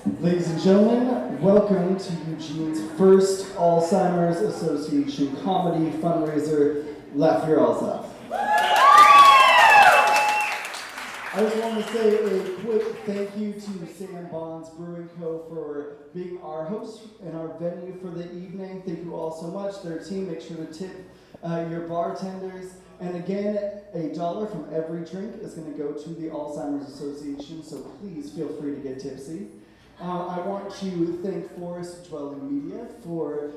Ladies and gentlemen, welcome to Eugene's first Alzheimer's Association comedy fundraiser, Laugh Your Alz Off. I just want to say a quick thank you to Sam Bond's Brewing Co. for being our host and our venue for the evening. Thank you all so much. Their team, make sure to tip your bartenders. And again, $1 from every drink is going to go to the Alzheimer's Association, so please feel free to get tipsy. I want to thank Forest Dwelling Media for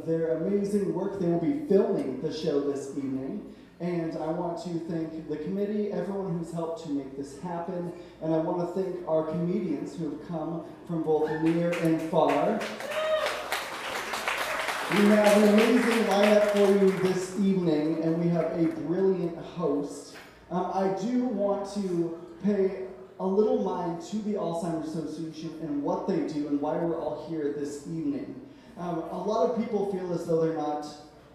their amazing work. They will be filming the show this evening. And I want to thank the committee, everyone who's helped to make this happen. And I want to thank our comedians who have come from both near and far. We have an amazing lineup for you this evening, and we have a brilliant host. I do want to pay a little mind to the Alzheimer's Association and what they do and why we're all here this evening. A lot of people feel as though they're not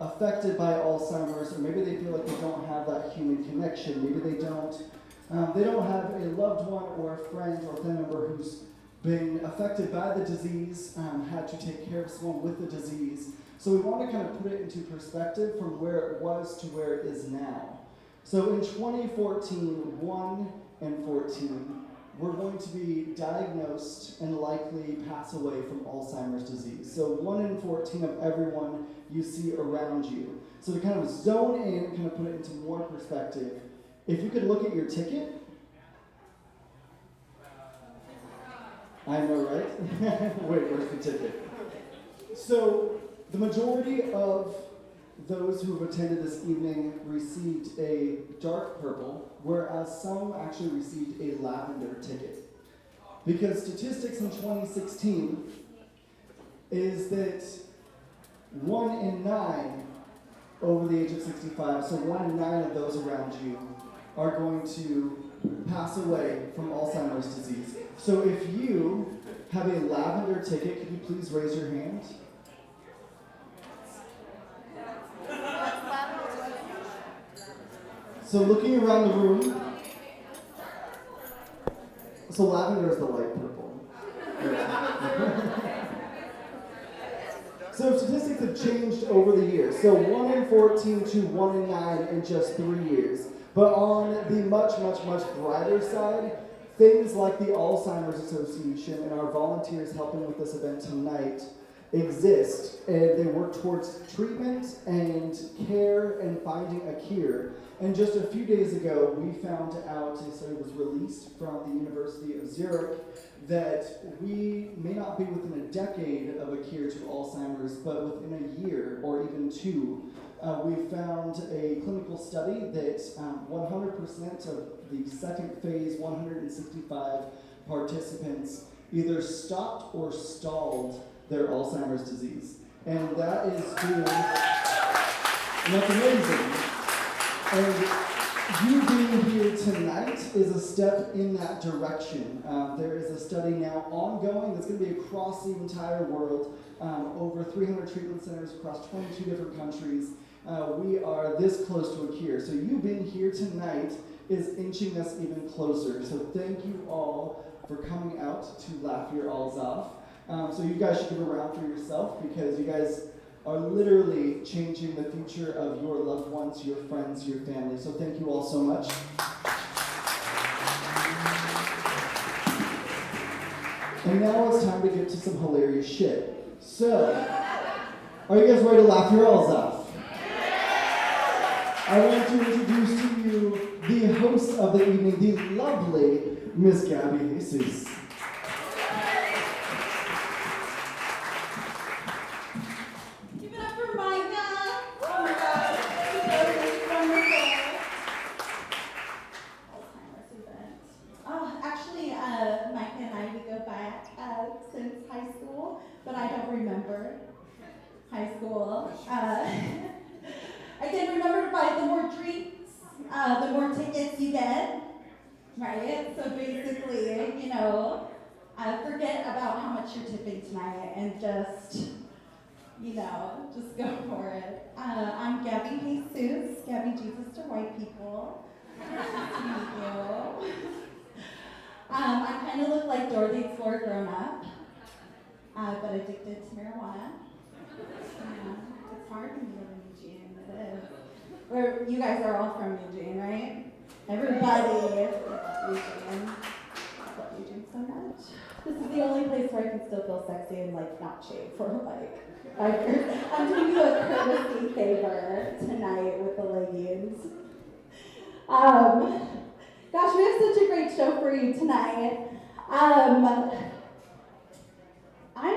affected by Alzheimer's, or maybe they feel like they don't have that human connection. Maybe they don't have a loved one or a friend or family member who's been affected by the disease, had to take care of someone with the disease. So we want to kind of put it into perspective from where it was to where it is now. So in 2014, 1 and 14, we're going to be diagnosed and likely pass away from Alzheimer's disease. So 1 in 14 of everyone you see around you. So to kind of zone in and kind of put it into more perspective, if you could look at your ticket. I know, right? Wait, where's the ticket? So the majority of those who have attended this evening received a dark purple, whereas some actually received a lavender ticket. Because statistics in 2016 is that 1 in 9 over the age of 65, so 1 in 9 of those around you are going to pass away from Alzheimer's disease. So if you have a lavender ticket, could you please raise your hand? So looking around the room, so lavender is the light purple. So statistics have changed over the years. So 1 in 14 to 1 in 9 in just 3 years. But on the much, much, much brighter side, things like the Alzheimer's Association and our volunteers helping with this event tonight exist, and they work towards treatment and care and finding a cure. And just a few days ago, we found out, a study was released from the University of Zurich, that we may not be within a decade of a cure to Alzheimer's, but within a year or even 2. We found a clinical study that 100% of the second phase 165 participants either stopped or stalled their Alzheimer's disease. And that is doing, and that's amazing. And you being here tonight is a step in that direction. There is a study now ongoing that's going to be across the entire world, over 300 treatment centers across 22 different countries. We are this close to a cure. So you being here tonight is inching us even closer. So thank you all for coming out to Laugh Your Alz Off. So you guys should give a round for yourself, because you guys are literally changing the future of your loved ones, your friends, your family. So thank you all so much. And now it's time to get to some hilarious shit. So, are you guys ready to laugh your alls off? I want to introduce to you the host of the evening, the lovely Miss Gabby Jesus. But I don't remember high school. I can remember by the more drinks, the more tickets you get, right? So basically, you know, forget about how much you're tipping tonight and just, you know, just go for it. I'm Gabby Jesus, Gabby Jesus to white people. Nice to meet you. I'm kind kind of look like Dora the Explorer grown up, but addicted to marijuana. It's hard when you live in Eugene, it is. You guys are all from Eugene, right? Everybody is Eugene. I love Eugene so much. This is the only place where I can still feel sexy and like not shave for like 5 years. I'm doing you a courtesy favor tonight with the leggings. Gosh, we have such a great show for you tonight. I'm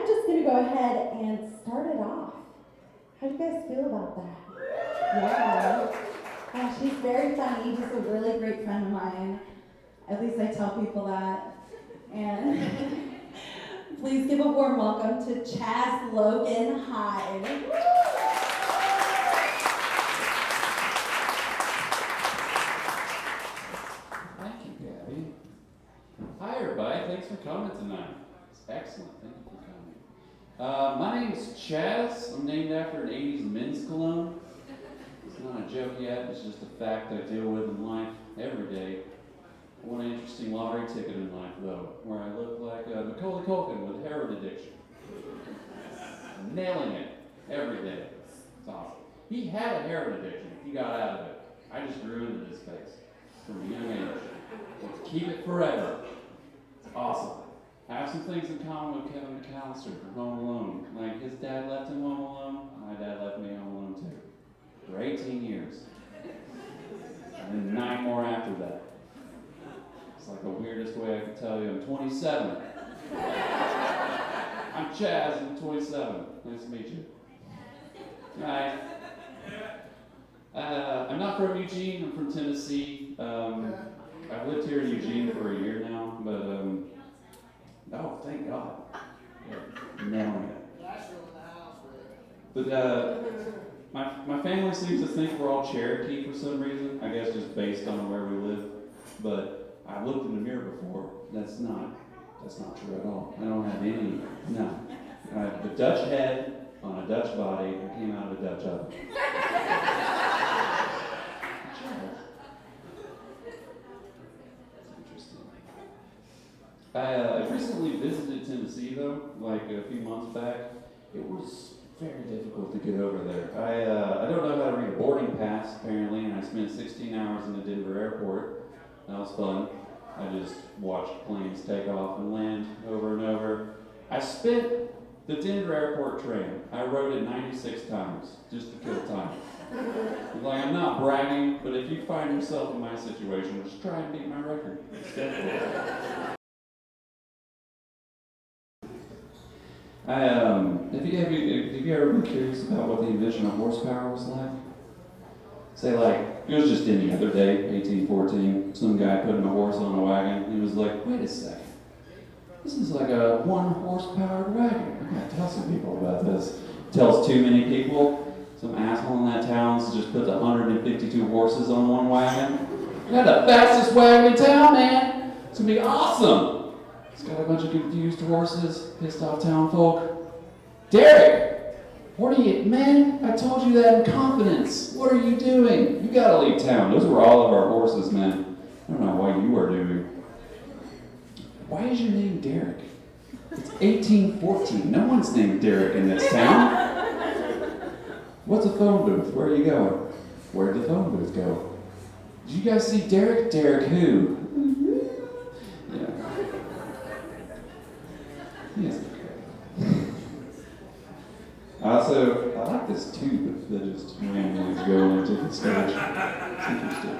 just gonna go ahead and start it off. How do you guys feel about that? Yeah. She's very funny. She's a really great friend of mine. At least I tell people that. And please give a warm welcome to Chaz Logan Hyde. Thank you, Gabby. Hi, everybody. Thanks for coming tonight. It's excellent. Thank you for coming. My name is Chaz. I'm named after an 80s men's cologne. It's not a joke yet. It's just a fact I deal with in life every day. I won an interesting lottery ticket in life, though, where I look like Macaulay Culkin with heroin addiction. Nailing it every day. It's awesome. He had a heroin addiction. He got out of it. I just grew into this face from a young age. Let's keep it forever. It's awesome. I have some things in common with Kevin McAllister from Home Alone. Like his dad left him home alone, my dad left me home alone too. For 18 years. And then 9 more after that. It's like the weirdest way I could tell you. I'm 27. I'm Chaz, I'm 27. Nice to meet you. Hi. I'm not from Eugene, I'm from Tennessee. I've lived here in Eugene for a year now, but oh, thank God. Yeah, nailing it. But my family seems to think we're all Cherokee for some reason. I guess just based on where we live. But I've looked in the mirror before. That's not true at all. I don't have any. No. I have a Dutch head on a Dutch body. I came out of a Dutch oven. I recently visited Tennessee, though, like a few months back. It was very difficult to get over there. I don't know how to read a boarding pass, apparently, and I spent 16 hours in the Denver airport. That was fun. I just watched planes take off and land over and over. I spent the Denver airport train. I rode it 96 times just to kill time. Like, I'm not bragging, but if you find yourself in my situation, just try and beat my record. Have you ever been curious about what the invention of horsepower was like? Say like, it was just any other day, 1814, some guy putting a horse on a wagon, and he was like, wait a second, this is like a 1 horsepowered wagon. I gotta tell some people about this. Tells too many people, some asshole in that town's just put 152 horses on 1 wagon. We got the fastest wagon in town, man. It's gonna be awesome. It's got a bunch of confused horses, pissed off town folk. Derek! What are you, man? I told you that in confidence. What are you doing? You gotta leave town. Those were all of our horses, man. I don't know what you are doing. Why is your name Derek? It's 1814. No one's named Derek in this town. What's a phone booth? Where are you going? Where'd the phone booth go? Did you guys see Derek? Derek who? Yeah. Yes. I like this tube that just randomly is going into the stage. It's interesting.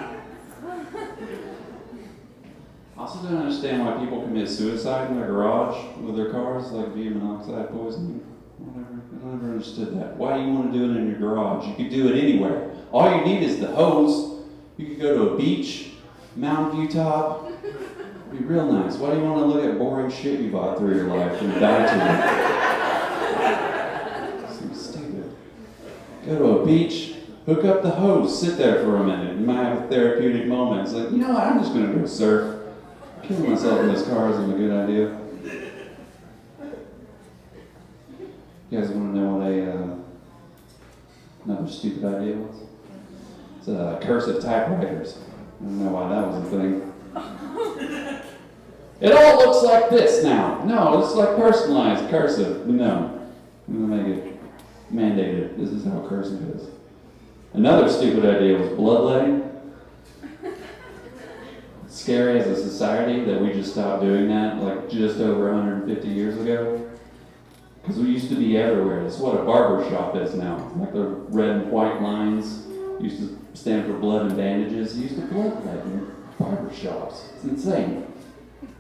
I also don't understand why people commit suicide in their garage with their cars, like via monoxide poisoning. Whatever. I never understood that. Why do you want to do it in your garage? You could do it anywhere. All you need is the hose. You could go to a beach, Mountain View top. It'd be real nice. Why do you want to look at boring shit you bought through your life and die to it? Go to a beach, hook up the hose, sit there for a minute. You might have a therapeutic moment. It's like, you know what, I'm just going to go surf. Killing myself in this car isn't a good idea. You guys want to know what another stupid idea was? It's cursive typewriters. I don't know why that was a thing. It all looks like this now. No, it's like personalized, cursive. No, I'm gonna make it mandated. This is how cursive is. Another stupid idea was bloodletting. Scary as a society that we just stopped doing that, like just over 150 years ago. Because we used to be everywhere. That's what a barber shop is now. Like the red and white lines used to stand for blood and bandages. They used to bloodlet in barber shops. It's insane.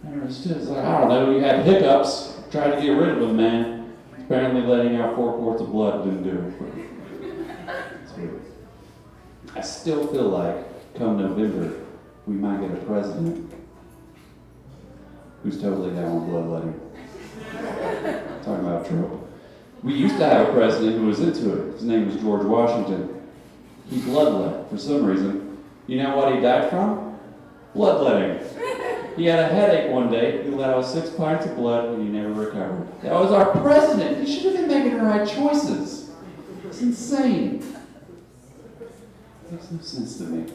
I understood. It's like, I don't know, you had hiccups, tried to get rid of them, man. Apparently letting out 4 quarts of blood didn't do it. It's weird. I still feel like, come November, we might get a president who's totally down with bloodletting. Talking about Trump. We used to have a president who was into it. His name was George Washington. He bloodlet for some reason. You know what he died from? Bloodletting. He had a headache one day. He let out 6 pints of blood and he never recovered. That was our president. He should have been making the right choices. It's insane. It makes no sense to me.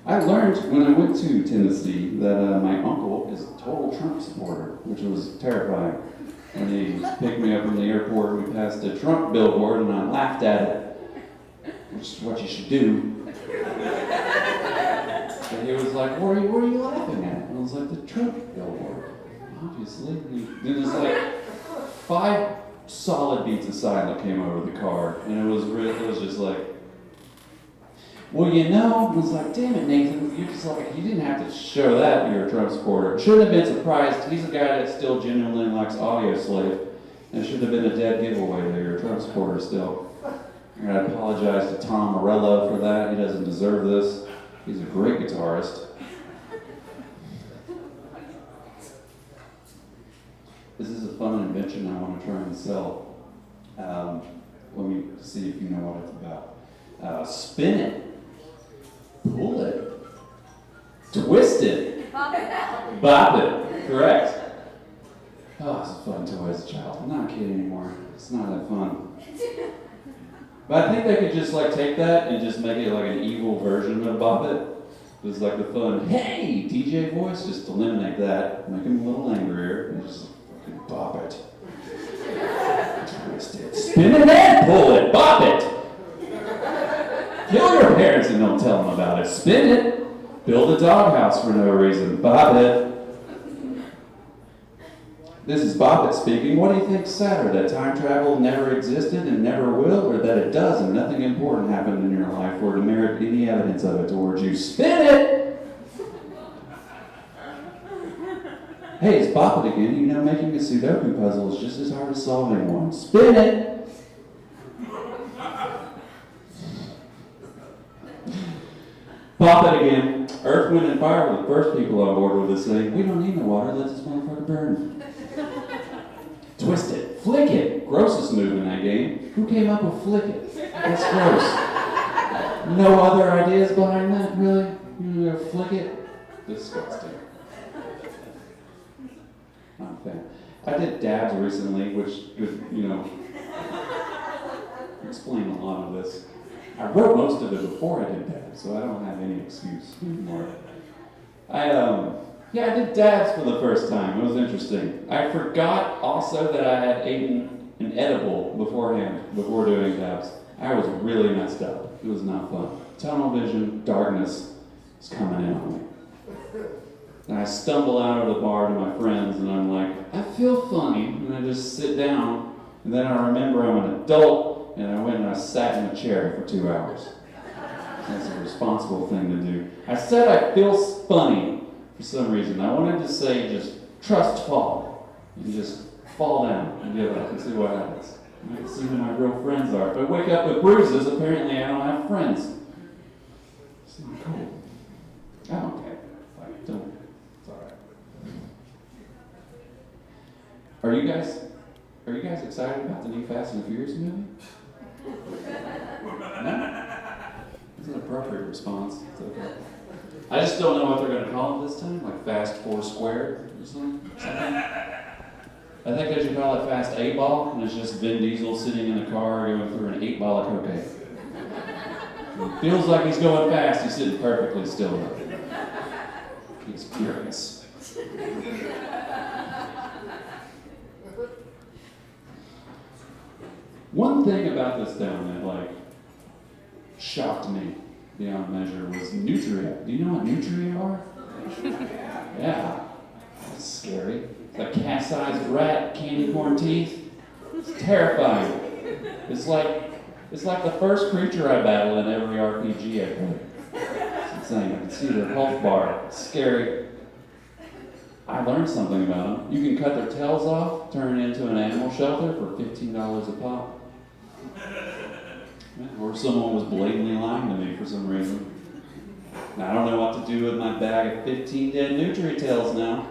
I learned when I went to Tennessee that my uncle is a total Trump supporter, which was terrifying. When he picked me up from the airport, we passed a Trump billboard and I laughed at it, which is what you should do. And he was like, what are you laughing at? And I was like, the Trump billboard, obviously. And there's like 5 solid beats of silence came over the car, and it was just like, well, you know, I was like, damn it, Nathan, you didn't have to show that you're a Trump supporter. Shouldn't have been surprised. He's a guy that still genuinely likes Audio Slave, and it should have been a dead giveaway that you're a Trump supporter still. And I apologize to Tom Morello for that. He doesn't deserve this. He's a great guitarist. This is a fun invention I want to try and sell. Let me see if you know what it's about. Spin it. Pull it. Twist it. Bop it. Bop it. Correct. Oh, it's a fun toy as a child. I'm not a kid anymore. It's not that fun. But I think they could just like take that and just make it like an evil version of Bop It. It's like the fun, hey, DJ voice, just eliminate that, make him a little angrier, and just fucking bop it. Twist it. Spin it and pull it. Bop it. Kill your parents and don't tell them about it. Spin it. Build a doghouse for no reason. Bop it. This is Bop It speaking. What do you think's sadder, that time travel never existed and never will, or that it does and nothing important happened in your life or to merit any evidence of it towards you? Spin it! Hey, it's Bop It again. You know, making a Sudoku puzzle is just as hard as solving one. Spin it! Bop It again. Earth, Wind, and Fire were the first people on board with this thing. We don't need no water. Let this motherfucker burn. Twist it. Flick it. Grossest move in that game. Who came up with flick it? That's gross. No other ideas behind that, really? You gonna flick it? Disgusting. Not a fan. I did dabs recently, which could, explain a lot of this. I wrote most of it before I did dabs, so I don't have any excuse anymore. I did dabs for the first time. It was interesting. I forgot also that I had eaten an edible beforehand, before doing dabs. I was really messed up. It was not fun. Tunnel vision, darkness was coming in on me. And I stumble out of the bar to my friends, and I'm like, I feel funny. And I just sit down, and then I remember I'm an adult, and I went and I sat in a chair for 2 hours. That's a responsible thing to do. I said I feel funny for some reason. I wanted to say just trust fall, and just fall down and give up and see what happens. I can see who my real friends are. If I wake up with bruises, apparently I don't have friends. It's not cool. I don't care. Like, don't. It's alright. Are you guys excited about the new Fast and Furious movie? No? It's an appropriate response. It's okay. I just don't know what they're going to call it this time, like Fast 4 Squared or something. I think they should call it Fast 8 Ball, and it's just Vin Diesel sitting in the car going through an 8 ball of cocaine. It feels like he's going fast, he's sitting perfectly still though. He's furious. One thing about this town that like shocked me beyond measure was nutria. Do you know what nutria are? Yeah. That's scary. It's a cat-sized rat, candy corn teeth. It's terrifying. It's like the first creature I battle in every RPG I play. It's insane. I can see their health bar. It's scary. I learned something about them. You can cut their tails off, turn it into an animal shelter for $15 a pop. Or someone was blatantly lying to me for some reason. Now, I don't know what to do with my bag of 15 dead nutria tails now.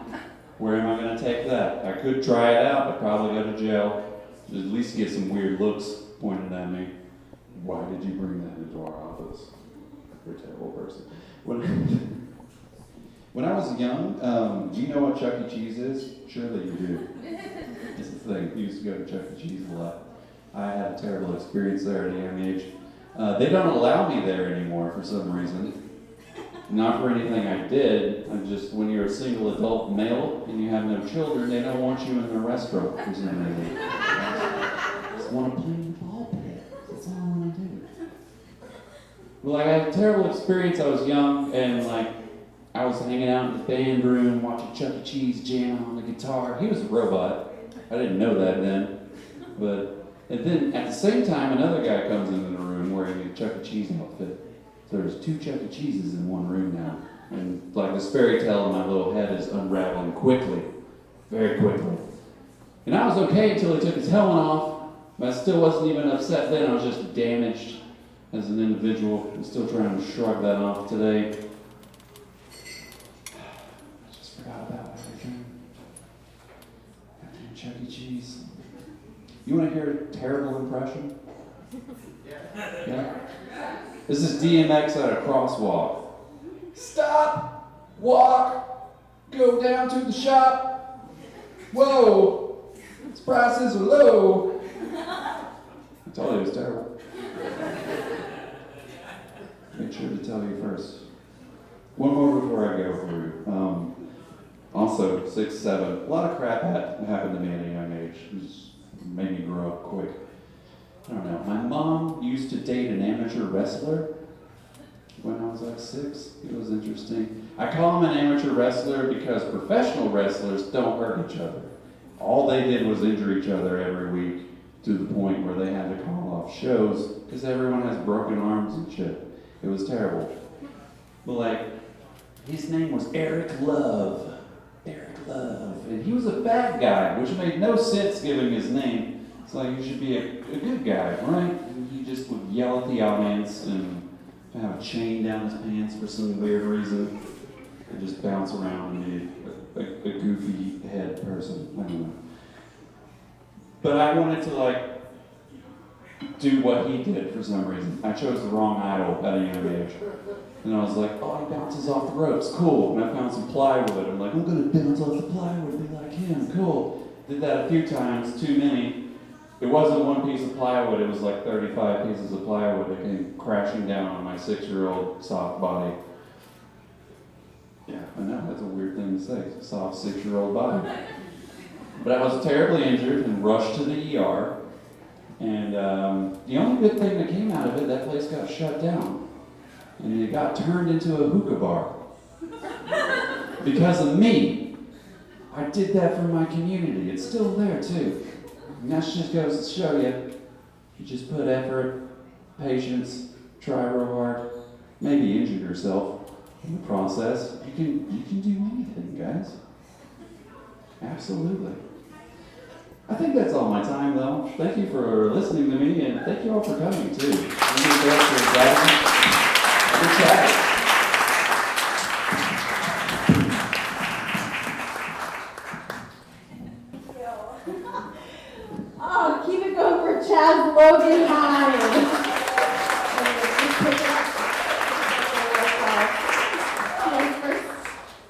Where am I going to take that? I could try it out, but probably go to jail. At least get some weird looks pointed at me. Why did you bring that into our office? You're a terrible person. When I was young, do you know what Chuck E. Cheese is? Surely you do. It's the thing. You used to go to Chuck E. Cheese a lot. I had a terrible experience there at a young age. They don't allow me there anymore for some reason. Not for anything I did. I'm just, when you're a single adult male and you have no children, they don't want you in the restaurant for some reason. I just want to play in the ball pit. That's all I want to do. Well, I had a terrible experience. I was young and I was hanging out in the band room watching Chuck E. Cheese jam on the guitar. He was a robot. I didn't know that then. And then at the same time, another guy comes into the room wearing a Chuck E. Cheese outfit. So there's 2 Chuck E. Cheeses in one room now. And this fairy tale in my little head is unraveling quickly. Very quickly. And I was okay until he took his helmet off. But I still wasn't even upset then. I was just damaged as an individual. I'm still trying to shrug that off today. I just forgot about everything. Goddamn Chuck E. Cheese. You want to hear a terrible impression? Yeah? This is DMX at a crosswalk. Stop! Walk! Go down to the shop! Whoa! These prices are low! I told you it was terrible. Make sure to tell you first. One more before I go through. Also, 6, 7. A lot of crap happened to me at a young age. It made me grow up quick. I don't know. My mom used to date an amateur wrestler when I was 6. It was interesting. I call him an amateur wrestler because professional wrestlers don't hurt each other. All they did was injure each other every week to the point where they had to call off shows because everyone has broken arms and shit. It was terrible. But his name was Eric Love. Eric Love. And he was a bad guy, which made no sense given his name. It's you should be a good guy, right? And he just would yell at the audience and have a chain down his pants for some weird reason. And just bounce around and be a goofy head person. I don't know. But I wanted to do what he did for some reason. I chose the wrong idol at a young age. And I was like, oh, he bounces off the ropes, cool. And I found some plywood. I'm like, I'm gonna bounce off the plywood and be like him, cool. Did that a few times, too many. It wasn't one piece of plywood, it was 35 pieces of plywood that came crashing down on my 6-year-old soft body. Yeah, I know, that's a weird thing to say, soft 6-year-old body. But I was terribly injured and rushed to the ER. And the only good thing that came out of it, that place got shut down. And it got turned into a hookah bar. Because of me. I did that for my community. It's still there too. And that just goes to show you, you just put effort, patience, try real hard, maybe injure yourself in the process. You can do anything, guys. Absolutely. I think that's all my time, though. Thank you for listening to me, and thank you all for coming, too. Good chat. Oh, keep it going for Chaz Logan Hyde.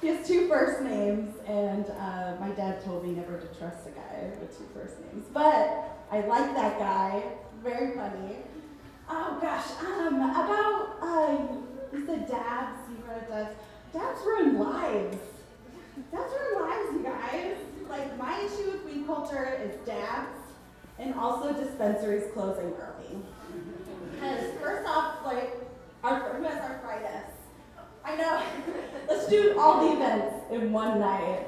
He has 2 first names, and my dad told me never to trust a guy with 2 first names. But I like that guy. Very funny. Oh gosh, you said dabs. You wrote dabs. Dabs ruin lives. Dabs ruin lives, you guys. My issue with weed culture is dabs. and also dispensaries closing early. Because first off, like, who has arthritis? I know. Let's do all the events in one night.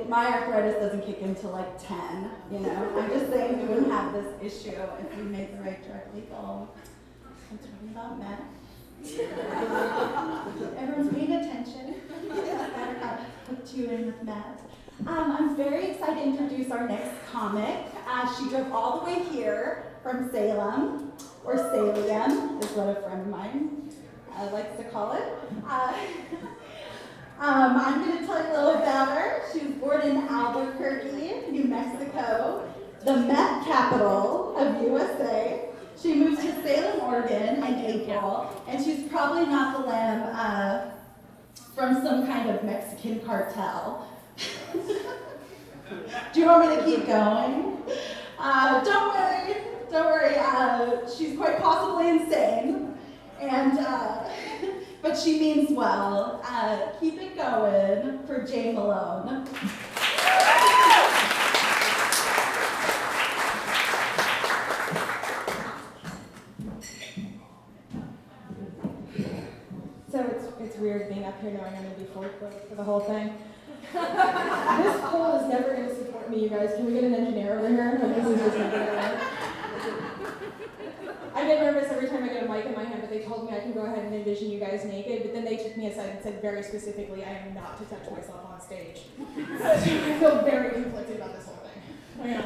My arthritis doesn't kick in till like 10, I'm just saying we wouldn't have this issue if we made the right drug legal. I'm talking about meth. Everyone's paying attention. Better not hooked you in with meth. I'm very excited to introduce our next comic. She drove all the way here from Salem, or Salem is what a friend of mine likes to call it. I'm going to tell you a little about her. She was born in Albuquerque, New Mexico, the meth capital of USA. She moved to Salem, Oregon in April, and she's probably not the lamb from some kind of Mexican cartel. Do you want me to keep going? Don't worry. She's quite possibly insane, and but she means well. Keep it going for Jay Malone. So it's weird being up here knowing I'm going to be forklift for the whole thing. This pole is never going to support me, you guys. Can we get an engineer over here? This is just not going to work. I get nervous every time I get a mic in my hand, but they told me I can go ahead and envision you guys naked, but then they took me aside and said very specifically I am not to touch myself on stage. So I feel very conflicted about this whole thing.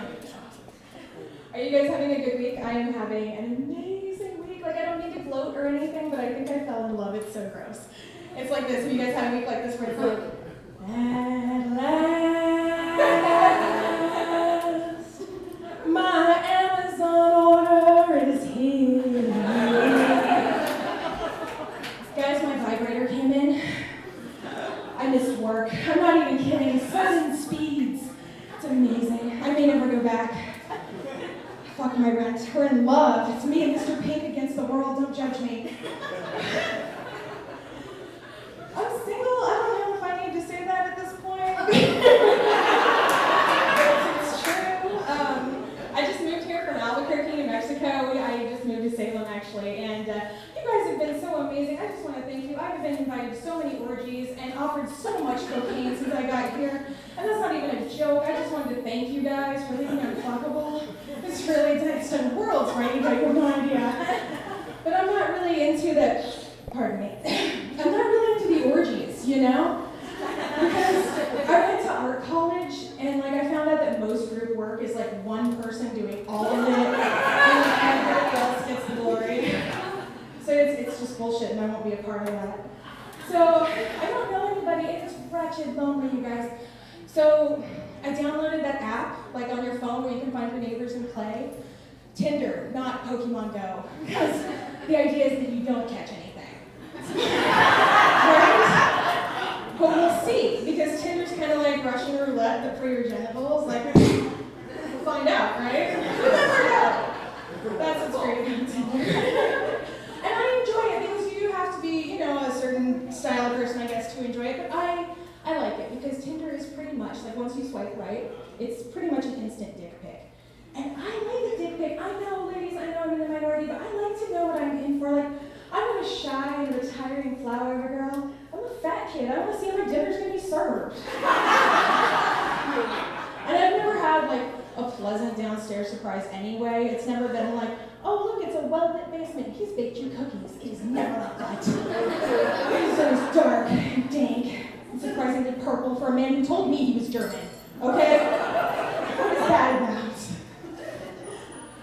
Are you guys having a good week? I am having an amazing week. Like, I don't mean to gloat or anything, but I think I fell in love. It's so gross. It's like this. Have you guys had a week like this where it's like, at last, my Amazon order is here. Guys, my vibrator came in. I missed work. I'm not even kidding. 7 speeds. It's amazing. I may never go back. Fuck my rent. We're in love. It's me and Mr. Pink against the world. Don't judge me. I'm single. I don't know if I need to say that at this point. It's true. I just moved here from Albuquerque, New Mexico. I just moved to Salem, actually. And you guys have been so amazing. I just want to thank you. I've been invited to so many orgies and offered so much cocaine since I got here. And that's not even a joke. I just wanted to thank you guys for leaving me unfuckable. It's really done worlds right. You have no idea. But I'm not really into the, pardon me, I'm not really into the orgies, Because I went to art college and I found out that most group work is one person doing all of it and everybody else gets the glory. So it's just bullshit and I won't be a part of that. So I don't know anybody, it's wretched, lonely, you guys. So I downloaded that app, on your phone where you can find your neighbors and play. Tinder, not Pokemon Go. Because the idea is that you don't catch anything. Right? But we'll see, because Tinder's kind of like Russian roulette, but for your genitals. We'll find out, right? We'll never know. That's what's great about Tinder. And I enjoy it, because you have to be, a certain style of person, I guess, to enjoy it. But I like it, because Tinder is pretty much, once you swipe right, it's pretty much an instant dick pic. And I like a dick pic. I know, ladies, I know I'm in the minority, but I like to know what I'm in for. I'm not a shy and retiring flower girl. I'm a fat kid. I want to see how my dinner's going to be served. And I've never had, a pleasant downstairs surprise anyway. It's never been oh, look, it's a well-lit basement. He's baked you cookies. It is never like that. So it's dark and dank and surprisingly purple for a man who told me he was German. Okay? What is that about?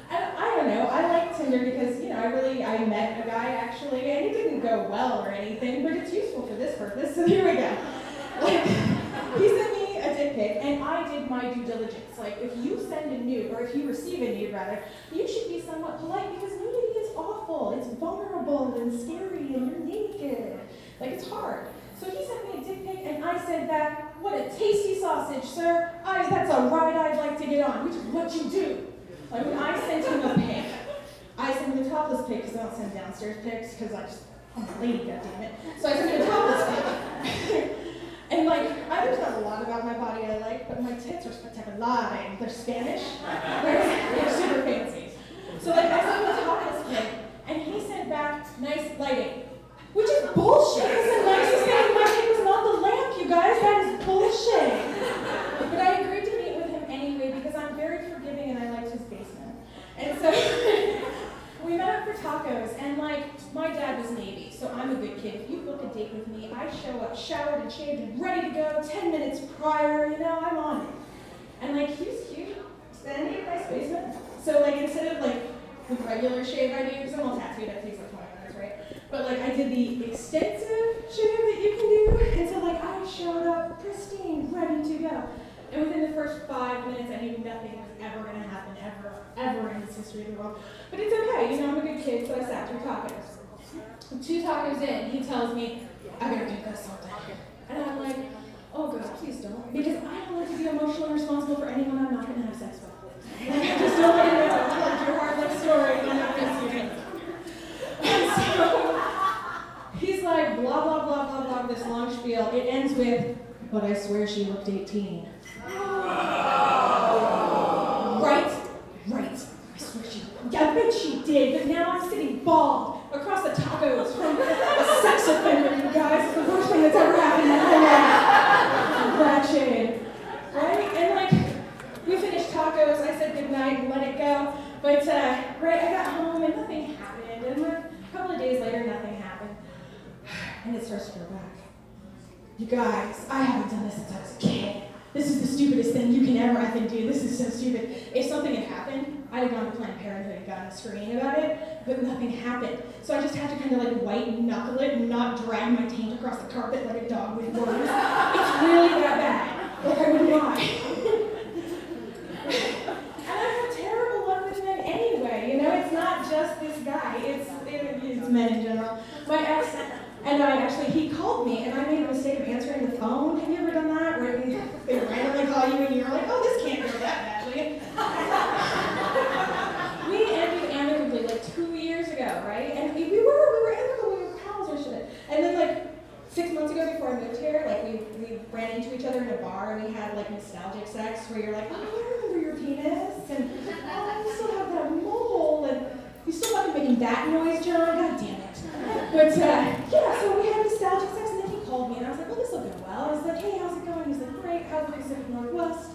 I don't know. I like Tinder because, I met a guy actually, and it didn't go well or anything, but it's useful for this purpose, so here we go. He sent me a dick pic, and I did my due diligence. If you send a nude, or if you receive a nude rather, you should be somewhat polite because nudity is awful. It's vulnerable and scary, and you're naked. It's hard. So he sent me a dick pic, and I said back, "What a tasty sausage, sir. That's a ride I'd like to get on," which is what you do. When I sent him a pic, I sent him a topless pic because I don't send downstairs pics because I'm a lady, goddammit. So I sent him a topless pic. And there's not a lot about about my body I like, but my tits are spectacular. They're Spanish. They're super fancy. So like I said, we'll talk to this kid, and he sent back nice lighting, which is bullshit. Because the nicest thing in my head was not the lamp, you guys. That is bullshit. But I agreed to meet with him anyway because I'm very forgiving and I liked his basement. And so we met up for tacos, and like my dad was Navy, so I'm a good kid. If you book a date with me, I show up showered and shaved and ready to go 10 minutes prior, you know, I'm on it. And like he was cute, and he had a nice basement. So like instead of like the regular shave I do, because I'm all tattooed, that takes like 20 minutes, right? But like I did the extensive shave that you can do, and so like I showed up pristine, ready to go. And within the first 5 minutes, I knew nothing was ever going to happen, ever in this history of the world. But it's okay, you know, I'm a good kid, so I sat through tacos. 2 tacos in, he tells me, I gotta confess something. And I'm like, oh God, please don't. Because I don't like to be emotionally responsible for anyone I'm not going to have sex with. Like, I just don't want to know, like, your hard life story, and I'm not going to see it. And so, he's like, blah, blah, blah, blah, blah, this long spiel. It ends with, but I swear she looked 18. Right. I swear she did. I bet she did, but now I'm sitting bald across the tacos from a sex offender, you guys. It's the worst thing that's ever happened in my life. Ratchet. Right? And like, we finished tacos, I said goodnight and let it go. But right, I got home and nothing happened. And like, a couple of days later, nothing happened. And it starts to go back. You guys, I haven't done this since I was a kid. This is the stupidest thing you can ever effing do. This is so stupid. If something had happened, I'd have gone to Planned Parenthood and gotten a screening about it, but nothing happened. So I just had to kind of like white knuckle it and not drag my taint across the carpet like a dog with worms. It's really that bad. Like I wouldn't lie. And I have terrible luck with men anyway. You know, it's not just this guy. It's men in general. My ex. And he called me, and I made a mistake of answering the phone. Have you ever done that? Where they randomly call you, and you're like, oh, this can't go that badly. We ended amicably like 2 years ago, right? And we were amicable, we were pals or shit. And then like 6 months ago, before I moved here, like we ran into each other in a bar, and we had like nostalgic sex, where you're like, oh, I remember your penis, and oh, I still have that mole, and you still fucking making that noise, John? God damn it. But yeah, so we had nostalgic sex, and then he called me, and I was like, well, this will go well. I was like, hey, how's it going? He's like, great, how's the Pacific Northwest?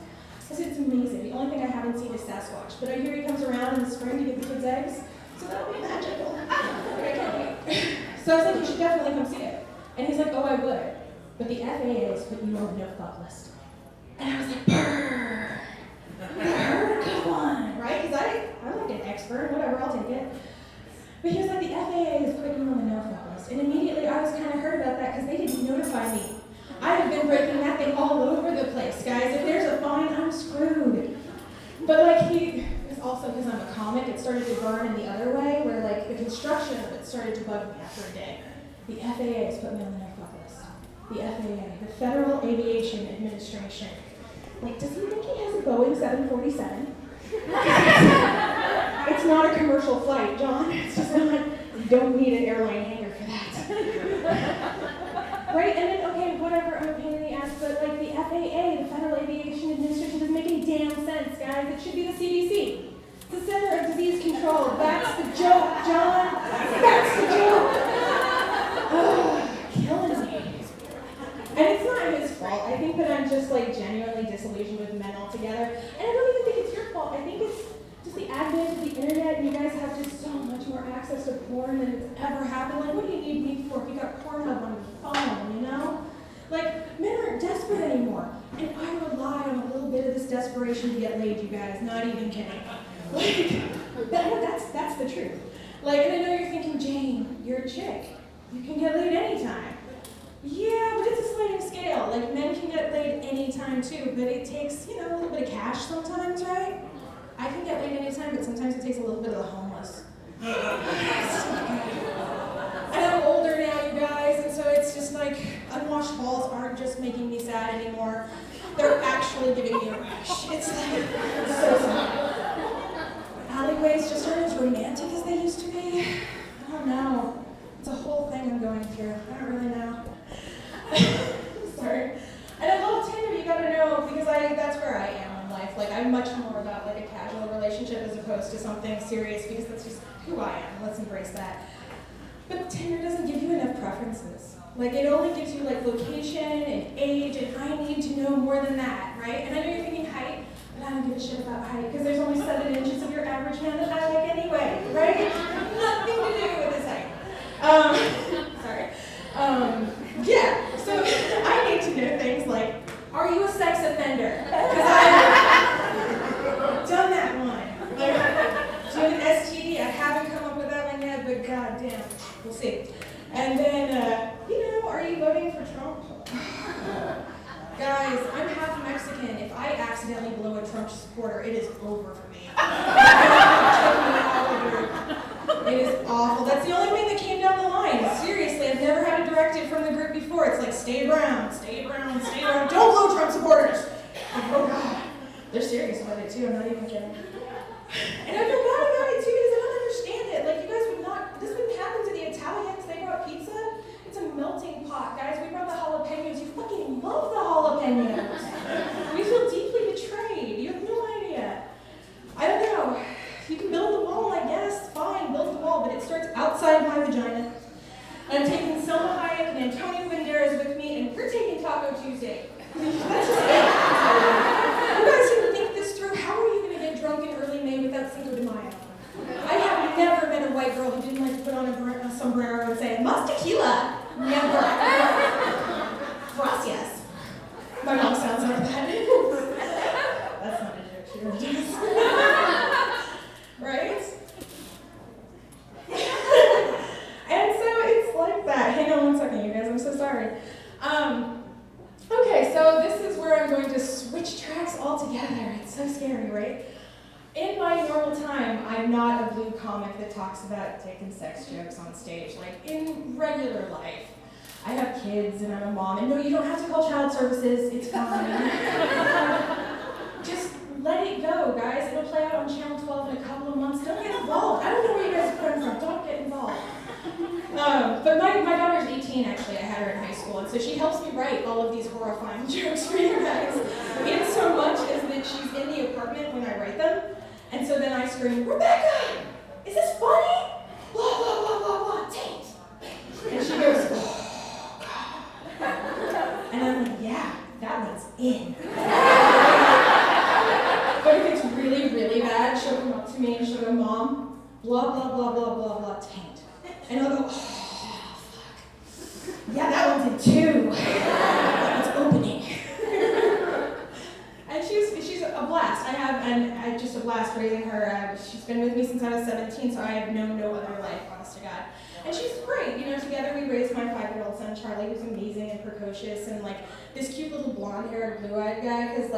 I said, it's amazing. The only thing I haven't seen is Sasquatch, but I hear he comes around in the spring to give the kids eggs, so that'll be magical. I can't wait. So I was like, you should definitely come see it. And he's like, oh, I would, but the FAA has put you on the no-fuck list. And I was like, brrr, good one, right? Because I'm like an expert, whatever, I'll take it. But he was like, the FAA is putting you on the no-fuck list. And immediately I was kind of hurt about that because they didn't notify me. I have been breaking that thing all over the place, guys. If there's a fine, I'm screwed. But like it's also because I'm a comic, it started to burn in the other way, where like the construction of it started to bug me after a day. The FAA has put me on the no-fuck list. The FAA, the Federal Aviation Administration. Like, does he think he has a Boeing 747? It's not a commercial flight, John. It's just not, you don't need an airline hangar for that. Right? And then, okay, whatever, I'm a pain in the ass, but like the FAA, the Federal Aviation Administration, doesn't make any damn sense, guys. It should be the CDC. It's the Center of Disease Control. That's the joke, John. That's the joke. Killing me. And it's not his fault. I think that I'm just like genuinely disillusioned with men altogether. And I don't even think it's your fault. I think it's just the advent of the internet, and you guys have just so much more access to porn than it's ever happened. Like, what do you need me for if you got Pornhub on your phone, you know? Like, men aren't desperate anymore. And I rely on a little bit of this desperation to get laid, you guys. Not even kidding. Like, that's the truth. Like, and I know you're thinking, Jane, you're a chick. You can get laid anytime. Yeah, but it's a sliding scale. Like, men can get laid anytime too, but it takes, a little bit of cash sometimes, right? I can get laid anytime, but sometimes it takes a little bit of the homeless. And I'm older now, you guys, and so it's just like, unwashed balls aren't just making me sad anymore. They're actually giving me a rash. It's like, so sad. Alleyways just aren't as romantic as they used to be. I don't know. It's a whole thing I'm going through. I don't really know. Sorry. And a little tip, you gotta know, opposed to something serious because that's just who I am. Let's embrace that. But Tinder doesn't give you enough preferences. Like, it only gives you like location and age, and I need to know more than that, right? And I know you're thinking height, but I don't give a shit about height because there's only 7 inches of your average man that I like anyway, right? Nothing to do with his height. Sorry. Yeah, so I need to know things like, are you a sex offender? Because I've done that one. Like, do you have an STD? I haven't come up with that one yet, but goddamn, we'll see. And then, are you voting for Trump? Guys, I'm half Mexican. If I accidentally blow a Trump supporter, it is over for me. It is awful. That's the only thing that came down the line. Seriously, I've never had a directive from the group before. It's like, stay brown, stay brown, stay brown. Don't blow Trump supporters. Oh God, they're serious about it too. I'm not even kidding. And I feel bad about it too because I don't understand it. Like, you guys would not. This wouldn't happen to the Italians. They brought pizza. It's a melting pot, guys. We brought the jalapenos. You fucking love the jalapenos. We feel deeply betrayed. You have no idea. I don't know. You can build the wall, I guess. Fine, build the wall, but it starts outside my vagina. I'm taking Selma Hayek and Antonio Banderas with me, and we're taking Taco Tuesday. That's just it. You guys didn't think this through. How are you going to get drunk in early May without Cinco de Mayo? I have never met a white girl who didn't like to put on a sombrero and say, "Mas tequila." Never. Gracias. My mom sounds like that. That's not a joke, she really does. Right? And so it's like that. Hang on one second, you guys, I'm so sorry. Okay, so this is where I'm going to switch tracks altogether. It's so scary, right? In my normal time, I'm not a blue comic that talks about dick and sex jokes on stage. Like, in regular life, I have kids and I'm a mom, and no, you don't have to call child services, it's fine. Just let it go, guys. It'll play out on Channel 12 in a couple of months. Don't get involved. I don't know where you guys are coming from. Don't get involved. But my daughter's 18, actually. I had her in high school, and so she helps me write all of these horrifying jokes for you guys. In so much as that she's in the apartment when I write them, and so then I scream, "Rebecca, is this funny? Blah, blah, blah, blah, blah, taint." And she goes, "Oh, God." And I'm like, "Yeah, that one's in." But if it's really, really bad, she'll come up to me and she'll go, "Mom, blah, blah, blah, blah, blah, blah, taint." And I'll go, "Oh, fuck. Yeah, that one's in too. It's opening." And she's a blast. I just a blast raising her. She's been with me since I was 17, so I have known no other life, honest to God. And she's great. Together we raised my 5-year-old son, Charlie, who's amazing and precocious, and like this cute little blonde-haired, blue-eyed guy, because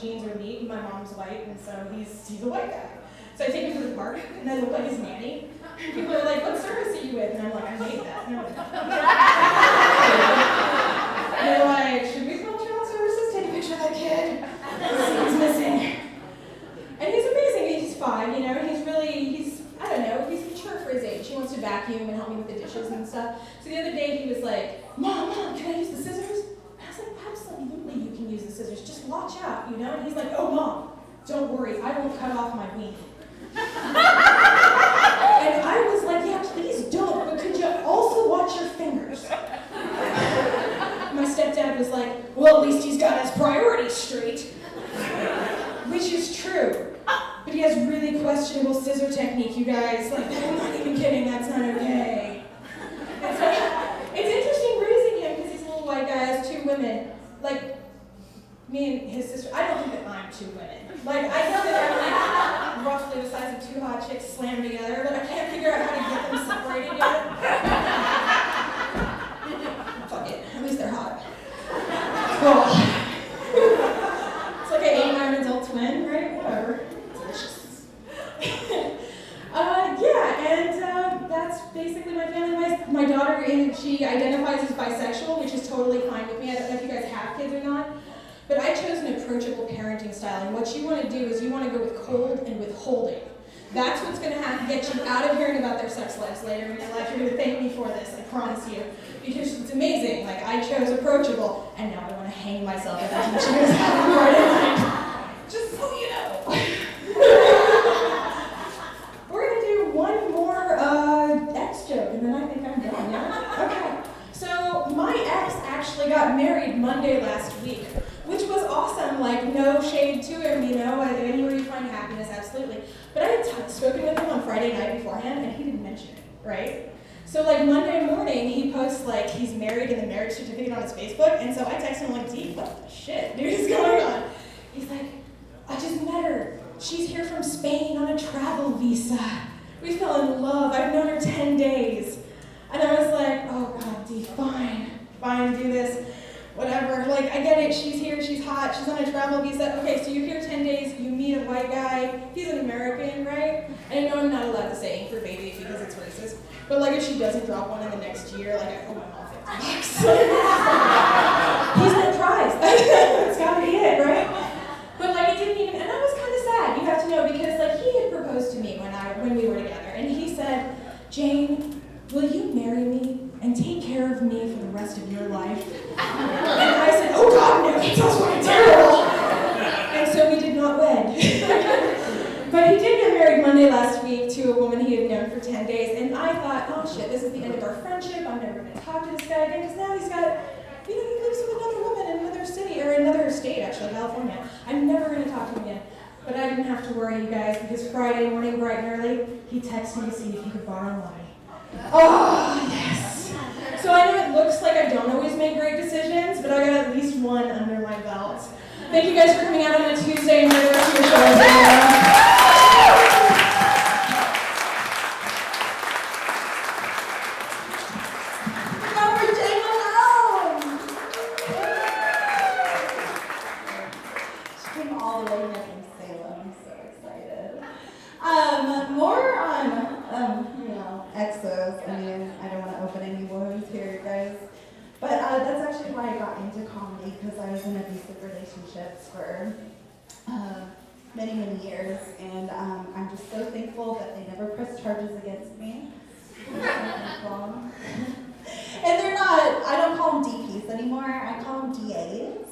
genes are neat, and my mom's white, and so he's a white guy. So I take him to the park, and I look like his nanny. People are like, "What service are you with?" And I'm like, "I made that." No. And they're like, "Should we call child services? Take a picture of that kid. He's missing." And he's amazing. He's 5, he's I don't know, he's mature for his age. He wants to vacuum and help me with the dishes and stuff. So the other day he was like, Mom, can I use the scissors? And I was like, absolutely you can use the scissors. Just watch out, And he's like, "Oh, Mom, don't worry. I won't cut off my weenie." And I was like, "Yeah, please don't, but could you also watch your fingers?" My stepdad was like, "Well, at least he's got his priorities straight." Which is true. But he has really questionable scissor technique, you guys. Like, I'm not even kidding, that's not okay. It's interesting raising him because he's a little white guy, has 2 women. Like, me and his sister, I don't think that I'm 2 women. Like, I know that I'm like roughly the size of 2 hot chicks slammed together, but I can't figure out how to get them separated yet. Fuck it, at least they're hot. Cool. It's like I ate my adult twin, right? Whatever. Delicious. That's basically my family. My daughter, she identifies as bisexual, which is totally fine with me. I don't know if you guys have kids or not. But I chose an approachable parenting style, and what you want to do is you want to go with cold and withholding. That's what's going to get you out of hearing about their sex lives later in your life. You're going to thank me for this, I promise you, because it's amazing. Like, I chose approachable, and now I want to hang myself if I choose that part. Just so you know. got married Monday last week, which was awesome. Like, no shade to him, you know, anywhere you find happiness, absolutely. But I had spoken with him on Friday night beforehand, and he didn't mention it, right? So like Monday morning, he posts like he's married and the marriage certificate on his Facebook, and so I text him like, D, what the shit, dude, is going on? He's like, I just met her. She's here from Spain on a travel visa. We fell in love. I've known her 10 days. And I was like, oh God, D, fine, do this, whatever. Like, I get it, she's here, she's hot, she's on a travel visa. Okay, so you're here 10 days, you meet a white guy, he's an American, right? And I know I'm not allowed to say ink for baby because it's racist, but like if she doesn't drop one in the next year, like I owe my mom $50. He's no prize. That's gotta be it, right? But like it didn't even, and I was kind of sad, you have to know, because like he had proposed to me when we were together, and he said, Jane, will you marry me and take care of me for the rest of your life? And I said, oh God, no, that sounds fucking terrible. And so we did not wed. But he did get married Monday last week to a woman he had known for 10 days, and I thought, oh shit, this is the end of our friendship, I'm never gonna talk to this guy again, because now he's got, you know, he lives with another woman in another city, or another state actually, California. I'm never gonna talk to him again. But I didn't have to worry, you guys, because Friday morning, bright and early, he texted me to see if he could borrow money. Oh, yes. So I know it looks like I don't always make great decisions, but I got at least one under my belt. Thank you guys for coming out on a Tuesday and the rest of your show. Because I was in abusive relationships for many, many years, and I'm just so thankful that they never pressed charges against me. I'm so thankful. And they're not, I don't call them DPs anymore, I call them DAs,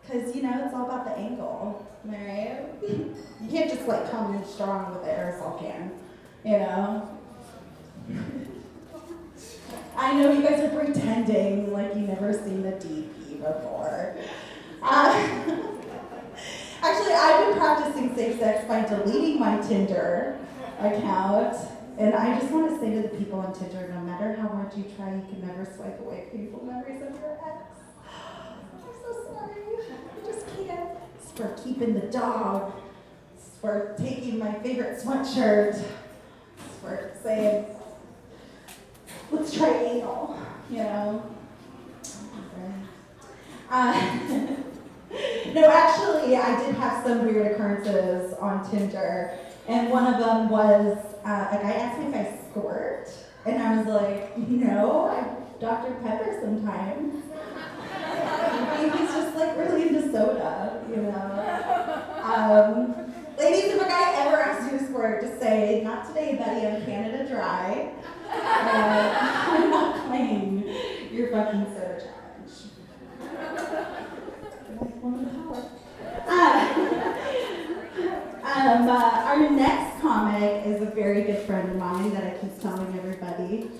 because, you know, it's all about the angle, right? You can't just, like, come in strong with the aerosol can, you know? I know you guys are pretending like you never seen the DP before. Actually, I've been practicing safe sex by deleting my Tinder account, and I just want to say to the people on Tinder, no matter how hard you try, you can never swipe away painful memories of your ex. I'm so sorry, I just can't. It's for keeping the dog. It's for taking my favorite sweatshirt. It's for saying, let's try anal, you know? No, actually, I did have some weird occurrences on Tinder, and one of them was a guy asked me if I squirt, and I was like, no, I Dr. Pepper sometimes. He's just like really into soda, you know? Ladies, if a guy ever asks you to squirt, just say, not today, buddy, I'm Canada Dry. I'm not playing your fucking soda challenge. Our next comic is a very good friend of mine that I keep telling everybody.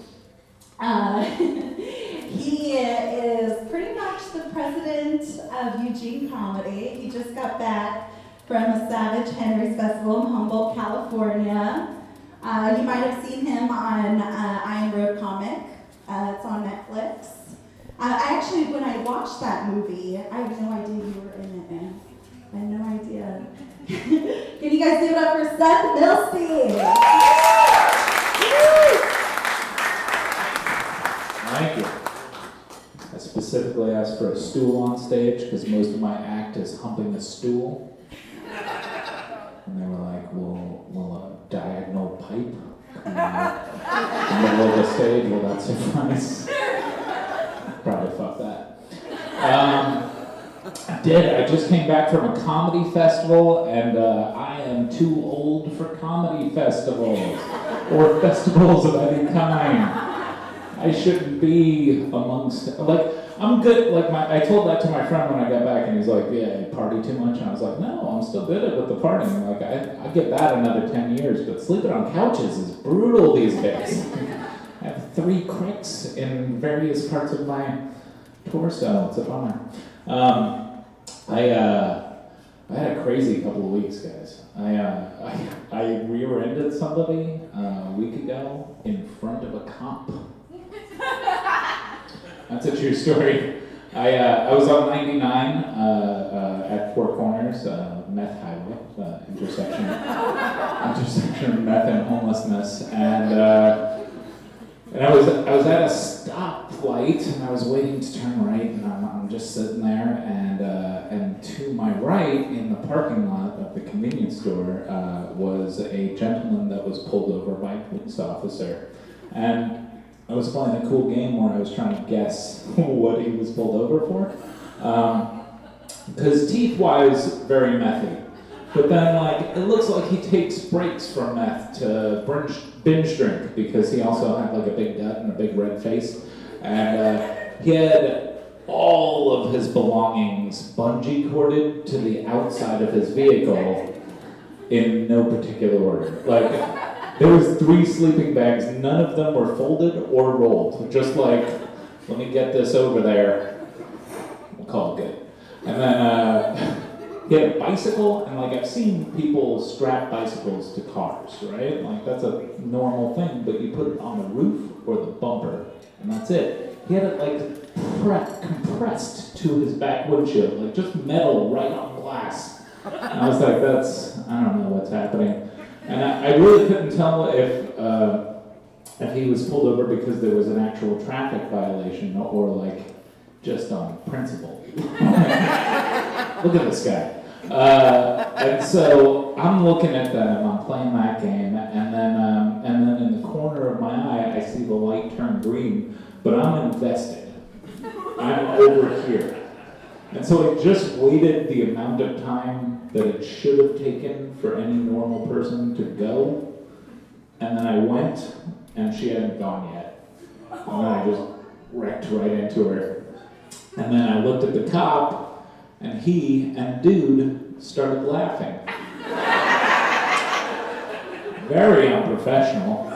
He is pretty much the president of Eugene Comedy. He just got back from a Savage Henry's Festival in Humboldt, California. You might have seen him on I Am Road Comic. It's on Netflix. I actually, when I watched that movie, I had no idea you were in it, man. I had no idea. Can you guys give it up for Seth Milstein? Thank you. I specifically asked for a stool on stage because most of my act is humping a stool. And they were like, will a diagonal pipe come out in the middle of the stage? Will that suffice? Probably fuck that. I just came back from a comedy festival, and I am too old for comedy festivals, or festivals of any kind. I shouldn't be amongst, like, I'm good, like, I told that to my friend when I got back, and he's like, yeah, you party too much, and I was like, no, I'm still good at with the partying, like, I get that another 10 years, but sleeping on couches is brutal these days. I have 3 cricks in various parts of my torso. It's a bummer. I had a crazy couple of weeks, guys. I rear-ended somebody a week ago in front of a cop. That's a true story. I was on 99 at Four Corners, meth highway, intersection of meth and homelessness, and I was at a stoplight and I was waiting to turn right, and I'm just sitting there, and to my right in the parking lot of the convenience store was a gentleman that was pulled over by a police officer, and I was playing a cool game where I was trying to guess what he was pulled over for. Because teeth-wise, very methy. But then, it looks like he takes breaks from meth to binge drink, because he also had, a big gut and a big red face. And he had all of his belongings bungee corded to the outside of his vehicle in no particular order. There was 3 sleeping bags, none of them were folded or rolled. Just let me get this over there, we'll call it good. And then he had a bicycle, and I've seen people strap bicycles to cars, right? That's a normal thing, but you put it on the roof or the bumper, and that's it. He had it compressed to his back windshield, just metal right on glass. And I was like, I don't know what's happening. And I really couldn't tell if he was pulled over because there was an actual traffic violation or just on principle. Look at this guy. And so I'm looking at them, I'm playing that game, and then in the corner of my eye I see the light turn green, but I'm invested. I'm over here. And so I just waited the amount of time that it should have taken for any normal person to go, and then I went, and she hadn't gone yet. And then I just wrecked right into her. And then I looked at the cop, and he and dude started laughing. Very unprofessional.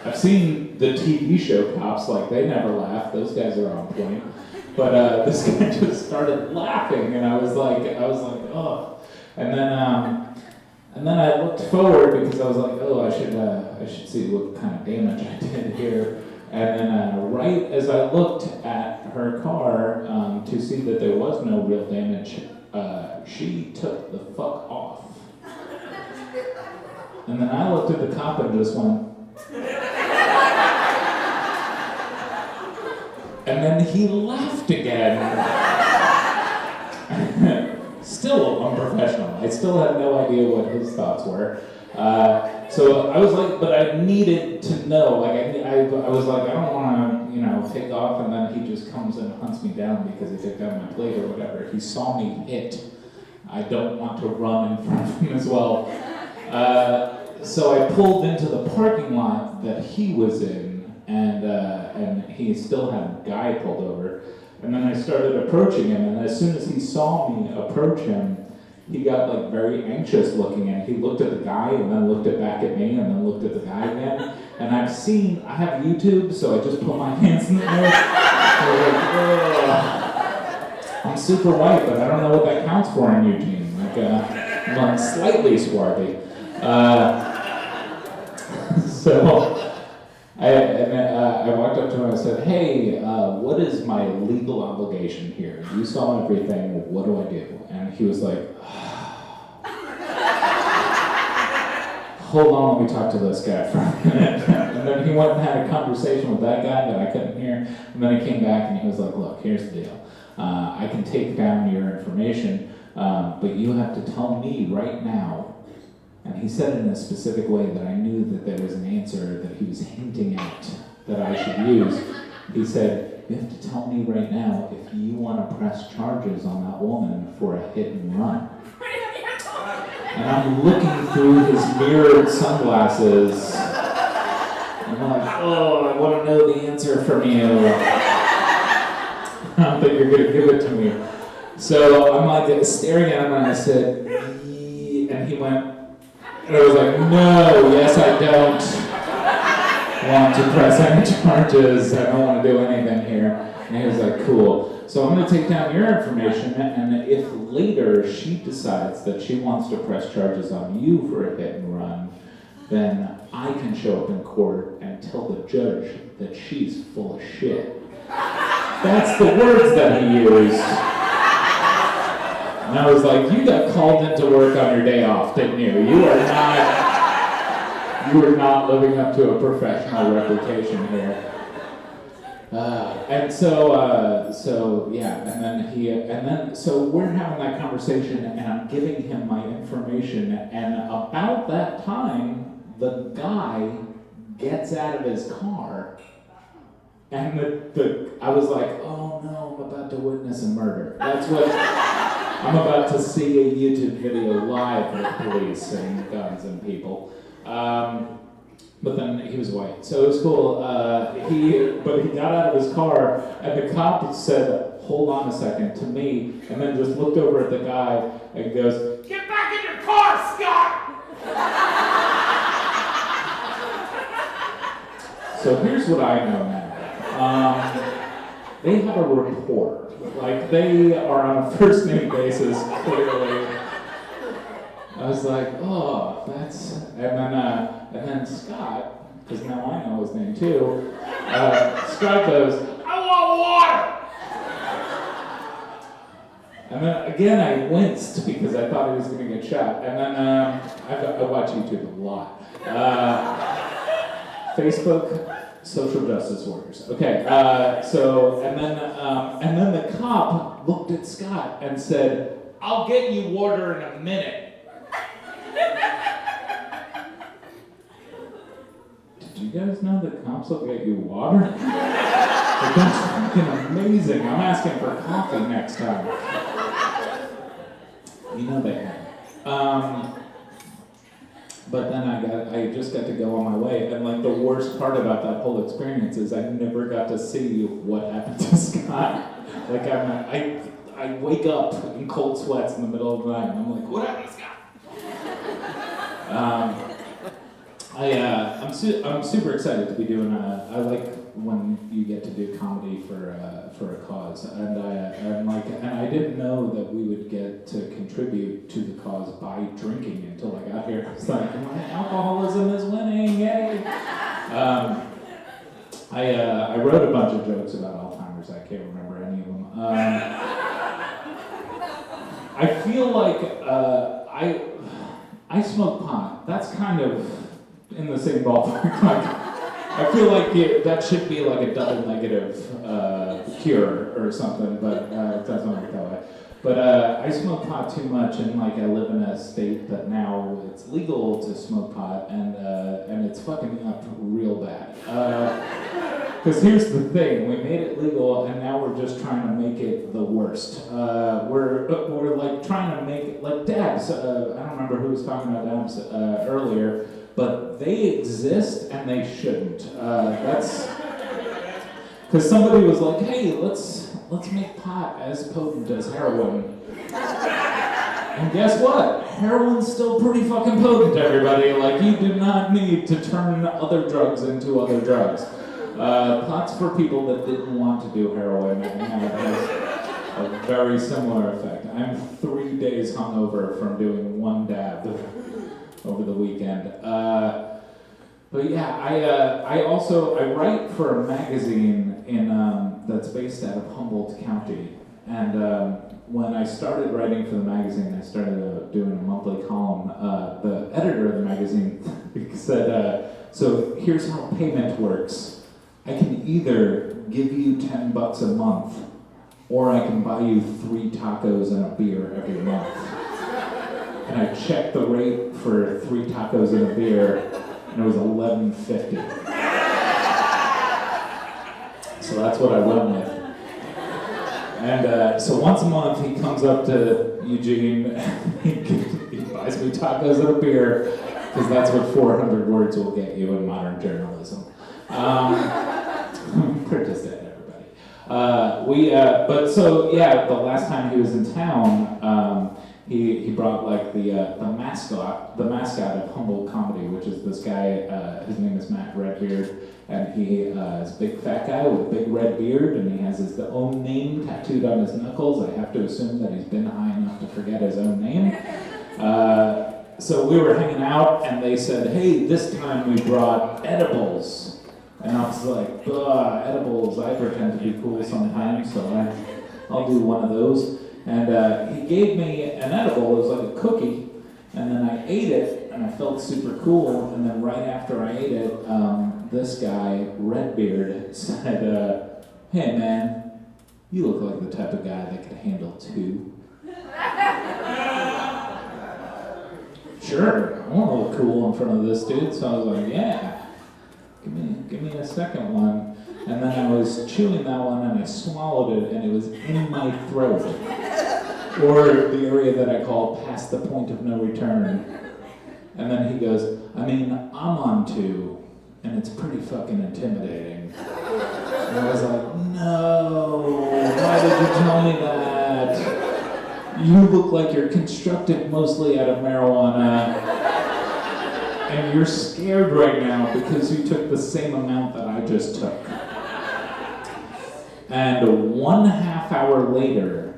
I've seen the TV show cops, they never laugh. Those guys are on point. But this guy just started laughing, and I was like, oh. And then I looked forward because I was like, oh, I should see what kind of damage I did here. And then right as I looked at her car to see that there was no real damage, she took the fuck off. And then I looked at the cop and just went. And then he laughed again. Still unprofessional. I still had no idea what his thoughts were. So I was but I needed to know. I was I don't want to, take off, and then he just comes and hunts me down because he took down my plate or whatever. He saw me hit. I don't want to run in front of him as well. So I pulled into the parking lot that he was in, and he still had a guy pulled over. And then I started approaching him, and as soon as he saw me approach him, he got very anxious looking, and he looked at the guy, and then looked back at me, and then looked at the guy again. And I have YouTube, so I just put my hands in the air. I'm super white, but I don't know what that counts for in Eugene. I'm slightly swarthy. So I walked up to him and I said, hey, what is my legal obligation here? You saw everything, what do I do? And he was like, hold on, let me talk to this guy for a minute. And then he went and had a conversation with that guy that I couldn't hear. And then he came back and he was like, look, here's the deal. I can take down your information, but you have to tell me right now. And he said it in a specific way that I knew that there was an answer that he was hinting at that I should use. He said, you have to tell me right now if you want to press charges on that woman for a hit and run. And I'm looking through his mirrored sunglasses. And I'm like, oh, I want to know the answer from you. I don't think you're going to give it to me. So I'm staring at him and I said, and he went, and I was like, no, yes I don't want to press any charges. I don't want to do anything here. And he was like, cool. So I'm going to take down your information, and if later she decides that she wants to press charges on you for a hit and run, then I can show up in court and tell the judge that she's full of shit. That's the words that he used. And I was like, you got called into work on your day off, didn't you? You are not living up to a professional reputation here. So we're having that conversation, and I'm giving him my information, and about that time, the guy gets out of his car, and I was like, oh no, I'm about to witness a murder. That's what, I'm about to see a YouTube video live with police and guns and people. But then he was white, so it was cool. But he got out of his car, and the cop said, hold on a second, to me, and then just looked over at the guy and goes, get back in your car, Scott! So here's what I know now. They have a rapport. Like, they are on a first name basis, clearly. I was like, oh, that's, and then Scott, because now I know his name too, Scott goes, I want water! And then again I winced because I thought he was going to get shot. And then I watch YouTube a lot. Facebook, social justice warriors. Okay, and then the cop looked at Scott and said, I'll get you water in a minute. Did you guys know that cops will get you water? Like, that's fucking amazing. I'm asking for coffee next time. You know they have. But then I just got to go on my way, and like the worst part about that whole experience is I never got to see what happened to Scott. Like I wake up in cold sweats in the middle of the night, and I'm like, what happened to Scott? I'm super excited to be doing I like when you get to do comedy for a cause, and I didn't know that we would get to contribute to the cause by drinking until I got here. It's like, alcoholism is winning, yay! I wrote a bunch of jokes about Alzheimer's. I can't remember any of them. I feel like I smoke pot. That's kind of in the same ballpark. I feel like that should be like a double negative cure or something, but it doesn't work that way. But I smoke pot too much, and like I live in a state that now it's legal to smoke pot, and it's fucking up real bad. Because here's the thing: we made it legal, and now we're just trying to make it the worst. We're like trying to make it like dabs. I don't remember who was talking about dabs earlier. But they exist and they shouldn't. That's because somebody was like, "Hey, let's make pot as potent as heroin." And guess what? Heroin's still pretty fucking potent, everybody. Like, you do not need to turn other drugs into other drugs. Pot's for people that didn't want to do heroin, and it has a very similar effect. I'm 3 days hungover from doing one dab over the weekend. But yeah, I write for a magazine that's based out of Humboldt County. And when I started writing for the magazine, I started doing a monthly column. The editor of the magazine said, so here's how payment works. I can either give you $10 a month, or I can buy you 3 tacos and a beer every month. And I checked the rate for 3 tacos and a beer, and it was $11.50. So that's what I went with. And so once a month he comes up to Eugene, and he buys me tacos and a beer, because that's what 400 words will get you in modern journalism. Print is dead, everybody. But so yeah, the last time he was in town, he brought like the mascot of Humboldt Comedy, which is this guy. His name is Matt Redbeard, and he is a big fat guy with a big red beard, and he has his own name tattooed on his knuckles. I have to assume that he's been high enough to forget his own name. So we were hanging out, and they said, "Hey, this time we brought edibles." And I was like, edibles, I pretend to be cool sometimes, so I'll do one of those. And he gave me an edible, it was like a cookie, and then I ate it, and I felt super cool, and then right after I ate it, this guy, Redbeard, said, "Hey man, you look like the type of guy that could handle two." Sure, I want to look cool in front of this dude, so I was like, yeah. Give me a second one. And then I was chewing that one and I swallowed it and it was in my throat. Or the area that I call past the point of no return. And then he goes, "I mean, I'm on two, and it's pretty fucking intimidating." And I was like, "No, why did you tell me that? You look like you're constructed mostly out of marijuana. And you're scared right now because you took the same amount that I just took." And 1.5 hours later,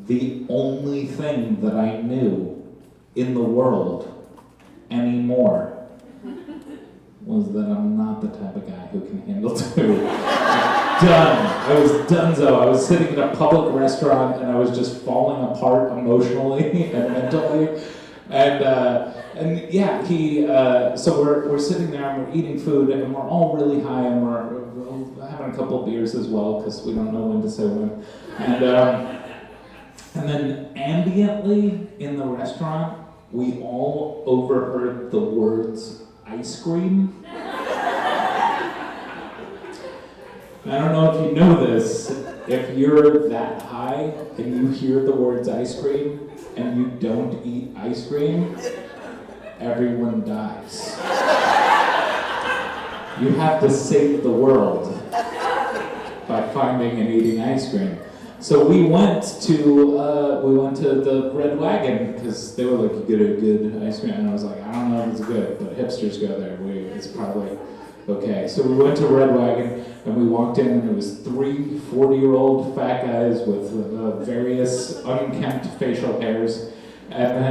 the only thing that I knew in the world anymore was that I'm not the type of guy who can handle two. Done. I was donezo. I was sitting in a public restaurant and I was just falling apart emotionally and mentally. And yeah, so we're sitting there and we're eating food and we're all really high and we're having a couple of beers as well because we don't know when to say when. And then ambiently in the restaurant, we all overheard the words ice cream. I don't know if you know this, if you're that high and you hear the words ice cream and you don't eat ice cream, everyone dies. You have to save the world by finding and eating ice cream. So we went to the Red Wagon because they were like, "You get a good ice cream," and I was like, "I don't know if it's good, but hipsters go there. It's probably okay." So we went to Red Wagon and we walked in, and there was 3 40-year-old fat guys with various unkempt facial hairs, and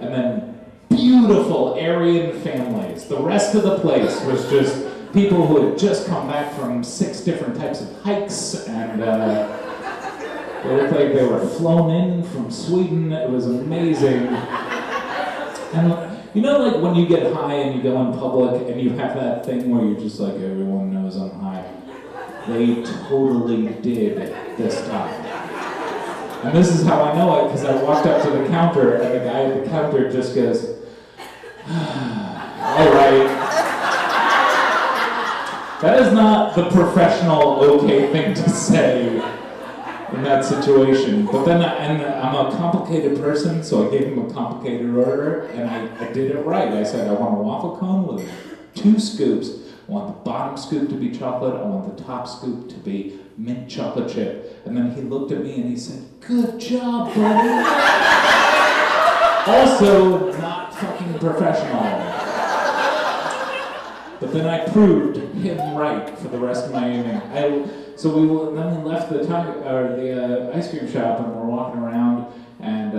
then beautiful Aryan families. The rest of the place was just people who had just come back from 6 different types of hikes, and they looked like they were flown in from Sweden. It was amazing. And you know, like when you get high and you go in public and you have that thing where you're just like, everyone knows I'm high. They totally did this time. And this is how I know it, because I walked up to the counter and the guy at the counter just goes, "All right." That is not the professional okay thing to say in that situation. But then I'm a complicated person, so I gave him a complicated order, and I did it right. I said, "I want a waffle cone with 2 scoops. I want the bottom scoop to be chocolate. I want the top scoop to be mint chocolate chip." And then he looked at me and he said, "Good job, buddy." Also, not fucking professional. But then I proved him right for the rest of my evening. Then we left the ice cream shop and we're walking around, and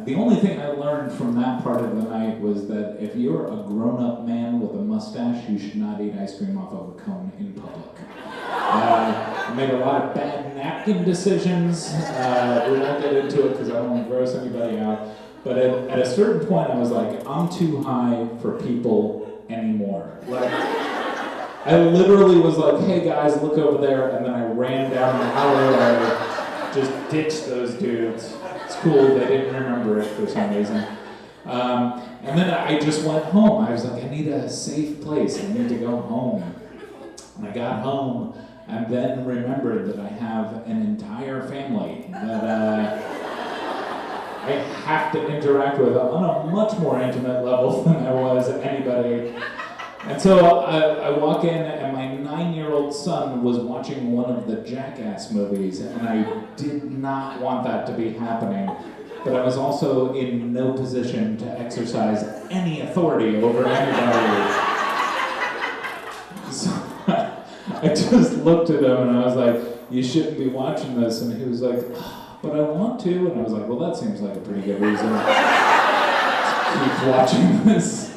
the only thing I learned from that part of the night was that if you're a grown-up man with a mustache, you should not eat ice cream off of a cone in public. I made a lot of bad napkin decisions. We won't get into it because I don't want to gross anybody out. But at a certain point, I was like, I'm too high for people anymore. Like, I literally was like, "Hey guys, look over there," and then I ran down the alleyway, just ditched those dudes. It's cool, they didn't remember it for some reason. And then I just went home. I was like, I need a safe place, I need to go home. And I got home, and then remembered that I have an entire family that I have to interact with on a much more intimate level than I was anybody. And so I walk in, and my 9-year-old son was watching one of the Jackass movies, and I did not want that to be happening. But I was also in no position to exercise any authority over anybody. So I just looked at him and I was like, you shouldn't be watching this. And he was like, but I want to. And I was like, well, that seems like a pretty good reason to keep watching this.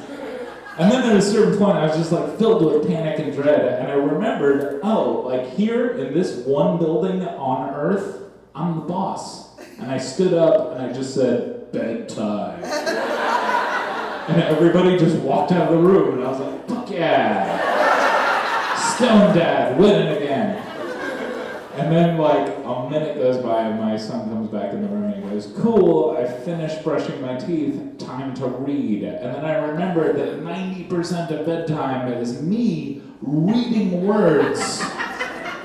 And then at a certain point, I was just like filled with panic and dread. And I remembered, oh, like here in this one building on Earth, I'm the boss. And I stood up and I just said, bedtime. And everybody just walked out of the room and I was like, fuck yeah. Stone Dad, winning again. And then like a minute goes by and my son comes back in the room and he goes, cool, I finished brushing my teeth, time to read. And then I remembered that 90% of bedtime is me reading words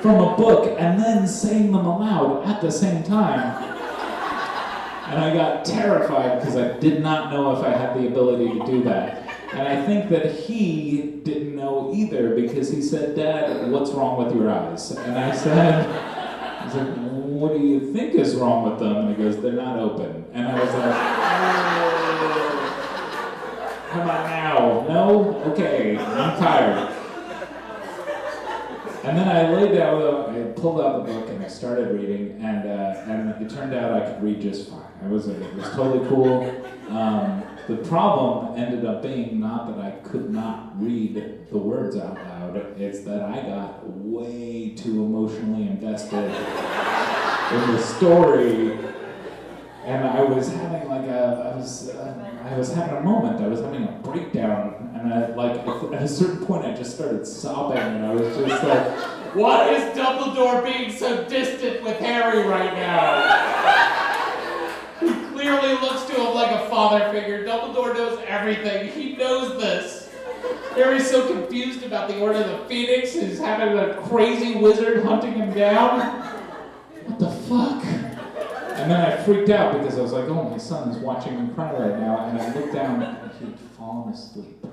from a book and then saying them aloud at the same time. And I got terrified because I did not know if I had the ability to do that. And I think that he didn't know either because he said, Dad, what's wrong with your eyes? And I said, what do you think is wrong with them? And he goes, they're not open. And I was like, how about now? No? Okay, I'm tired. And then I laid down, I pulled out the book and I started reading, and it turned out I could read just fine. It was totally cool. The problem ended up being not that I could not read the words out loud, it's that I got way too emotionally invested in the story, and I was having like I was having a moment, I was having a breakdown, and at a certain point I just started sobbing, and I was just like, what is Dumbledore being so distant with Harry right now? He clearly looks to him like a father figure. Dumbledore knows everything. He knows this. Harry's so confused about the Order of the Phoenix. He's having a crazy wizard hunting him down. What the fuck? And then I freaked out because I was like, oh, my son is watching me cry right now. And I looked down and he'd fallen asleep.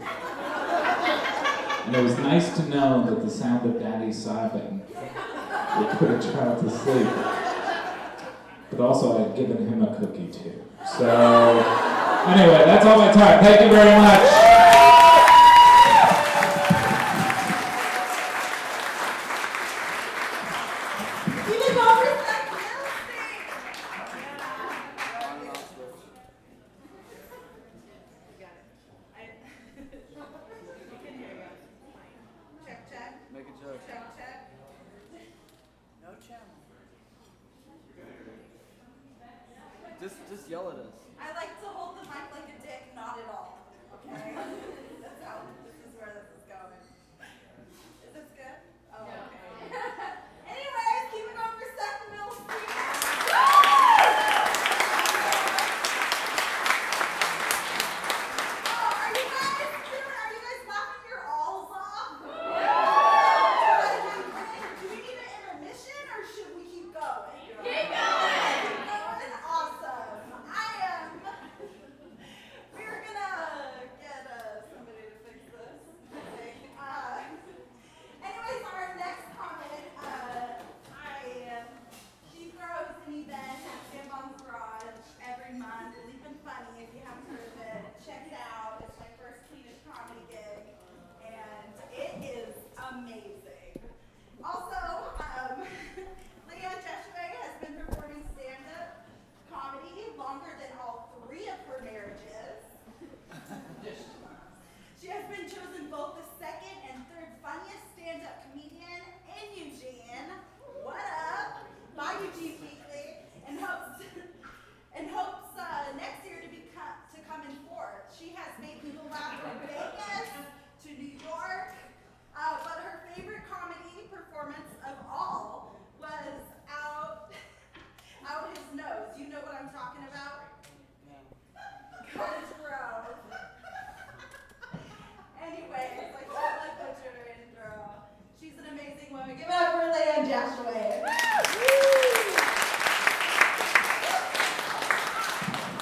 And it was nice to know that the sound of Daddy sobbing would put a child to sleep. But also I had given him a cookie too. So, anyway, that's all my time. Thank you very much. Just yell at us. I like to hold the mic like a dick, not at all. Okay? That's how, this is where this is going. Is this good? Oh, okay. Anyways, keep it going for Seth Milstein. Oh, are you guys laughing your alls off? Do we need an intermission or should we keep going? Keep going! Awesome. We're gonna get somebody to fix this. Anyways, our next comment, she throws an event at Jambon's Garage every month, Leap and Funny, if you haven't heard of it. Check it out. It's my first Swedish comedy gig, and it is amazing. Also, Leigh Anne Jasheway has been performing stand-up comedy longer than all 3 of her marriages. She has been chosen both the 2nd and 3rd funniest stand-up comedian in Eugene. What up? By Eugene Weekly, and hopes next year to come in 4th. She has made people laugh from Vegas to New York, but her favorite comedy performance of all was out his nose. You know what I'm talking about? College Grove. Anyway, it's like totally butchered her intro. She's an amazing woman. Give it up for Leigh Anne Jasheway.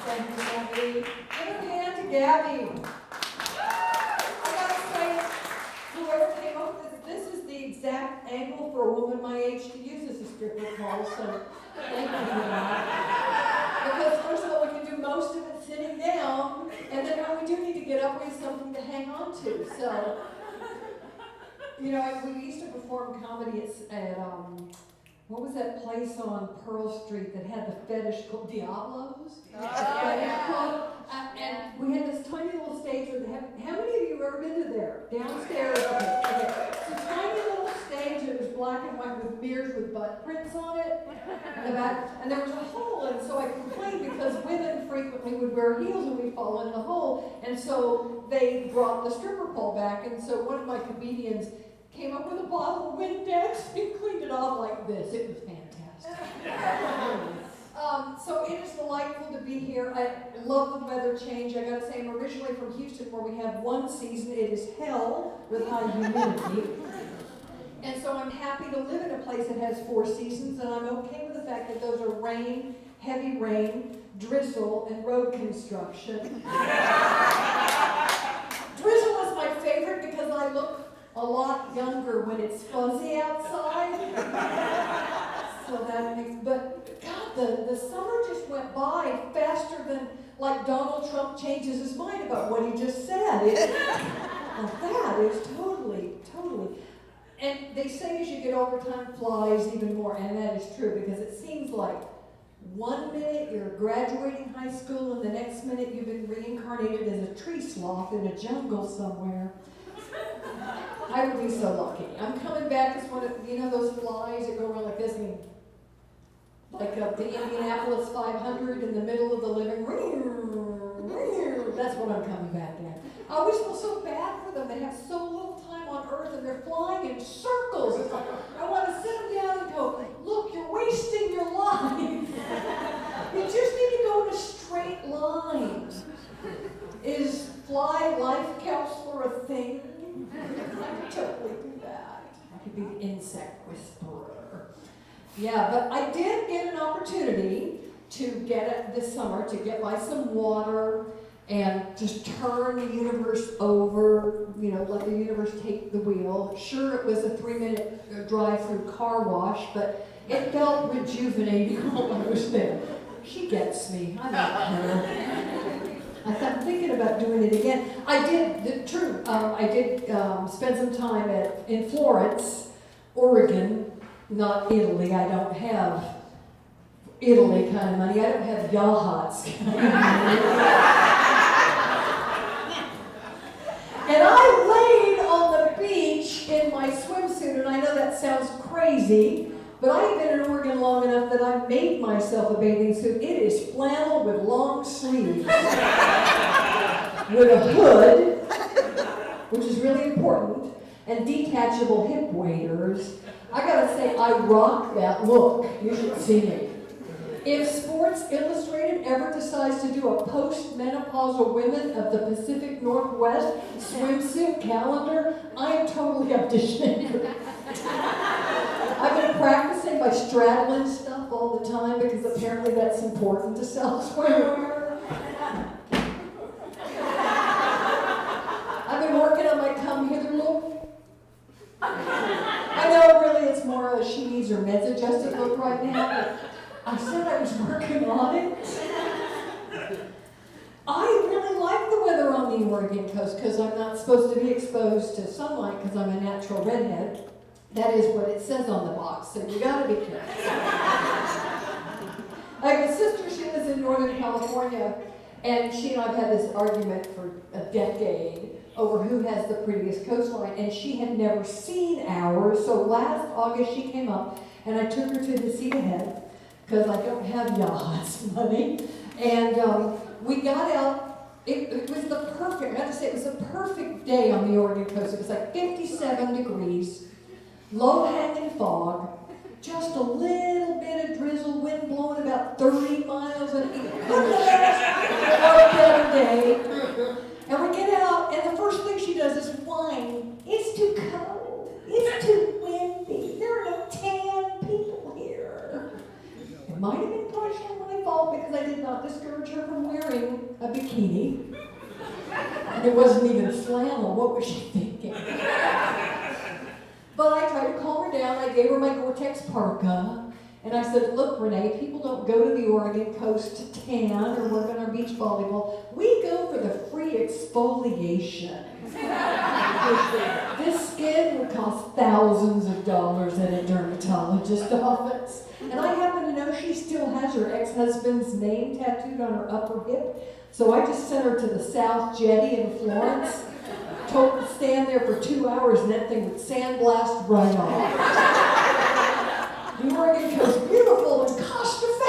Thank you, Gabby. Give a hand to Gabby. I gotta say, whoever came up with this is the exact angle for a woman my age to use as a stripper pole, so thank you for that. Because first of all, we can do most of it sitting down, and then when we do need to get up, we have something to hang on to. So, you know, we used to perform comedy at what was that place on Pearl Street that had the fetish called Diablo's? And we had this tiny little stage with, how many of you have ever been to there? Downstairs, okay. It's a tiny little stage that was black and white with mirrors with butt prints on it in the back, and there was a hole, and so I complained because women frequently would wear heels and we'd fall in the hole, and so they brought the stripper pole back, and so one of my comedians came up with a bottle of Mendez and cleaned it off like this. It was fantastic. So it is delightful to be here. I love the weather change. I gotta say, I'm originally from Houston where we have one season. It is hell with high humidity. And so I'm happy to live in a place that has 4 seasons, and I'm okay with the fact that those are rain, heavy rain, drizzle, and road construction. Drizzle is my favorite because I look a lot younger when it's fuzzy outside. So that makes, but God, the summer just went by faster than like Donald Trump changes his mind about what he just said. That is totally. And they say as you get older, time flies even more, and that is true because it seems like one minute you're graduating high school and the next minute you've been reincarnated as a tree sloth in a jungle somewhere. I would be so lucky. I'm coming back as one of, you know, those flies that go around like this, and like the Indianapolis 500 in the middle of the living room. That's what I'm coming back at. I always feel so bad for them. They have so little time on Earth and they're flying in circles. It's like, I want to sit them down and go, look, you're wasting your life. You just need to go in a straight line. Is fly life counselor a thing? I could totally do that. I could be the insect whisperer. Yeah, but I did get an opportunity to get it this summer, to get by some water and just turn the universe over, you know, let the universe take the wheel. Sure, it was a 3-minute drive-through car wash, but it felt rejuvenating while I was there. She gets me. I like her. I'm thinking about doing it again. I did spend some time in Florence, Oregon, not Italy. I don't have Italy kind of money. I don't have yachts kind of money. And I laid on the beach in my swimsuit, and I know that sounds crazy, but I have been in Oregon long enough that I've made myself a bathing suit. It is flannel with long sleeves, with a hood, which is really important, and detachable hip waders. I gotta say, I rock that look. You should see me. If Sports Illustrated ever decides to do a post-menopausal women of the Pacific Northwest swimsuit calendar, I am totally auditioning for that. I've been practicing by straddling stuff all the time because apparently that's important to sell swimwear. I've been working on my come hither look. I know really it's more of a she needs her meds adjusted look right now, but I said I was working on it. I really like the weather on the Oregon coast because I'm not supposed to be exposed to sunlight because I'm a natural redhead. That is what it says on the box, so you gotta be careful. I have a sister, she lives in Northern California, and she and I have had this argument for a decade over who has the prettiest coastline, and she had never seen ours, so last August she came up, and I took her to the seat ahead, because I don't have yachts money, and we got out. It was the perfect, I have to say, it was the perfect day on the Oregon coast. It was like 57 degrees, low-hanging fog, just a little bit of drizzle, wind blowing about 30 miles an hour. Day. And we get out, and the first thing she does is whine. It's too cold. It's too windy. There are no tan people here. It might have been partially my fault because I did not discourage her from wearing a bikini. And it wasn't even flannel. What was she thinking? But I tried to calm her down. I gave her my Gore-Tex parka. And I said, look, Renee, people don't go to the Oregon coast to tan or work on our beach volleyball. We go for the free exfoliation. This skin would cost thousands of dollars at a dermatologist's office. And I happen to know she still has her ex-husband's name tattooed on her upper hip. So I just sent her to the South Jetty in Florence. Told her to stand there for 2 hours and that thing would sandblast right off. The Oregon coast, beautiful and cost effective.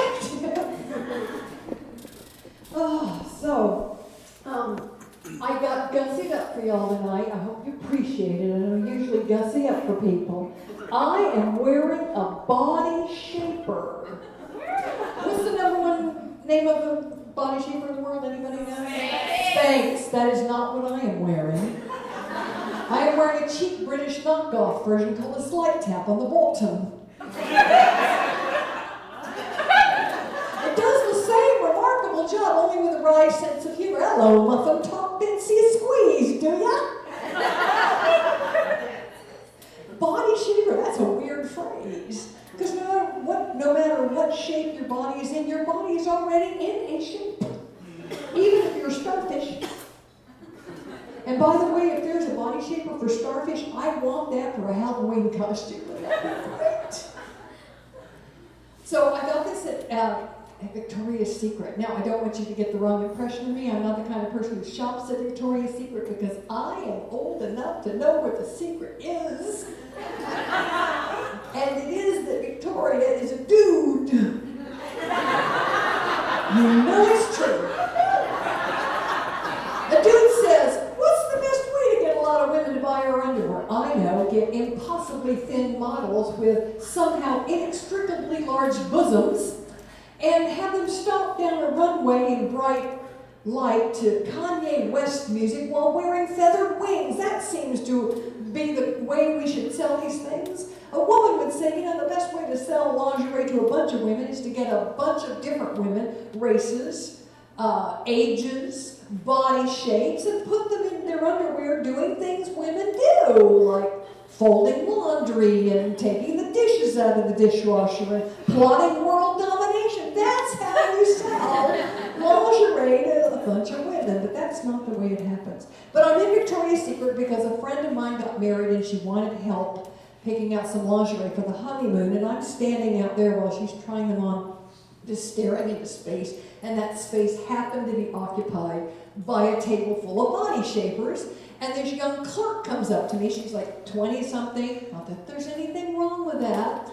I got gussied up for y'all tonight. I hope you appreciate it. I don't usually gussy up for people. I am wearing a body shaper. What's the #1 name of the body shaper in the world? Anybody know? Spanx. That is not what I am wearing. I am wearing a cheap British knockoff version called a Slight Tap on the bottom. It does the same remarkable job, only with a wry sense of humor. Hello, muffin top Bitsy squeeze, do ya? Body shaper, that's a weird phrase. Because no matter what shape your body is in, your body is already in a shape. Even if you're starfish. And by the way, if there's a body shaper for starfish, I want that for a Halloween costume. That'd be great. So I got this at Victoria's Secret. Now, I don't want you to get the wrong impression of me. I'm not the kind of person who shops at Victoria's Secret because I am old enough to know what the secret is. And it is that Victoria is a dude. You know it's true. The dude says, what's the best way to get a lot of women to buy our underwear? I know, get impossibly thin models with somehow inextricably large bosoms and have them stomp down a runway in bright light to Kanye West music while wearing feathered wings. That seems to be the way we should sell these things. A woman would say, the best way to sell lingerie to a bunch of women is to get a bunch of different women, races, ages, body shapes, and put them in their underwear doing things women do, like folding laundry and taking the dishes out of the dishwasher and plotting world domination. That's how you sell lingerie to a bunch of women, but that's not the way it happens. But I'm in Victoria's Secret because a friend of mine got married and she wanted help picking out some lingerie for the honeymoon, and I'm standing out there while she's trying them on, just staring into space, and that space happened to be occupied by a table full of body shapers, and this young clerk comes up to me. She's like 20-something, not that there's anything wrong with that,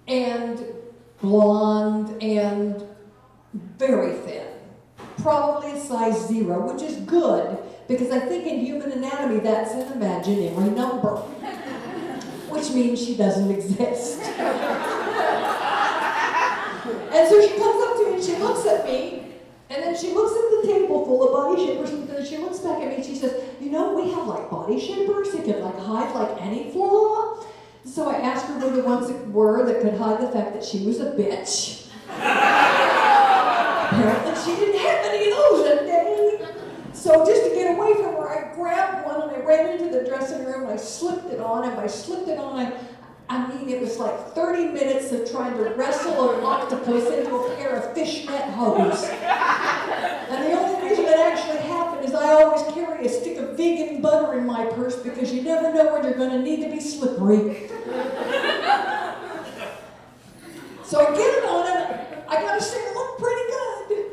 and blonde and very thin, probably a size 0, which is good, because I think in human anatomy that's an imaginary number, which means she doesn't exist. And so she comes up to me and she looks at me, and then she looks at the table full of body shapers, and then she looks back at me and she says, we have like body shapers that could like hide like any flaw. So I asked her what the ones that could hide the fact that she was a bitch. Apparently she didn't have any of those that day. So just to get away from her, I grabbed one and I ran into the dressing room and I slipped it on, and by slipped it on, it was like 30 minutes of trying to wrestle an octopus into a pair of fishnet hose. And the only reason that actually happened is I always carry a stick of vegan butter in my purse because you never know when you're going to need to be slippery. So I get it on, and I got to say it looked pretty good.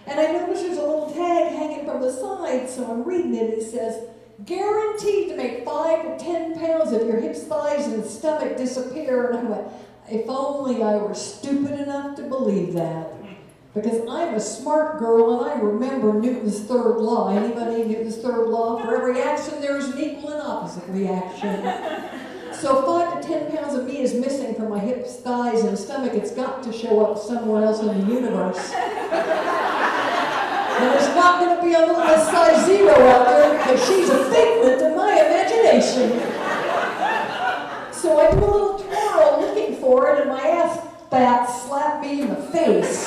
And I noticed there's a little tag hanging from the side, so I'm reading it. It says, guaranteed to make 5 to 10 pounds of your hips, thighs, and stomach disappear. And I went, if only I were stupid enough to believe that. Because I'm a smart girl and I remember Newton's third law. Anybody Newton's third law? For every action there is an equal and opposite reaction. So 5 to 10 pounds of me is missing from my hips, thighs, and stomach. It's got to show up somewhere else in the universe. And it's not going to be a little less size 0 out there because she's a figment of my imagination. So I do a little twirl looking for it, and my ass fat slapped me in the face.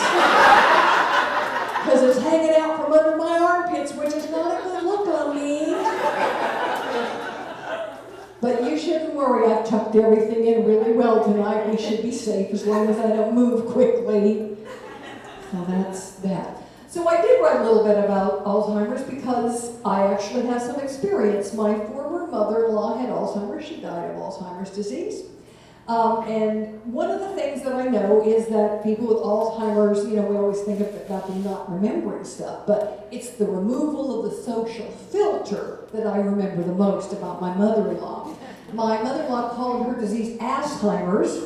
Because it's hanging out from under my armpits, which is not a good look on me. But you tucked everything in really well tonight. We should be safe as long as I don't move quickly. So that's that. So I did write a little bit about Alzheimer's because I actually have some experience. My former mother-in-law had Alzheimer's. She died of Alzheimer's disease. And one of the things that I know is that people with Alzheimer's, we always think about them not remembering stuff, but it's the removal of the social filter that I remember the most about my mother-in-law. My mother-in-law called her disease Alzheimer's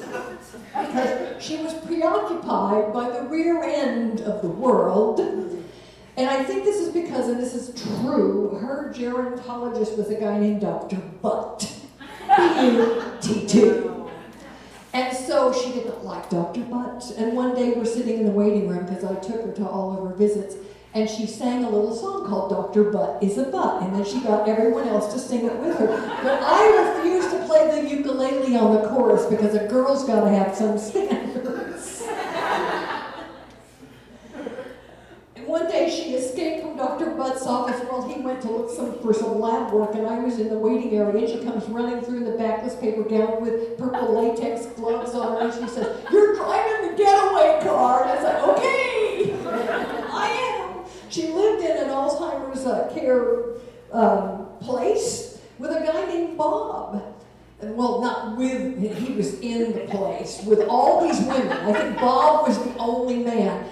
because she was preoccupied by the rear end of the world. And I think this is because, and this is true, her gerontologist was a guy named Dr. Butt. B-U-T-T. And so she did not like Dr. Butt. And one day we're sitting in the waiting room because I took her to all of her visits, and she sang a little song called Dr. Butt is a Butt. And then she got everyone else to sing it with her. But I refused to play the ukulele on the chorus because a girl's got to have some standards. And one day she escaped from Dr. Butt's office while he went to look for some lab work, and I was in the waiting area, and she comes running through the backless paper gown with purple latex gloves on her, and she says, "You're driving the getaway car." And I said, "Okay, I am." She lived in an Alzheimer's care place with a guy named Bob. Well, not with, he was in the place with all these women. I think Bob was the only man.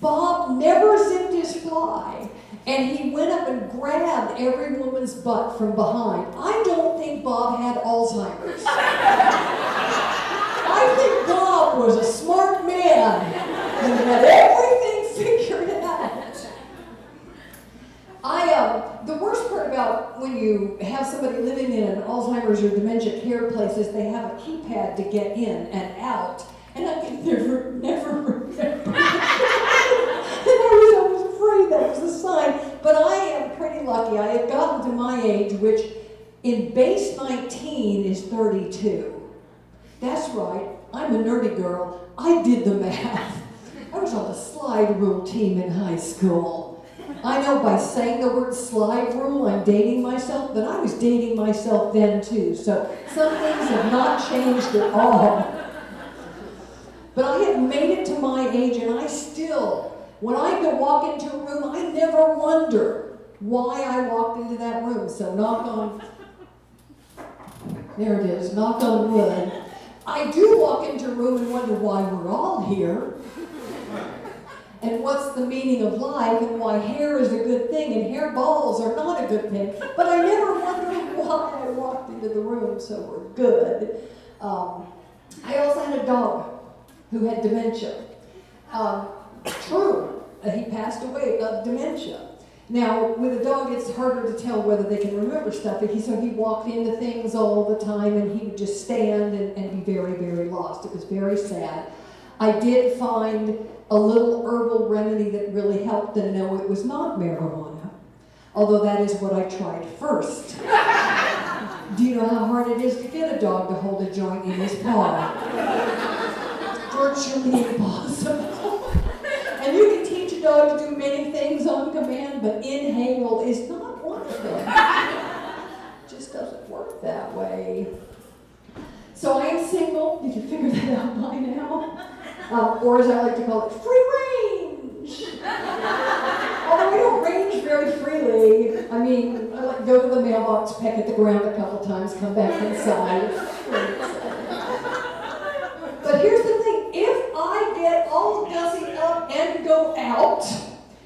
Bob never zipped his fly, and he went up and grabbed every woman's butt from behind. I don't think Bob had Alzheimer's. I think Bob was a smart man and had everything figured out. The worst part about when you have somebody living in an Alzheimer's or dementia care place is they have a keypad to get in and out, and I can never remember. And I was always afraid that was a sign. But I am pretty lucky. I have gotten to my age, which in base 19 is 32. That's right, I'm a nerdy girl. I did the math. I was on the slide rule team in high school. I know by saying the word slide rule, I'm dating myself, but I was dating myself then too. So some things have not changed at all. But I have made it to my age, and I still, when I go walk into a room, I never wonder why I walked into that room. So there it is, knock on wood. I do walk into a room and wonder why we're all here, and what's the meaning of life, and why hair is a good thing and hair balls are not a good thing. But I never wondered why I walked into the room, so we're good. I also had a dog who had dementia. True, he passed away of dementia. Now, with a dog, it's harder to tell whether they can remember stuff. So he walked into things all the time, and he would just stand and be very, very lost. It was very sad. I did find a little herbal remedy that really helped, and no, it was not marijuana, although that is what I tried first. Do you know how hard it is to get a dog to hold a joint in his paw? Virtually impossible. And you can teach a dog to do many things on command, but inhale is not one of them. It just doesn't work that way. So I am single. Did you figure that out by now? Or as I like to call it, free range. Although we don't range very freely. I mean, I like go to the mailbox, peck at the ground a couple times, come back inside. But here's the thing, if I get all gussied up and go out,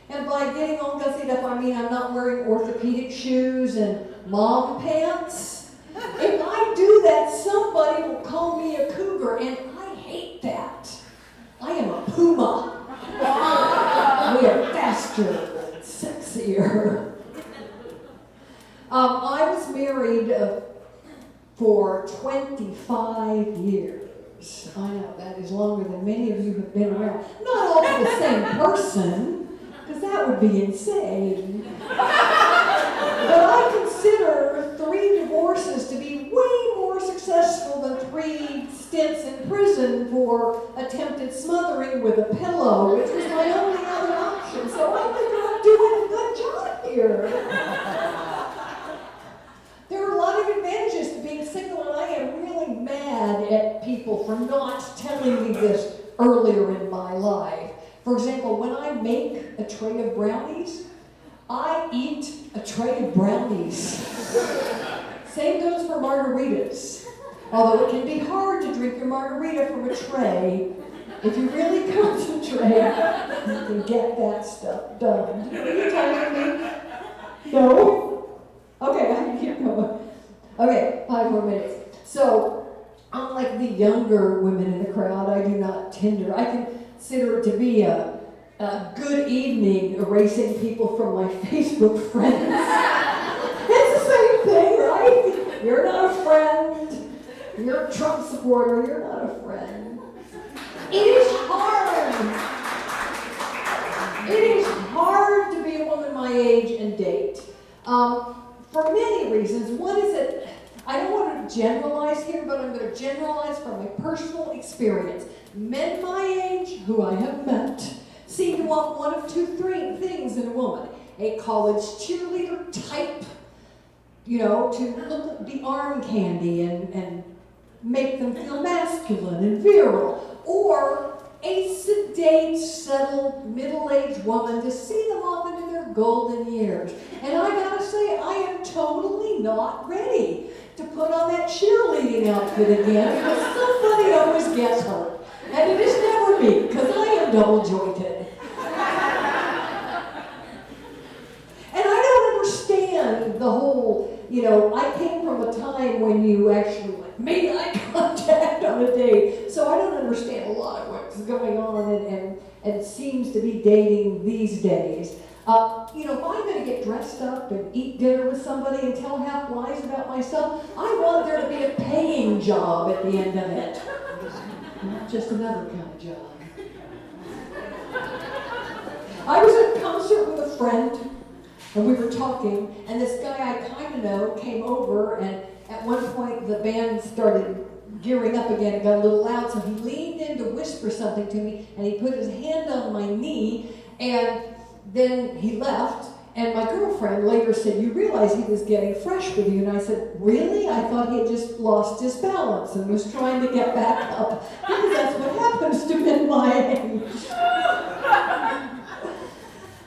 and by getting all gussied up, I mean I'm not wearing orthopedic shoes and mom pants. If I do that, somebody will call me a cougar, and I hate that. I am a puma. We are faster and sexier. I was married for 25 years. I know, that is longer than many of you have been around. Not all to the same person, because that would be insane. But I consider 3 divorces to be way more successful than 3 stints in prison for attempted smothering with a pillow, which was my only other option. So I think I'm doing a good job here. There are a lot of advantages to being single, and I am really mad For example, when I make a tray of brownies, I eat a tray of brownies. Same goes for margaritas. Although it can be hard to drink your margarita from a tray, if you really concentrate, you can get that stuff done. Are you telling me? No? Okay, I can keep going. Okay, 5 more minutes. So, unlike the younger women in the crowd, I do not Tinder. I consider it to be a good evening erasing people from my Facebook friends. It's the same thing, right? You're not a friend. You're a Trump supporter. You're not a friend. It is hard. It is hard to be a woman my age and date. For many reasons. One is that I don't want to generalize here, but I'm going to generalize from my personal experience. Men my age, who I have met, seem to want one of 2 things in a woman. A college cheerleader type, to look at the arm candy and make them feel masculine and virile. Or a sedate, settled, middle-aged woman to see them off into their golden years. And I gotta say, I am totally not ready to put on that cheerleading outfit again because somebody always gets hurt. And it is never me, because I am double-jointed. And I don't understand the whole, I came from a time when you actually made eye contact on a date, so I don't understand a lot of what's going on and seems to be dating these days. If I'm going to get dressed up and eat dinner with somebody and tell half lies about myself, I want there to be a paying job at the end of it. Not just another kind of job. I was at a concert with a friend, and we were talking, and this guy I kind of know came over, and at one point the band started gearing up again and got a little loud, so he leaned in to whisper something to me, and he put his hand on my knee, and then he left, and my girlfriend later said, "You realize he was getting fresh with you?" And I said, "Really? I thought he had just lost his balance and was trying to get back up." Because that's what happens to men my age.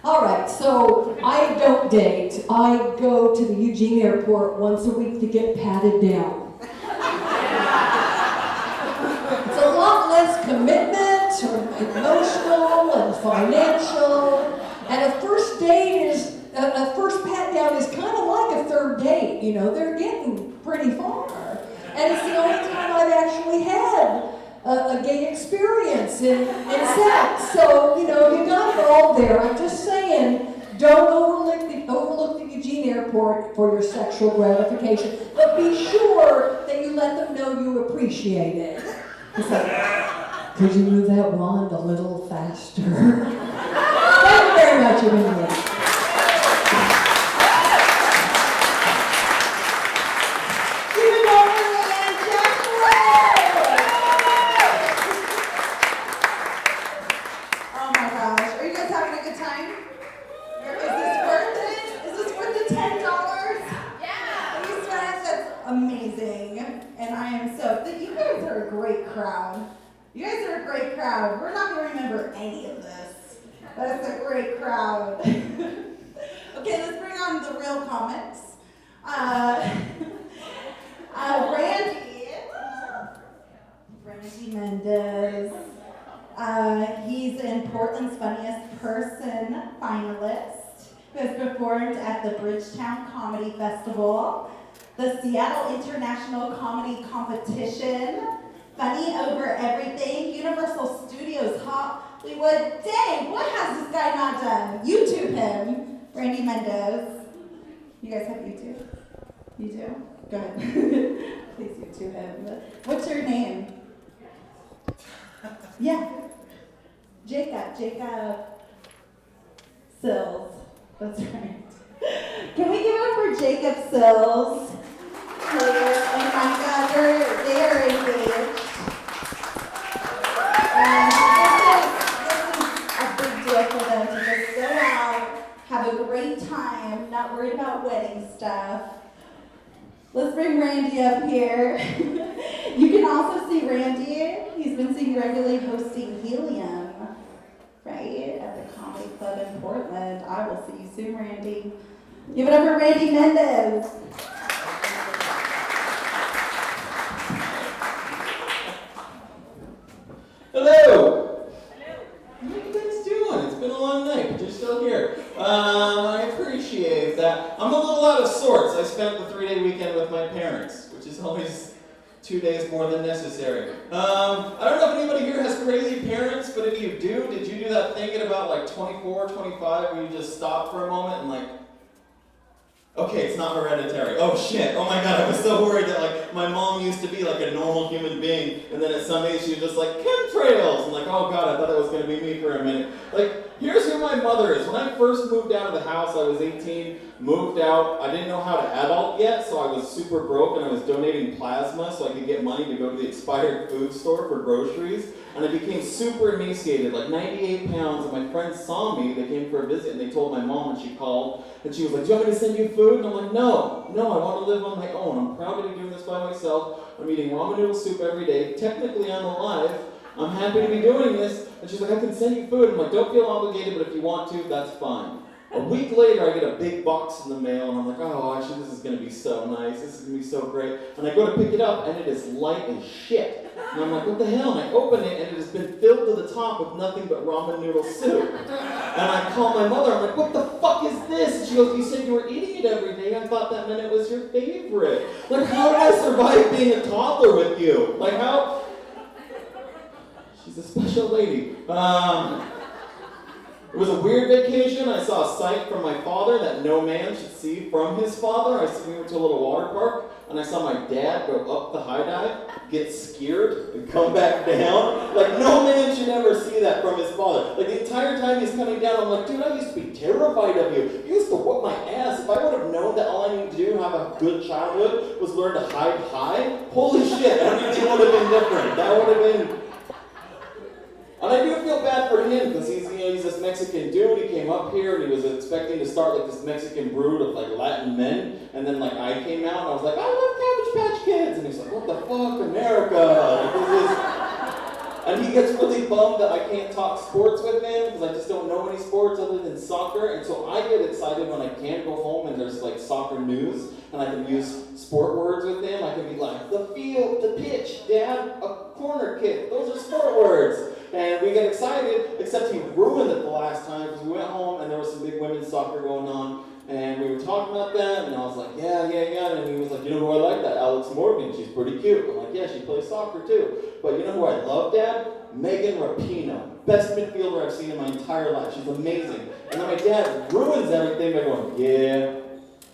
All right, so I don't date. I go to the Eugene airport once a week to get patted down. It's a lot less commitment, emotional and financial. And a first date is, a first pat down is kind of like a third date. They're getting pretty far. And it's the only time I've actually had a gay experience in sex. So, you got it all there. I'm just saying, don't overlook the Eugene airport for your sexual gratification. But be sure that you let them know you appreciate it. It's like, could you move that wand a little faster? Thank you very much, Eugene. You guys are a great crowd. We're not going to remember any of this, but it's a great crowd. Okay, let's bring on the real comics. Randy Mendez. He's in Portland's Funniest Person finalist, who has performed at the Bridgetown Comedy Festival, the Seattle International Comedy Competition, Funny Over Everything, Universal Studios Hollywood. Dang, what has this guy not done? YouTube him, Randy Mendez. You guys have YouTube? You do? Go ahead. Please YouTube him. What's your name? Yeah. Jacob Sills. That's right. Can we give it up for Jacob Sills? And Micah, they are engaged. And this is a big deal for them to just go out, have a great time, not worried about wedding stuff. Let's bring Randy up here. You can also see Randy. He's been seeing regularly hosting Helium. right? At the Comedy Club in Portland. I will see you soon, Randy. Give it up for Randy Mendez. Hello! How are you guys doing? It's been a long night, but you're still here. I appreciate that. I'm a little out of sorts. I spent the 3-day weekend with my parents, which is always 2 days more than necessary. I don't know if anybody here has crazy parents, but if you do, did you do that thing at about like 24, 25 where you just stop for a moment and like, okay, it's not hereditary. Oh shit, oh my god, I was so worried that like my mom used to be like a normal human being, and then at some age she was just like, chemtrails! And like, oh god, I thought that was gonna be me for a minute. Like, here's who my mother is. When I first moved out of the house, I was 18, moved out, I didn't know how to adult yet, so I was super broke and I was donating plasma so I could get money to go to the expired food store for groceries. And I became super emaciated, like 98 pounds, and my friends saw me, they came for a visit, and they told my mom, and she called, and she was like, do you want me to send you food? And I'm like, no, I want to live on my own. I'm proud to be doing this by myself. I'm eating ramen noodle soup every day. Technically, I'm alive. I'm happy to be doing this. And she's like, I can send you food. I'm like, don't feel obligated, but if you want to, that's fine. A week later, I get a big box in the mail, and I'm like, oh, actually, this is going to be so nice. This is going to be so great. And I go to pick it up, and it is light as shit. And I'm like, what the hell? And I open it, and it has been filled to the top with nothing but ramen noodle soup. And I call my mother. I'm like, what the fuck is this? And she goes, you said you were eating it every day. I thought that meant it was your favorite. Like, how did I survive being a toddler with you? Like, how? She's a special lady. It was a weird vacation. I saw a sight from my father that no man should see from his father. We went to a little water park, and I saw my dad go up the high dive, get scared, and come back down. Like, no man should ever see that from his father. Like, the entire time he's coming down, I'm like, dude, I used to be terrified of you. You used to whoop my ass. If I would have known that all I needed to do to have a good childhood was learn to hide high, holy shit, everything would have been different. That would have been... And I do feel bad for him because he's this Mexican dude. He came up here and he was expecting to start like this Mexican brood of like Latin men. And then like I came out and I was like, I love Cabbage Patch Kids. And he's like, what the fuck, America? Like, this is... And he gets really bummed that I can't talk sports with him because I just don't know any sports other than soccer. And so I get excited when I can go home and there's like soccer news and I can use sport words with him. I can be like, the field, the pitch, dad, a corner kick. Those are sport words. And we get excited, except he ruined it the last time because we went home and there was some big women's soccer going on. And we were talking about that, and I was like, yeah. And he was like, you know who I like that? Alex Morgan, she's pretty cute. I'm like, yeah, she plays soccer too. But you know who I love, Dad? Megan Rapinoe. Best midfielder I've seen in my entire life. She's amazing. And then my dad ruins everything by going, yeah,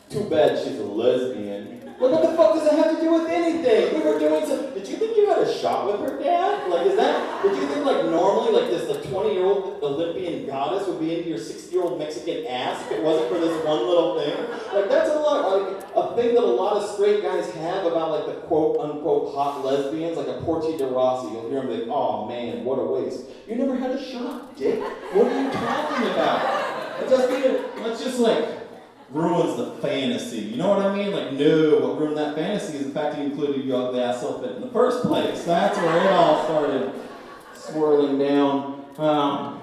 too bad she's a lesbian. Like, what the fuck does that have to do with anything? We were doing some... Did you think you had a shot with her, Dad? Like, is that... Did you think, like, normally, like, this, like, 20-year-old Olympian goddess would be into your 60-year-old Mexican ass if it wasn't for this one little thing? Like, that's a lot... Like, a thing that a lot of straight guys have about, like, the quote-unquote hot lesbians, like a Portia de Rossi. You'll hear them like, oh, man, what a waste. You never had a shot, dick. What are you talking about? It's just like... ruins the fantasy. You know what I mean? Like, no, what ruined that fantasy is the fact you included your ugly ass elephant in the first place. That's where it all started swirling down.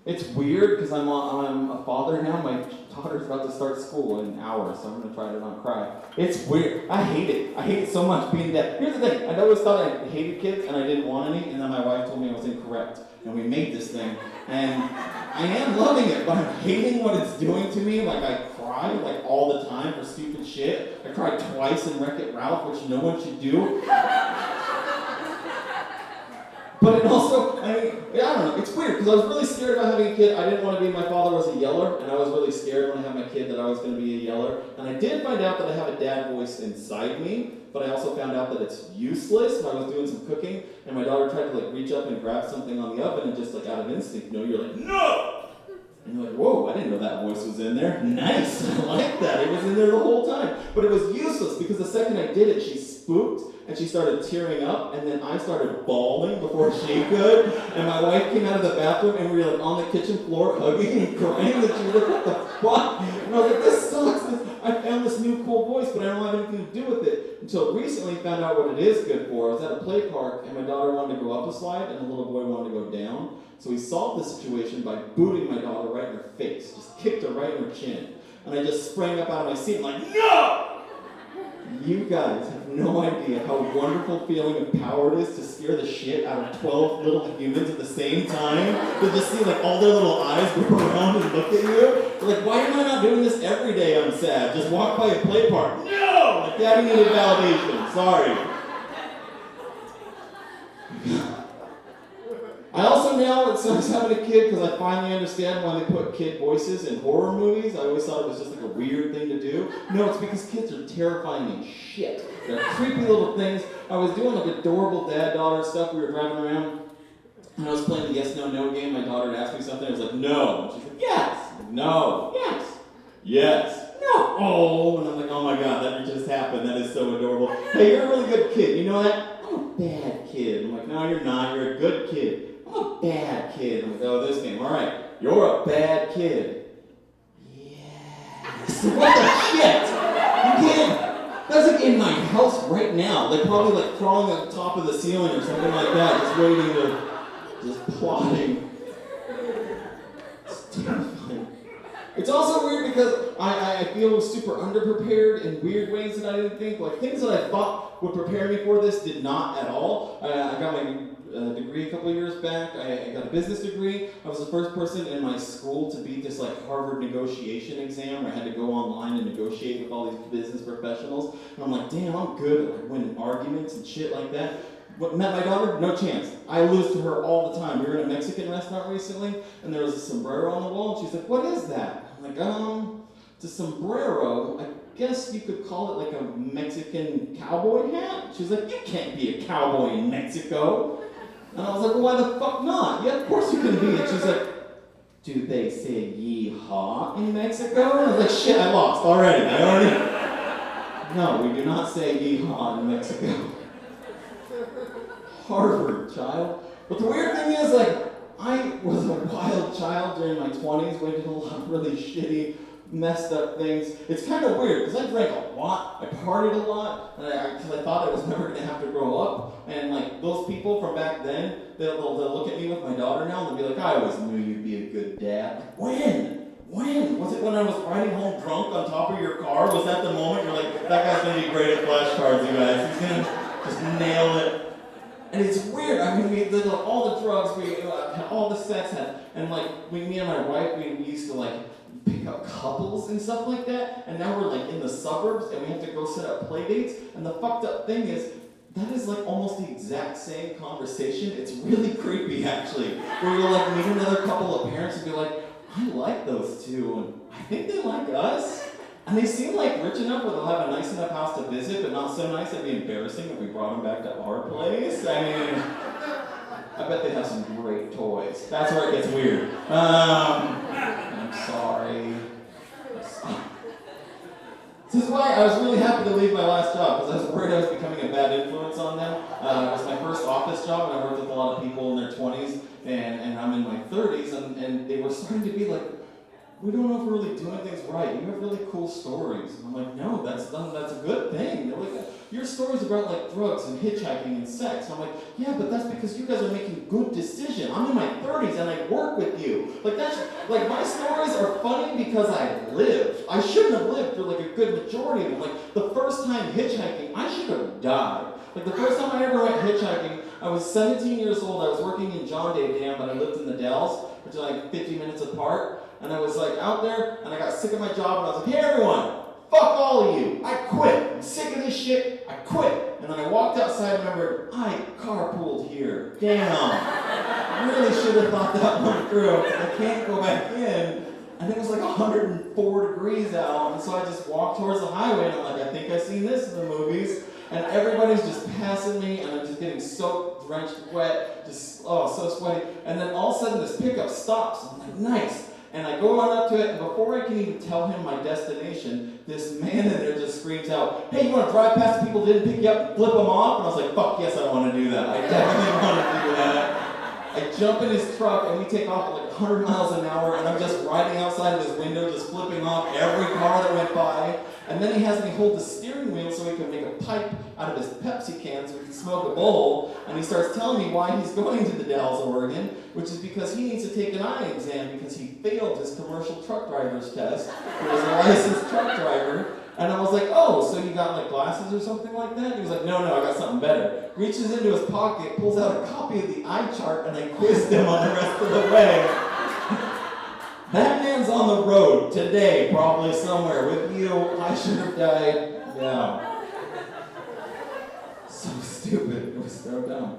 It's weird because I'm a father now. My daughter's about to start school in an hour, so I'm going to try to not cry. It's weird. I hate it. I hate it so much being dad. Here's the thing. I always thought I hated kids and I didn't want any, and then my wife told me I was incorrect. And we made this thing. And I am loving it, but I'm hating what it's doing to me. Like, I cry, like, all the time for stupid shit. I cried twice in Wreck-It Ralph, which no one should do. But it also, I mean, I don't know, it's weird, because I was really scared about having a kid. I didn't want to be, my father was a yeller, and I was really scared when I had my kid that I was going to be a yeller. And I did find out that I have a dad voice inside me, but I also found out that it's useless when I was doing some cooking, and my daughter tried to, like, reach up and grab something on the oven, and just, like, out of instinct, you're like, no! And you're like, whoa, I didn't know that voice was in there. Nice, I like that. It was in there the whole time. But it was useless, because the second I did it, she spooked, and she started tearing up, and then I started bawling before she could, and my wife came out of the bathroom, and we were like on the kitchen floor hugging and crying, and she was like, what the fuck? And I was like, this sucks. I found this new cool voice, but I don't have anything to do with it. Until recently found out what it is good for. I was at a play park, and my daughter wanted to go up a slide, and the little boy wanted to go down. So he solved the situation by booting my daughter right in her face. Just kicked her right in her chin. And I just sprang up out of my seat and like, no! You guys have no idea how wonderful feeling of power it is to scare the shit out of 12 little humans at the same time. To just see like all their little eyes go around and look at you. They're like, why am I not doing this every day? I'm sad. Just walk by a play park. No! Like Daddy needed validation. Sorry. I also now, it's nice having a kid because I finally understand why they put kid voices in horror movies. I always thought it was just like a weird thing to do. No, it's because kids are terrifying as shit. They're creepy little things. I was doing like adorable dad-daughter stuff. We were driving around and I was playing the yes, no, no game. My daughter had asked me something. I was like, no. And she's like, yes. No. Yes. Yes. No. Oh. And I'm like, oh my God, that just happened. That is so adorable. Hey, you're a really good kid. You know that? I'm a bad kid. I'm like, no, you're not. You're a good kid. I'm a bad kid. I'm like, oh, this game. All right. You're a bad kid. Yes. What the shit? You can't. That's like in my house right now. Like probably like crawling on top of the ceiling or something like that. Just waiting to, just plotting. It's terrifying. It's also weird because I feel super underprepared in weird ways that I didn't think. Like things that I thought would prepare me for this did not at all. I got my degree a couple of years back. I got a business degree. I was the first person in my school to beat this like Harvard negotiation exam where I had to go online and negotiate with all these business professionals. And I'm like, damn, I'm good at like winning arguments and shit like that. But met my daughter? No chance. I lose to her all the time. We were in a Mexican restaurant recently, and there was a sombrero on the wall, and she's like, what is that? I'm like, it's a sombrero. I guess you could call it like a Mexican cowboy hat. She's like, you can't be a cowboy in Mexico. And I was like, well, why the fuck not? Yeah, of course you can be. And she's like, do they say yeehaw in Mexico? And I was like, shit, I lost already. No, we do not say yeehaw in Mexico. Harvard, child. But the weird thing is, like, I was a wild child during my 20s, we did a lot of really shitty, messed up things. It's kind of weird, because I drank a lot, I partied a lot, and because I thought I was never going to have to grow up. And, like, those people from back then, they'll look at me with my daughter now, and they'll be like, I always knew you'd be a good dad. When? Was it when I was riding home drunk on top of your car? Was that the moment you're like, that guy's going to be great at flashcards, you guys. He's going to just nail it. And it's weird. I mean, we did all the drugs, we had all the sex, and like me and my wife, we used to like pick up couples and stuff like that. And now we're like in the suburbs, and we have to go set up play dates. And the fucked up thing is, that is like almost the exact same conversation. It's really creepy, actually. Where you'll like meet another couple of parents and be like, I like those two, and I think they like us. And they seem like rich enough where they'll have a nice enough house to visit, but not so nice it'd be embarrassing if we brought them back to our place. I mean, I bet they have some great toys. That's where it gets weird. I'm sorry. This is why I was really happy to leave my last job, because I was worried I was becoming a bad influence on them. It was my first office job, and I worked with a lot of people in their 20s, and I'm in my 30s, and they were starting to be like, we don't know if we're really doing things right. You have really cool stories. And I'm like, no, that's a good thing. They're like, your stories about like drugs and hitchhiking and sex. And I'm like, yeah, but that's because you guys are making good decisions. I'm in my 30s and I work with you. Like like my stories are funny because I lived. I shouldn't have lived for like a good majority of them. Like the first time hitchhiking, I should have died. Like the first time I ever went hitchhiking, I was 17 years old. I was working in John Day Dam, but I lived in the Dells, which are like 50 minutes apart. And I was like out there, and I got sick of my job, and I was like, hey everyone, fuck all of you. I quit. I'm sick of this shit. I quit. And then I walked outside and remembered, I carpooled here. Damn. I really should have thought that one through. I can't go back in. And it was like 104 degrees out, and so I just walked towards the highway, and I'm like, I think I've seen this in the movies. And everybody's just passing me, and I'm just getting soaked, drenched, wet, just, oh, so sweaty. And then all of a sudden, this pickup stops. I'm like, nice. And I go on up to it, and before I can even tell him my destination, this man in there just screams out, hey, you want to drive past the people who didn't pick you up and flip them off? And I was like, fuck yes, I want to do that. I definitely want to do that. I jump in his truck, and we take off at like 100 miles an hour, and I'm just riding outside of his window, just flipping off every car that went by. And then he has me hold the steering wheel so he can make a pipe out of his Pepsi can so he can smoke a bowl, and he starts telling me why he's going to the Dalles, Oregon, which is because he needs to take an eye exam because he failed his commercial truck driver's test. He was a licensed truck driver. And I was like, oh, so you got like glasses or something like that? He was like, no, I got something better. Reaches into his pocket, pulls out a copy of the eye chart, and I quizzed him on the rest of the way. That man's on the road today, probably somewhere with you. I should have died. Yeah. So stupid. It was so dumb.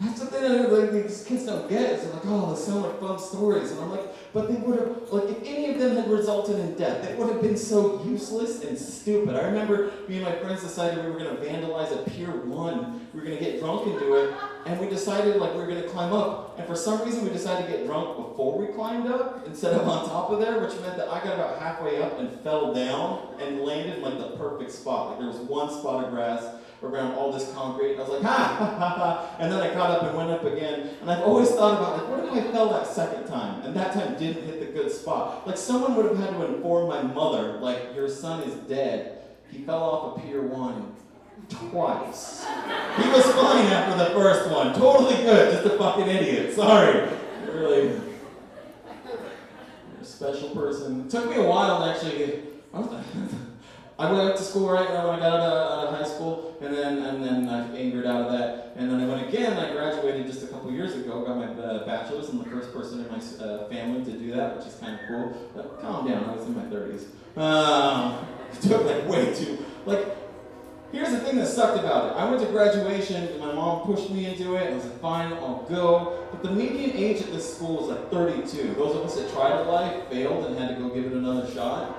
That's the thing that like, these kids don't get. Is they're like, oh, they sound like fun stories. And I'm like, but they would have, like, if any of them had resulted in death, they would have been so useless and stupid. I remember me and my friends decided we were going to vandalize a Pier 1. We were going to get drunk and do it. And we decided, like, we were going to climb up. And for some reason, we decided to get drunk before we climbed up instead of on top of there, which meant that I got about halfway up and fell down and landed in, like, the perfect spot. Like, there was one spot of grass around all this concrete, and I was like, ha, ha, ha, ha, and then I got up and went up again, and I've always thought about, like, what if I fell that second time, and that time didn't hit the good spot? Like, someone would have had to inform my mother, like, your son is dead. He fell off a Pier 1 twice. He was fine after the first one, totally good, just a fucking idiot, sorry. Really, you're a special person. It took me a while to actually, I went to school right now when I got out of high school, and then I angered out of that, and then I went again. I graduated just a couple years ago, got my bachelor's. I'm the first person in my family to do that, which is kind of cool. But calm down, I was in my 30s. It took like way too, like, here's the thing that sucked about it. I went to graduation, and my mom pushed me into it, and I was like, fine, I'll go. But the median age at this school was like 32. Those of us that tried it life failed and had to go give it another shot.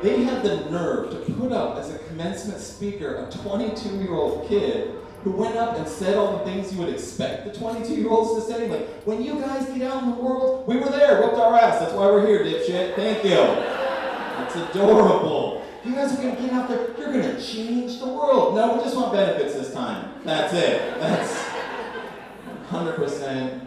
They had the nerve to put up as a commencement speaker a 22-year-old kid who went up and said all the things you would expect the 22-year-olds to say. Like, when you guys get out in the world, we were there, whooped our ass, that's why we're here, dipshit, thank you. That's adorable. You guys are gonna get out there, you're gonna change the world. No, we just want benefits this time. That's it. That's 100%.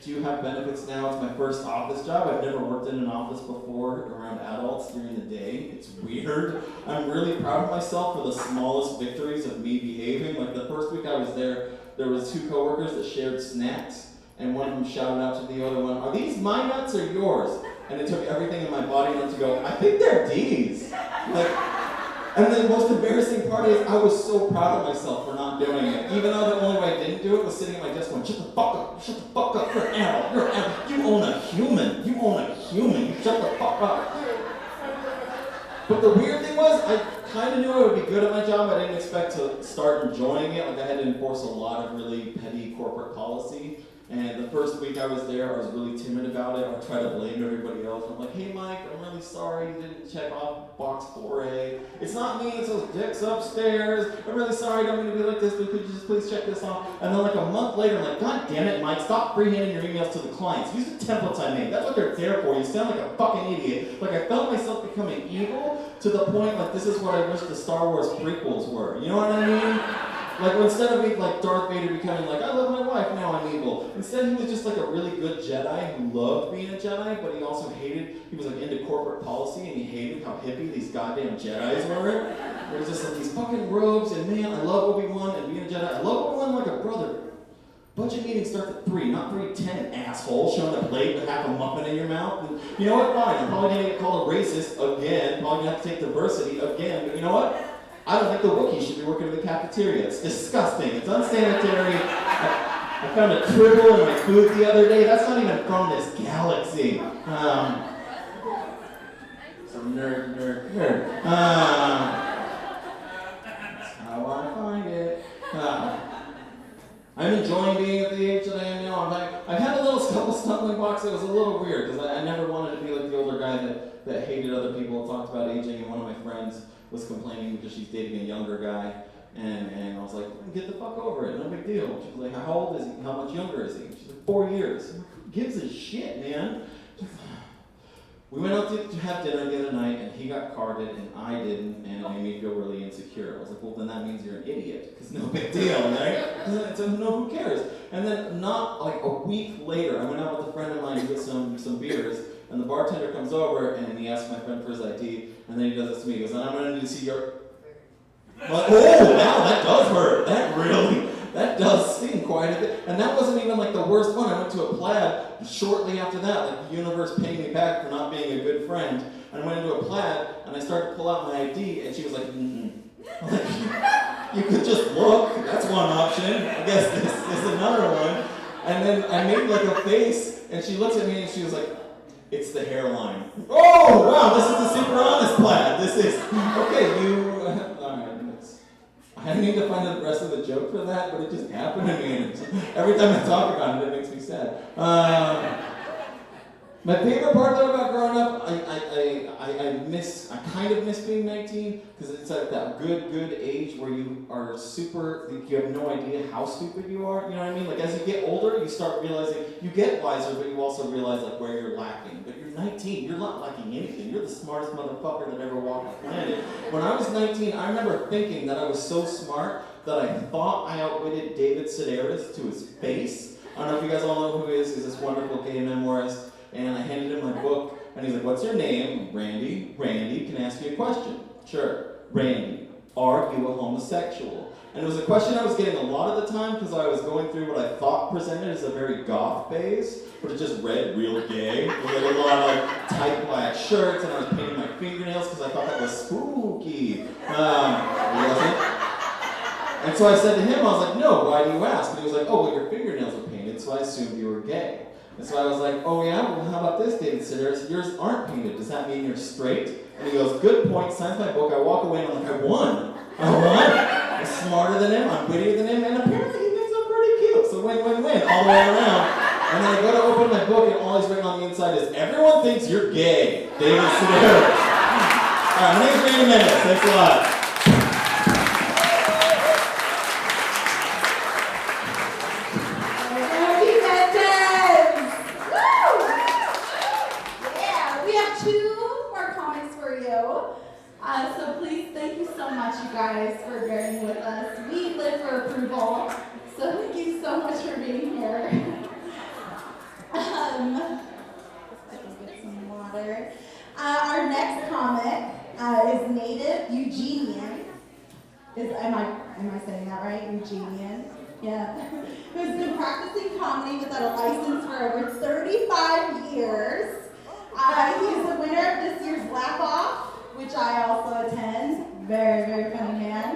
Do you have benefits now? It's my first office job. I've never worked in an office before around adults during the day. It's weird. I'm really proud of myself for the smallest victories of me behaving. Like the first week I was there was 2 coworkers that shared snacks, and one of them shouted out to the other one, "Are these my nuts or yours?" And it took everything in my body not to go, "I think they're D's." And the most embarrassing part is I was so proud of myself for not doing it. Even though the only way I didn't do it was sitting at my desk going, shut the fuck up, you're an adult, you're an adult. You own a human, you shut the fuck up. But the weird thing was, I kind of knew I would be good at my job. I didn't expect to start enjoying it. Like I had to enforce a lot of really petty corporate policy. And the first week I was there, I was really timid about it. I would try to blame everybody else. I'm like, hey Mike, I'm really sorry you didn't check off box 4A. It's not me, it's those dicks upstairs. I'm really sorry, I don't mean to be like this, but could you just please check this off? And then like a month later, I'm like, God damn it, Mike, stop freehanding your emails to the clients. Use the templates I made. That's what they're there for. You sound like a fucking idiot. Like I felt myself becoming evil to the point like this is what I wish the Star Wars prequels were. You know what I mean? Like, instead of like Darth Vader becoming like, I love my wife, now I'm evil. Instead, he was just like a really good Jedi who loved being a Jedi, but he also hated, he was like into corporate policy, and he hated how hippie these goddamn Jedis were. It was just like these fucking robes, and man, I love Obi-Wan and being a Jedi. I love Obi-Wan like a brother. Budget meeting starts at 3, not 3:10, asshole, showing a plate with half a muffin in your mouth. And you know what, fine, I'm probably gonna get called a racist again, probably gonna have to take diversity again, but you know what? I don't think the Wookiees should be working in the cafeteria. It's disgusting. It's unsanitary. I found a tribble in my food the other day. That's not even from this galaxy. Some nerd. That's how I find it. I'm enjoying being at the age that I am now. I've had a couple stumbling blocks. It was a little weird because I never wanted to be like the older guy that hated other people, talked about aging, and one of my friends was complaining because she's dating a younger guy, and I was like, get the fuck over it, no big deal. She was like, how old is he? How much younger is he? She's like, 4 years. I'm like, who gives a shit, man? We went out to have dinner the other night, and he got carded, and I didn't, and it made me feel really insecure. I was like, well, then that means you're an idiot, because no big deal, right? So, no, who cares? And then not like a week later, I went out with a friend of mine to get some beers, and the bartender comes over, and he asks my friend for his ID, and then he does this to me. He goes, I'm going to need to see your... Like, oh, wow, that does hurt. That does sting quite a bit. And that wasn't even like the worst one. I went to a plaid shortly after that, like the universe paying me back for not being a good friend. And I went into a plaid, and I started to pull out my ID, and she was like, Like, you could just look, that's one option. I guess this is another one. And then I made like a face, and she looked at me, and she was like, it's the hairline. Oh, wow, this is a super honest plaid. This is, okay, I need to find the rest of the joke for that, but it just happened to me, and every time I talk about it, it makes me sad. My favorite part though about growing up, I kind of miss being 19, because it's like that good age where you are super, you have no idea how stupid you are, you know what I mean? Like as you get older, you start realizing, you get wiser, but you also realize like where you're lacking. But you're 19, you're not lacking anything. You're the smartest motherfucker that ever walked the planet. When I was 19, I remember thinking that I was so smart that I thought I outwitted David Sedaris to his face. I don't know if you guys all know who he is. He's this wonderful gay memoirist. And I handed him my book, and he's like, what's your name? Randy. Randy, can I ask you a question? Sure. Randy, are you a homosexual? And it was a question I was getting a lot of the time because I was going through what I thought presented as a very goth phase, but it just read real gay. With like a lot of like tight black shirts, and I was painting my fingernails because I thought that was spooky. It wasn't. And so I said to him, I was like, no, why do you ask? And he was like, oh, well, your fingernails are painted, so I assumed you were gay. And so I was like, oh yeah, well how about this, David Sedaris? Yours aren't painted. Does that mean you're straight? And he goes, good point, signs my book. I walk away and I'm like, I won. I'm smarter than him, I'm wittier than him, and apparently he thinks I'm pretty cute. So win-win-win all the way around. And then I go to open my book and all he's written on the inside is, everyone thinks you're gay, David Sedaris. Alright, my name's Randy Mendez. Thanks a lot. So please, thank you so much, you guys, for bearing with us. We live for approval, so thank you so much for being here. Let me get some water. Our next comic is native Eugenian. Am I saying that right? Eugenian? Yeah. Who's been practicing comedy without a license for over 35 years. He is the winner of this year's Laugh Off, which I also attend. Very, very funny man.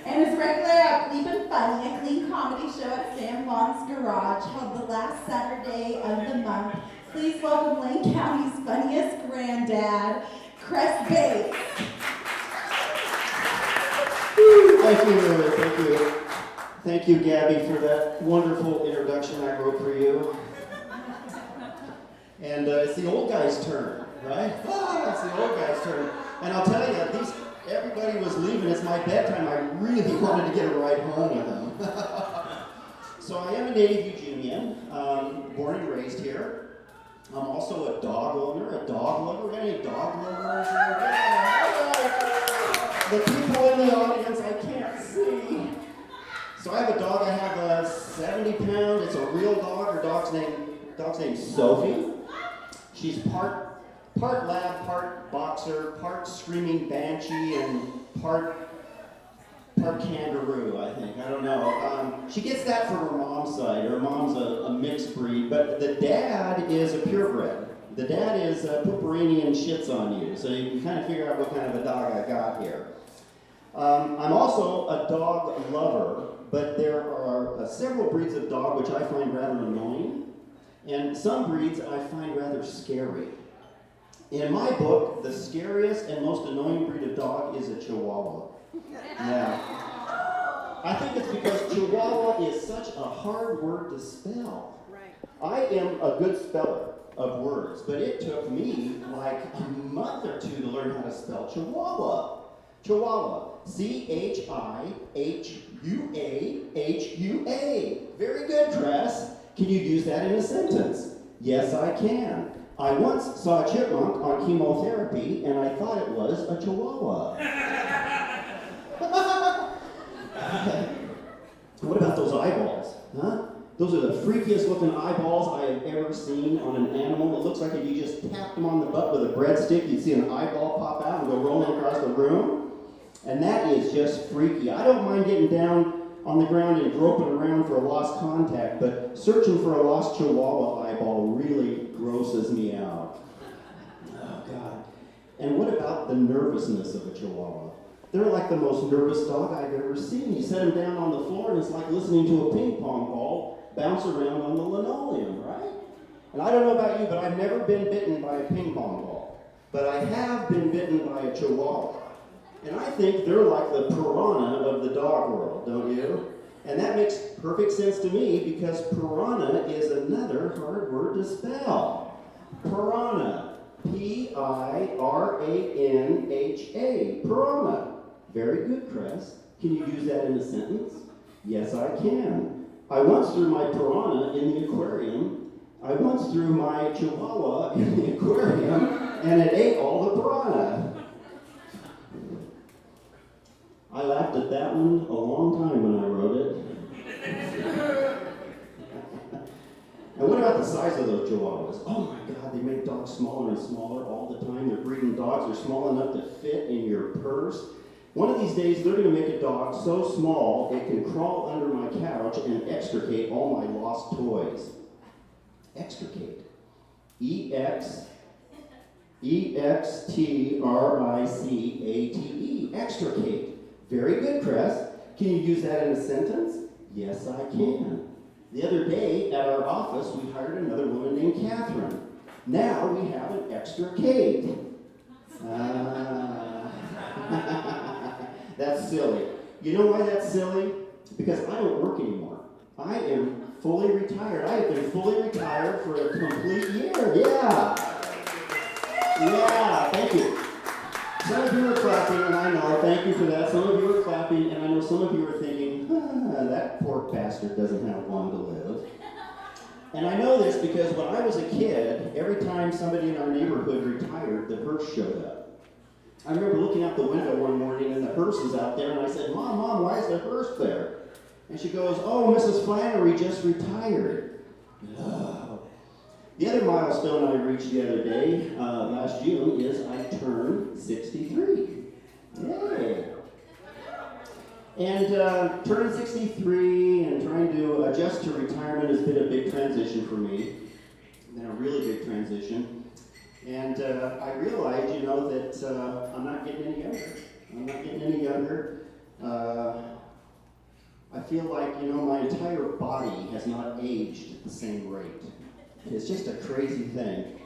And is regular at Bleep and Funny, a clean comedy show at Sam Vaughn's Garage, held the last Saturday of the month. Please welcome Lane County's funniest granddad, Cress Bates. Thank you. Thank you, Gabby, for that wonderful introduction I wrote for you. And it's the old guy's turn, right? It's the old guy's turn. And I'll tell you, everybody was leaving. It's my bedtime. I really wanted to get a ride home with them. So I am a native Eugenian, born and raised here. I'm also a dog owner, a dog lover. Any dog lovers? The people in the audience, I can't see. So I have a dog. I have a 70-pound. It's a real dog. Her dog's named Sophie. She's part lab, part boxer, part screaming banshee, and part kangaroo, I think. I don't know. She gets that from her mom's side. Her mom's a mixed breed, but the dad is a purebred. The dad is Pomeranian shits on you, so you can kind of figure out what kind of a dog I got here. I'm also a dog lover, but there are several breeds of dog which I find rather annoying. And some breeds I find rather scary. In my book, the scariest and most annoying breed of dog is a Chihuahua. Yeah. I think it's because Chihuahua is such a hard word to spell. I am a good speller of words, but it took me like a month or two to learn how to spell Chihuahua. Chihuahua. C-H-I-H-U-A-H-U-A. Very good, Cress. Can you use that in a sentence? Yes, I can. I once saw a chipmunk on chemotherapy, and I thought it was a Chihuahua. What about those eyeballs? Huh? Those are the freakiest looking eyeballs I have ever seen on an animal. It looks like if you just tapped them on the butt with a breadstick, you'd see an eyeball pop out and go rolling across the room. And that is just freaky. I don't mind getting down on the ground and groping around for a lost contact, but searching for a lost Chihuahua eyeball really grosses me out. Oh, God. And what about the nervousness of a Chihuahua? They're like the most nervous dog I've ever seen. You set them down on the floor, and it's like listening to a ping pong ball bounce around on the linoleum, right? And I don't know about you, but I've never been bitten by a ping pong ball. But I have been bitten by a Chihuahua. And I think they're like the piranha of the dog world, don't you? And that makes perfect sense to me because piranha is another hard word to spell. Piranha. P-I-R-A-N-H-A. Piranha. Very good, Cress. Can you use that in a sentence? Yes, I can. I once threw my piranha in the aquarium. I once threw my Chihuahua in the aquarium, and it ate all the piranha. I laughed at that one a long time when I wrote it. And what about the size of those Chihuahuas? Oh my God, they make dogs smaller and smaller all the time. They're breeding dogs that are small enough to fit in your purse. One of these days, they're going to make a dog so small it can crawl under my couch and extricate all my lost toys. Extricate. E-X-T-R-I-C-A-T-E. Extricate. Very good, Cress. Can you use that in a sentence? Yes, I can. The other day at our office, we hired another woman named Catherine. Now we have an extra Kate. That's silly. You know why that's silly? Because I don't work anymore. I am fully retired. I have been fully retired for a complete year. Yeah. Yeah, thank you. Some of you are clapping, and I know, thank you for that. Some of you are clapping, and I know some of you are thinking, that poor bastard doesn't have long to live. And I know this because when I was a kid, every time somebody in our neighborhood retired, the hearse showed up. I remember looking out the window one morning, and the hearse was out there, and I said, Mom, why is the hearse there? And she goes, oh, Mrs. Flannery just retired. Oh. The other milestone I reached the other day, last June, is I turned 63. Yay! And turning 63 and trying to adjust to retirement has been a big transition for me. Been a really big transition. And I realized, that I'm not getting any younger. I'm not getting any younger. I feel like, my entire body has not aged at the same rate. It's just a crazy thing.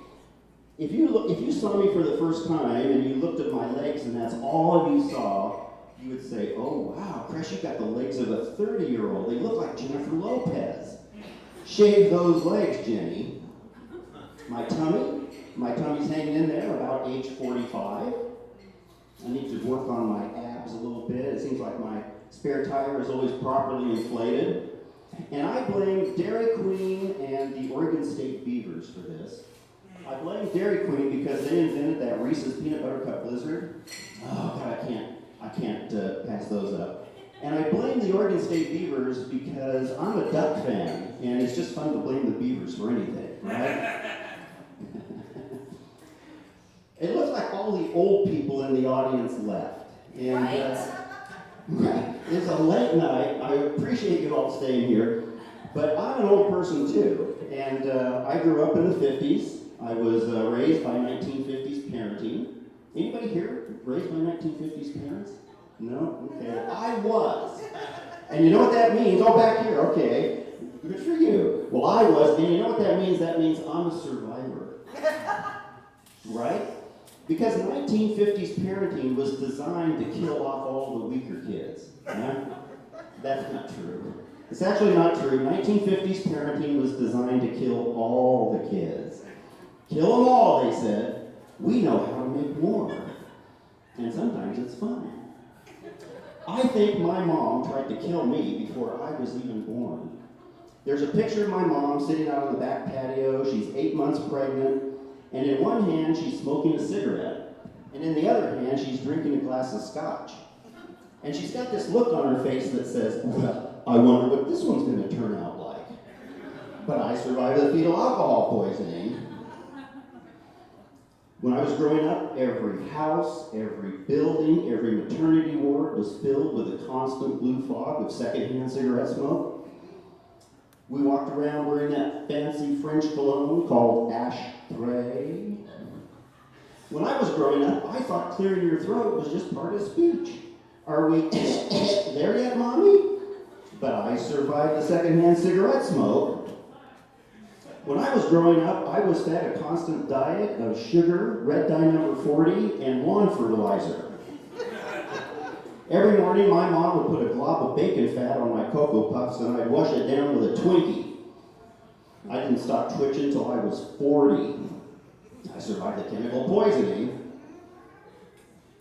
If you saw me for the first time and you looked at my legs and that's all you saw, you would say, oh wow, Cress, you got the legs of a 30-year-old. They look like Jennifer Lopez. Shave those legs, Jenny. My tummy's hanging in there about age 45. I need to work on my abs a little bit. It seems like my spare tire is always properly inflated. And I blame Dairy Queen and the Oregon State Beavers for this. I blame Dairy Queen because they invented that Reese's Peanut Butter Cup Blizzard. Oh God, I can't pass those up. And I blame the Oregon State Beavers because I'm a Duck fan, and it's just fun to blame the Beavers for anything, right? It looks like all the old people in the audience left. And, it's a late night. I appreciate you all staying here, but I'm an old person too. And I grew up in the 50s. I was raised by 1950s parenting. Anybody here raised by 1950s parents? No? Okay. I was. And you know what that means? Oh, back here. Okay. Good for you. Well, I was. And you know what that means? That means I'm a survivor. Right? Because 1950s parenting was designed to kill off all the weaker kids. Yeah? That's not true. It's actually not true. 1950s parenting was designed to kill all the kids. Kill them all, they said. We know how to make more. And sometimes it's fun. I think my mom tried to kill me before I was even born. There's a picture of my mom sitting out on the back patio. She's 8 months pregnant. And in one hand, she's smoking a cigarette. And in the other hand, she's drinking a glass of scotch. And she's got this look on her face that says, well, I wonder what this one's going to turn out like. But I survived the fetal alcohol poisoning. When I was growing up, every house, every building, every maternity ward was filled with a constant blue fog of secondhand cigarette smoke. We walked around wearing that fancy French cologne called ashtray. When I was growing up, I thought clearing your throat was just part of speech. Are we there yet, Mommy? But I survived the secondhand cigarette smoke. When I was growing up, I was fed a constant diet of sugar, red dye number 40, and lawn fertilizer. Every morning, my mom would put a glob of bacon fat on my Cocoa Puffs, and I'd wash it down with a Twinkie. I didn't stop twitching until I was 40. I survived the chemical poisoning.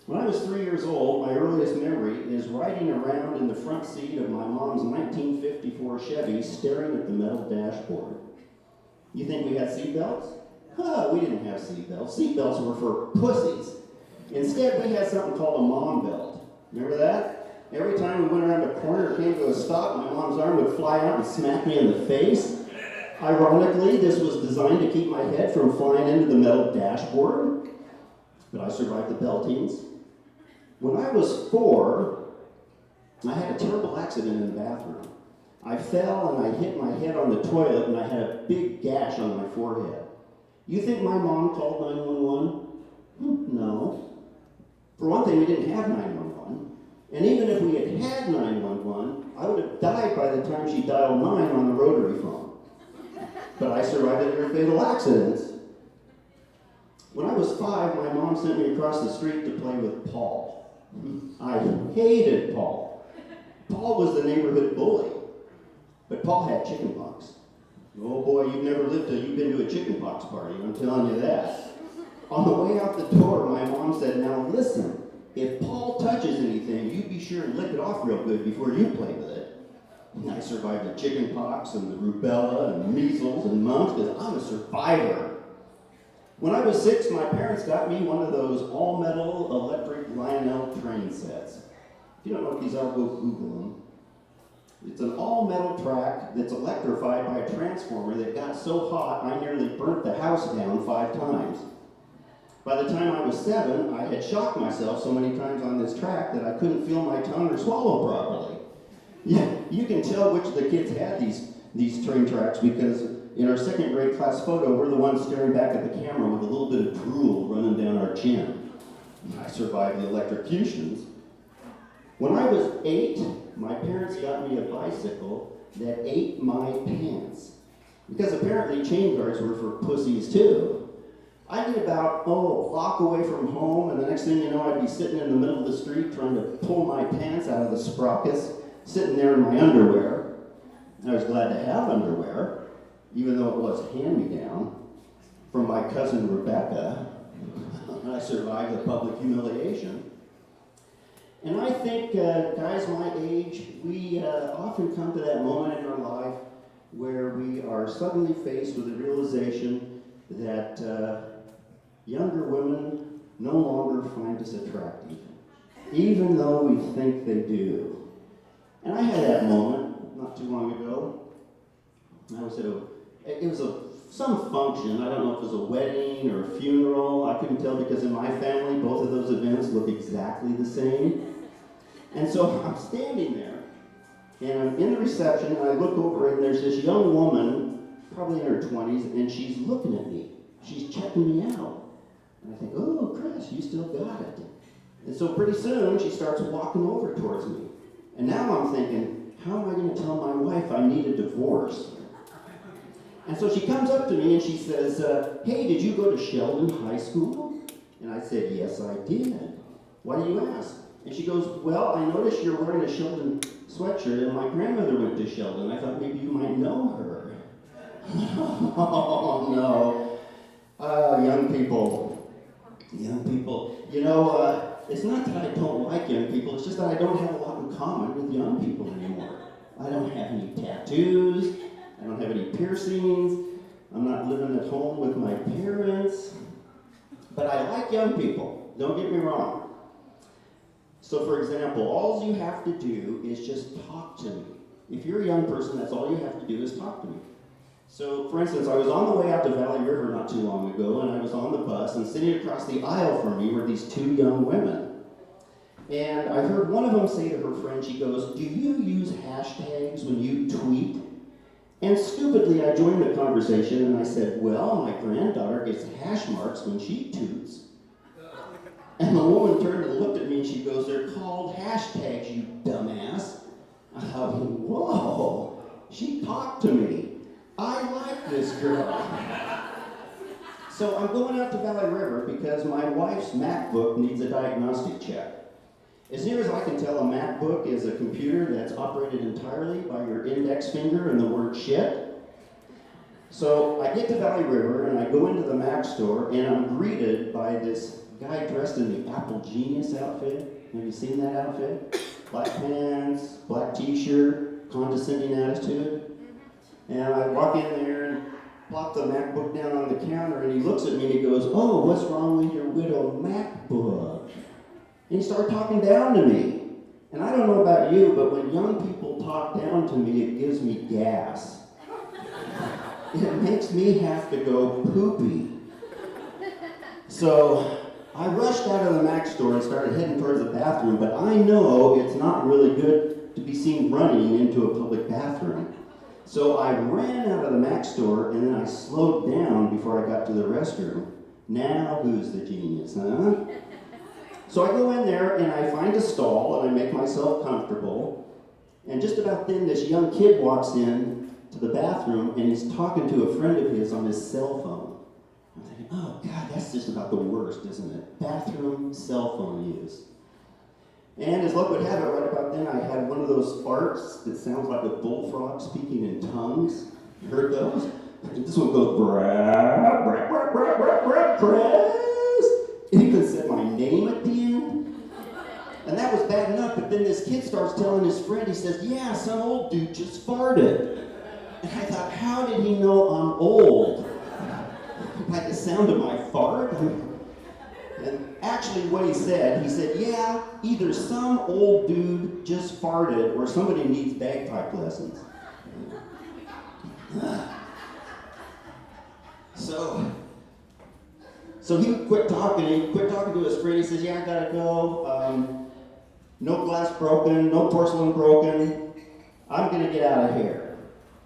When I was 3 years old, my earliest memory is riding around in the front seat of my mom's 1954 Chevy, staring at the metal dashboard. You think we had seatbelts? We didn't have seatbelts. Seatbelts were for pussies. Instead, we had something called a mom belt. Remember that? Every time we went around a corner or came to a stop, my mom's arm would fly out and smack me in the face. Ironically, this was designed to keep my head from flying into the metal dashboard. But I survived the beltings. When I was 4, I had a terrible accident in the bathroom. I fell and I hit my head on the toilet and I had a big gash on my forehead. You think my mom called 911? No. For one thing, we didn't have 911. And even if we had had 911, I would have died by the time she dialed 9 on the rotary phone. But I survived a near fatal accident. When I was 5, my mom sent me across the street to play with Paul. I hated Paul. Paul was the neighborhood bully. But Paul had chickenpox. Oh boy, you've never lived till you've been to a chickenpox party, I'm telling you that. On the way out the door, my mom said, now listen, if Paul touches anything, you be sure and lick it off real good before you play with it. And I survived the chickenpox and the rubella and measles and mumps because I'm a survivor. When I was 6, my parents got me one of those all-metal electric Lionel train sets. If you don't know what these are, go Google them. It's an all-metal track that's electrified by a transformer that got so hot I nearly burnt the house down 5 times. By the time I was 7, I had shocked myself so many times on this track that I couldn't feel my tongue or swallow properly. Yeah, you can tell which of the kids had these train tracks because in our 2nd grade class photo, we're the ones staring back at the camera with a little bit of drool running down our chin. I survived the electrocutions. When I was 8, my parents got me a bicycle that ate my pants. Because apparently chain guards were for pussies too. I'd get about, a block away from home, and the next thing you know, I'd be sitting in the middle of the street trying to pull my pants out of the sprockets, sitting there in my underwear. I was glad to have underwear, even though it was hand-me-down, from my cousin Rebecca. I survived the public humiliation. And I think guys my age, we often come to that moment in our life where we are suddenly faced with the realization that younger women no longer find us attractive, even though we think they do. And I had that moment not too long ago. I was at some function. I don't know if it was a wedding or a funeral. I couldn't tell because in my family, both of those events look exactly the same. And so I'm standing there, and I'm in the reception, and I look over, and there's this young woman, probably in her 20s, and she's looking at me. She's checking me out. And I think, oh, Cress, you still got it. And so pretty soon, she starts walking over towards me. And now I'm thinking, how am I going to tell my wife I need a divorce? And so she comes up to me and she says, hey, did you go to Sheldon High School? And I said, yes, I did. Why do you ask? And she goes, well, I noticed you're wearing a Sheldon sweatshirt, and my grandmother went to Sheldon. I thought maybe you might know her. Oh, no. Young people. You know, it's not that I don't like young people, it's just that I don't have a lot in common with young people anymore. I don't have any tattoos. I don't have any piercings. I'm not living at home with my parents. But I like young people. Don't get me wrong. So for example, all you have to do is just talk to me. If you're a young person, that's all you have to do is talk to me. So for instance, I was on the way out to Valley River not too long ago, and I was on the bus, bus, and sitting across the aisle from me were these two young women. And I heard one of them say to her friend, she goes, "Do you use hashtags when you tweet?" And stupidly, I joined the conversation and I said, "Well, my granddaughter gets hash marks when she toots." And the woman turned and looked at me and she goes, "They're called hashtags, you dumbass." I thought, whoa, she talked to me. I like this girl. So I'm going out to Valley River because my wife's MacBook needs a diagnostic check. As near as I can tell, a MacBook is a computer that's operated entirely by your index finger and the word shit. So I get to Valley River and I go into the Mac store and I'm greeted by this guy dressed in the Apple Genius outfit. Have you seen that outfit? Black pants, black t-shirt, condescending attitude. And I walk in there and plop the MacBook down on the counter and he looks at me and he goes, "Oh, what's wrong with your widow MacBook?" And he started talking down to me. And I don't know about you, but when young people talk down to me, it gives me gas. It makes me have to go poopy. So I rushed out of the Mac store and started heading towards the bathroom, but I know it's not really good to be seen running into a public bathroom. So I ran out of the Mac store and then I slowed down before I got to the restroom. Now who's the genius, huh? So I go in there and I find a stall and I make myself comfortable. And just about then this young kid walks in to the bathroom and he's talking to a friend of his on his cell phone. I'm thinking, oh God, that's just about the worst, isn't it? Bathroom cell phone use. And as luck would have it, right about then I had one of those farts that sounds like a bullfrog speaking in tongues. You heard those? This one goes, "Brap, brap, brap, brap, brap, brap, Cress." It even said my name at the end. And that was bad enough, but then this kid starts telling his friend, he says, "Yeah, some old dude just farted." And I thought, how did he know I'm old? By the sound of my fart? And actually what he said, "Yeah, either some old dude just farted or somebody needs bagpipe lessons." So he quit talking to his friend. He says, "Yeah, I gotta go. No glass broken, no porcelain broken. I'm gonna get out of here."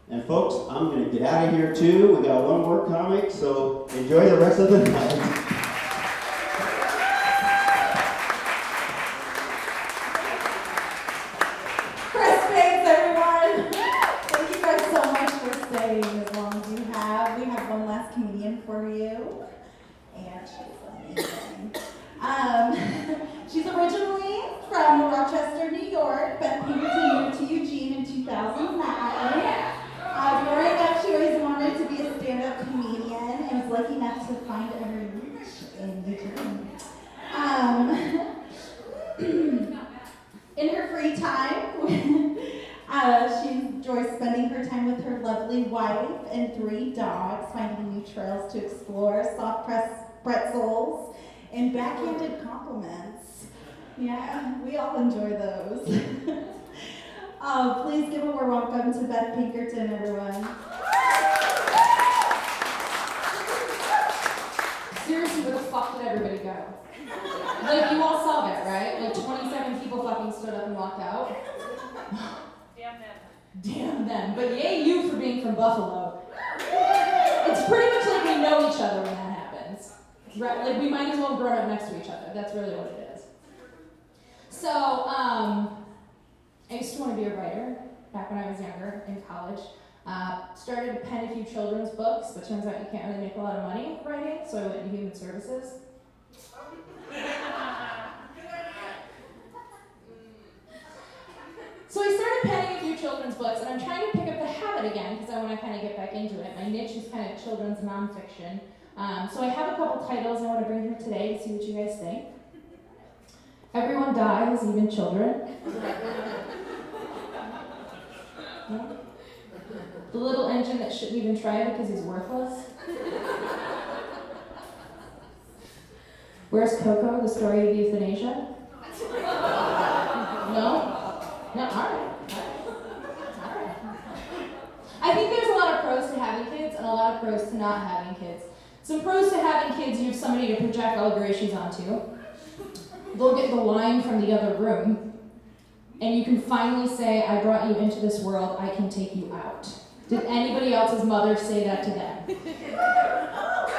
And folks, I'm gonna get out of here too. We got one more comic, so enjoy the rest of the night. Cress Bates, everyone! Thank you guys so much for staying as long as you have. We have one last comedian for you. And she's amazing. She's originally from Rochester, New York. Beth Pinkerton moved to Eugene in 2009. Growing up, she always wanted to be a stand-up comedian and was lucky enough to find a niche in Eugene. In her free time, she enjoys spending her time with her lovely wife and 3 dogs, finding new trails to explore, soft pretzels, and backhanded compliments. Yeah, we all enjoy those. Please give a warm welcome to Beth Pinkerton, everyone. Seriously, where the fuck did everybody go? Like, you all saw that, right? Like, 27 people fucking stood up and walked out. Damn them. Damn them. But yay you for being from Buffalo. It's pretty much like we know each other when that happens. Right? Like, we might as well have grown up next to each other. That's really what it is. So, I used to want to be a writer back when I was younger in college. Started to pen a few children's books, but turns out you can't really make a lot of money writing, so I went into human services. So I started penning a few children's books, and I'm trying to pick up the habit again because I want to kind of get back into it. My niche is kind of children's nonfiction. So I have a couple titles I want to bring here today to see what you guys think. Everyone dies, even children. Yeah. The little engine that shouldn't even try because he's worthless. Where's Coco, the story of euthanasia? No? No, alright. I think there's a lot of pros to having kids and a lot of pros to not having kids. Some pros to having kids: you have somebody to project all your issues onto. They'll get the line from the other room, and you can finally say, I brought you into this world, I can take you out. Did anybody else's mother say that to them?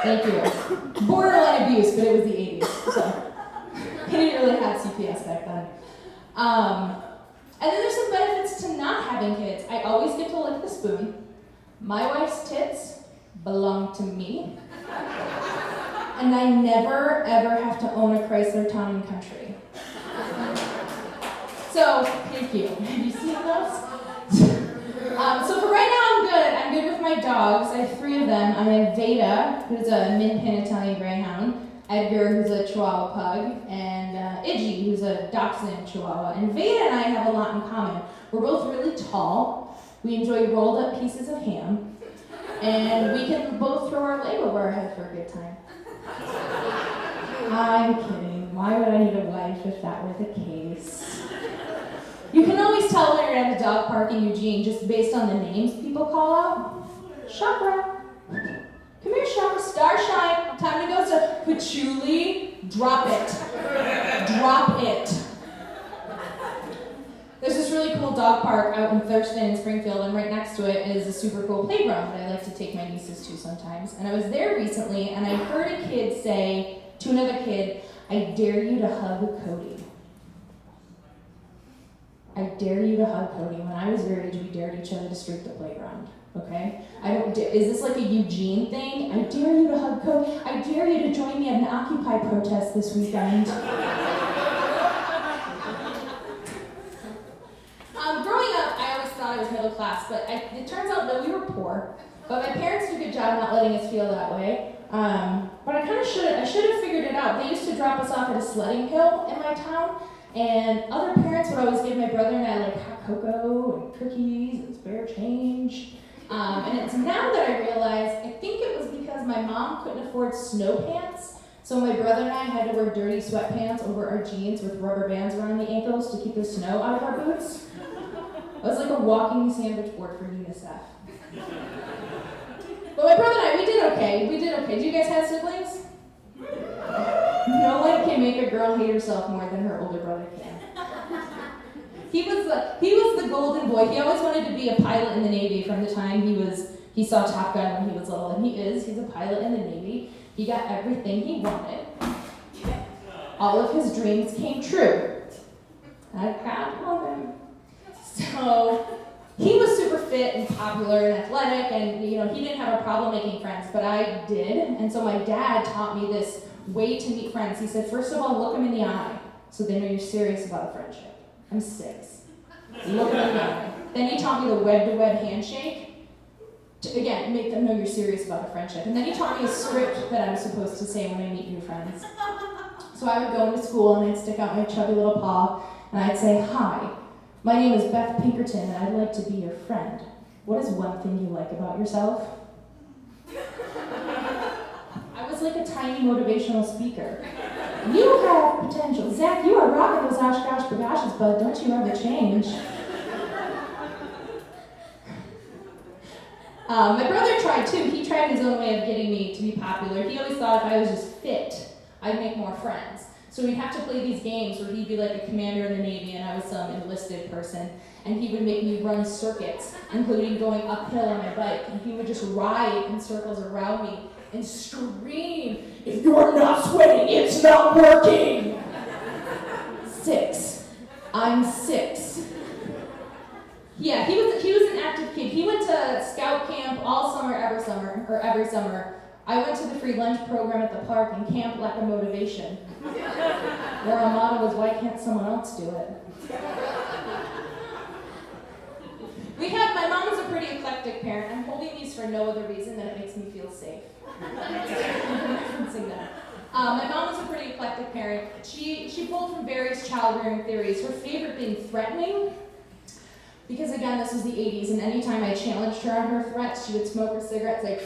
Thank you. Borderline abuse, but it was the 80s, so they didn't really have CPS back then. And then there's some benefits to not having kids. I always get to lick the spoon. My wife's tits belong to me. And I never, ever have to own a Chrysler Town and Country. So, thank you. Have you seen those? So for right now, I'm good. I'm good with my dogs. I have 3 of them. I have Veda, who's a Min Pin Italian Greyhound, Edgar, who's a Chihuahua Pug, and Iggy, who's a Dachshund Chihuahua. And Veda and I have a lot in common. We're both really tall. We enjoy rolled up pieces of ham. And we can both throw our leg over our head for a good time. I'm kidding. Why would I need a wife if that were the case? You can always tell when you're at a dog park in Eugene just based on the names people call out. Chakra. Come here, Chakra. Starshine. Time to go to Patchouli. Drop it. Drop it. There's this really cool dog park out in Thurston in Springfield, and right next to it is a super cool playground that I like to take my nieces to sometimes. And I was there recently, and I heard a kid say to another kid, I dare you to hug Cody. I dare you to hug Cody. When I was your age, we dared each other to streak the playground, okay? Is this like a Eugene thing? I dare you to hug Cody. I dare you to join me at an Occupy protest this weekend. Growing up, I always thought I was middle class, but it turns out that we were poor. But my parents did a good job not letting us feel that way. But I should have figured it out. They used to drop us off at a sledding hill in my town, and other parents would always give my brother and I like hot cocoa and cookies and spare change. And it's now that I realize, I think it was because my mom couldn't afford snow pants, so my brother and I had to wear dirty sweatpants over our jeans with rubber bands around the ankles to keep the snow out of our boots. I was like a walking sandwich board for UNICEF. But my brother and I, we did okay. Do you guys have siblings? No one can make a girl hate herself more than her older brother can. He was the golden boy. He always wanted to be a pilot in the Navy from the time he saw Top Gun when he was little, and he's a pilot in the Navy. He got everything he wanted. All of his dreams came true. I can't love him. So he was super fit and popular and athletic, and he didn't have a problem making friends, but I did. And so my dad taught me this way to meet friends. He said, first of all, look them in the eye so they know you're serious about a friendship. I'm 6. Look them in the eye. Then he taught me the web-to-web handshake to, again, make them know you're serious about a friendship. And then he taught me a script that I was supposed to say when I meet new friends. So I would go into school and I'd stick out my chubby little paw and I'd say, hi. My name is Beth Pinkerton, and I'd like to be your friend. What is one thing you like about yourself? I was like a tiny motivational speaker. You have potential. Zach, you are rocking those Oshkosh bagoshes, bud. Don't you ever change. My brother tried too. He tried his own way of getting me to be popular. He always thought if I was just fit, I'd make more friends. So we'd have to play these games where he'd be like a commander in the Navy and I was some enlisted person. And he would make me run circuits, including going uphill on my bike. And he would just ride in circles around me and scream, if you're not sweating, it's not working. 6. I'm 6. Yeah, he was an active kid. He went to scout camp all summer, every summer. I went to the free lunch program at the park and Camp Lack of Motivation. Where our motto was, why can't someone else do it? My mom was a pretty eclectic parent. I'm holding these for no other reason than it makes me feel safe. Referencing that. My mom was a pretty eclectic parent. She pulled from various child rearing theories. Her favorite being threatening, because again, this was the 80s, and anytime I challenged her on her threats, she would smoke her cigarette, say,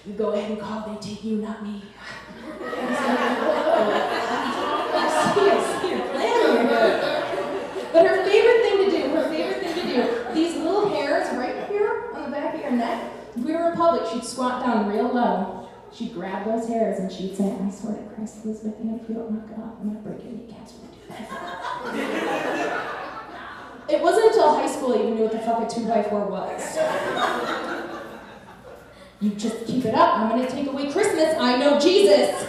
you go ahead and call, they take you, not me. But her favorite thing to do, these little hairs right here on the back of your neck, if we were in public, she'd squat down real low. she'd grab those hairs and she'd say, I swear to Christ, Elizabeth, if you don't knock it off, I'm gonna break your kneecaps when you do that. It wasn't until high school I even knew what the fuck a 2x4 was. You just keep it up, I'm gonna take away Christmas, I know Jesus.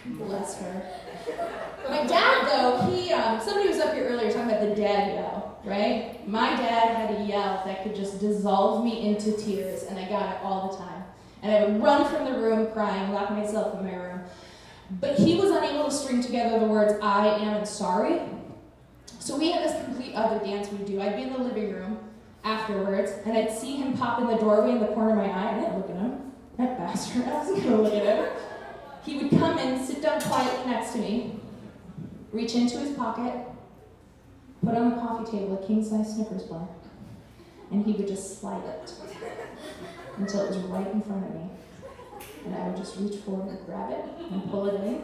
Bless her. My dad, though, somebody was up here earlier talking about the dad yell, right? My dad had a yell that could just dissolve me into tears, and I got it all the time. And I would run from the room crying, lock myself in my room. But he was unable to string together the words, I am and sorry. So we had this complete other dance we'd do. I'd be in the living room afterwards, and I'd see him pop in the doorway in the corner of my eye. I didn't look at him. That bastard, I wasn't gonna look at him. He would come in, sit down quietly next to me, reach into his pocket, put on the coffee table a king-size Snickers bar, and he would just slide it until it was right in front of me. And I would just reach forward and grab it and pull it in,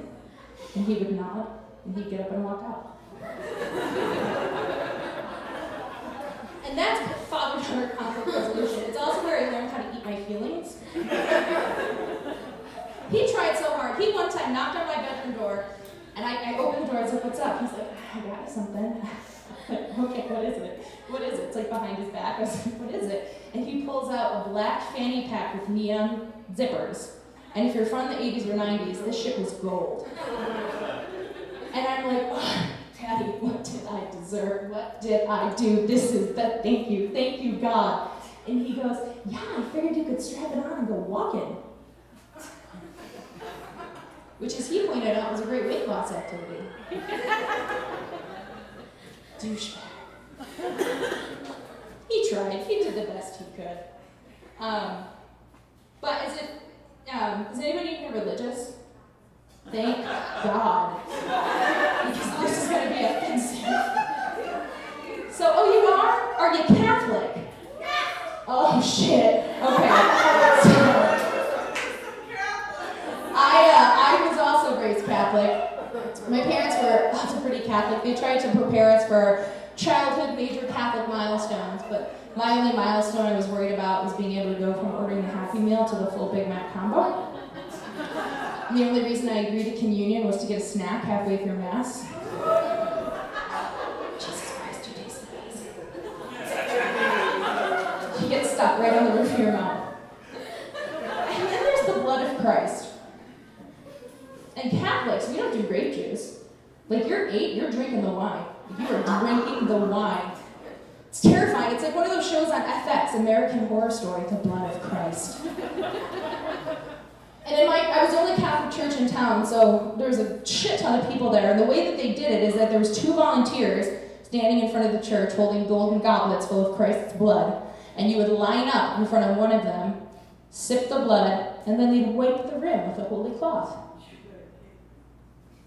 and he would nod, and he'd get up and walk out. And that's father-daughter conflict resolution. It's also where I learned how to eat my feelings. He tried so hard. He one time knocked on my bedroom door, and I opened the door and said, what's up? He's like, I got something. I'm like, okay, what is it? What is it? It's like behind his back. I was like, what is it? And he pulls out a black fanny pack with neon zippers. And if you're from the 80s or 90s, this shit was gold. And I'm like, oh, Daddy, what did I deserve? What did I do? This is the thank you, God. And he goes, yeah, I figured you could strap it on and go walking. Which, as he pointed out, was a great weight loss activity. Douchebag. He tried. He did the best he could. But is anybody here religious? Thank God. Because this is going to be offensive. So, oh, you are? Are you Catholic? Oh, shit. Okay. I was also raised Catholic. My parents were also pretty Catholic. They tried to prepare us for childhood major Catholic milestones, but my only milestone I was worried about was being able to go from ordering a Happy Meal to the full Big Mac combo. And the only reason I agreed to communion was to get a snack halfway through Mass. Jesus Christ, you taste amazing. You get stuck right on the roof of your mouth. And then there's the blood of Christ. And Catholics, we don't do grape juice. Like, you're 8, you're drinking the wine. You are drinking the wine. It's terrifying. It's like one of those shows on FX, American Horror Story, The Blood of Christ. And I was the only Catholic church in town, so there was a shit ton of people there. And the way that they did it is that there was 2 volunteers standing in front of the church holding golden goblets full of Christ's blood. And you would line up in front of one of them, sip the blood, and then they'd wipe the rim with a holy cloth.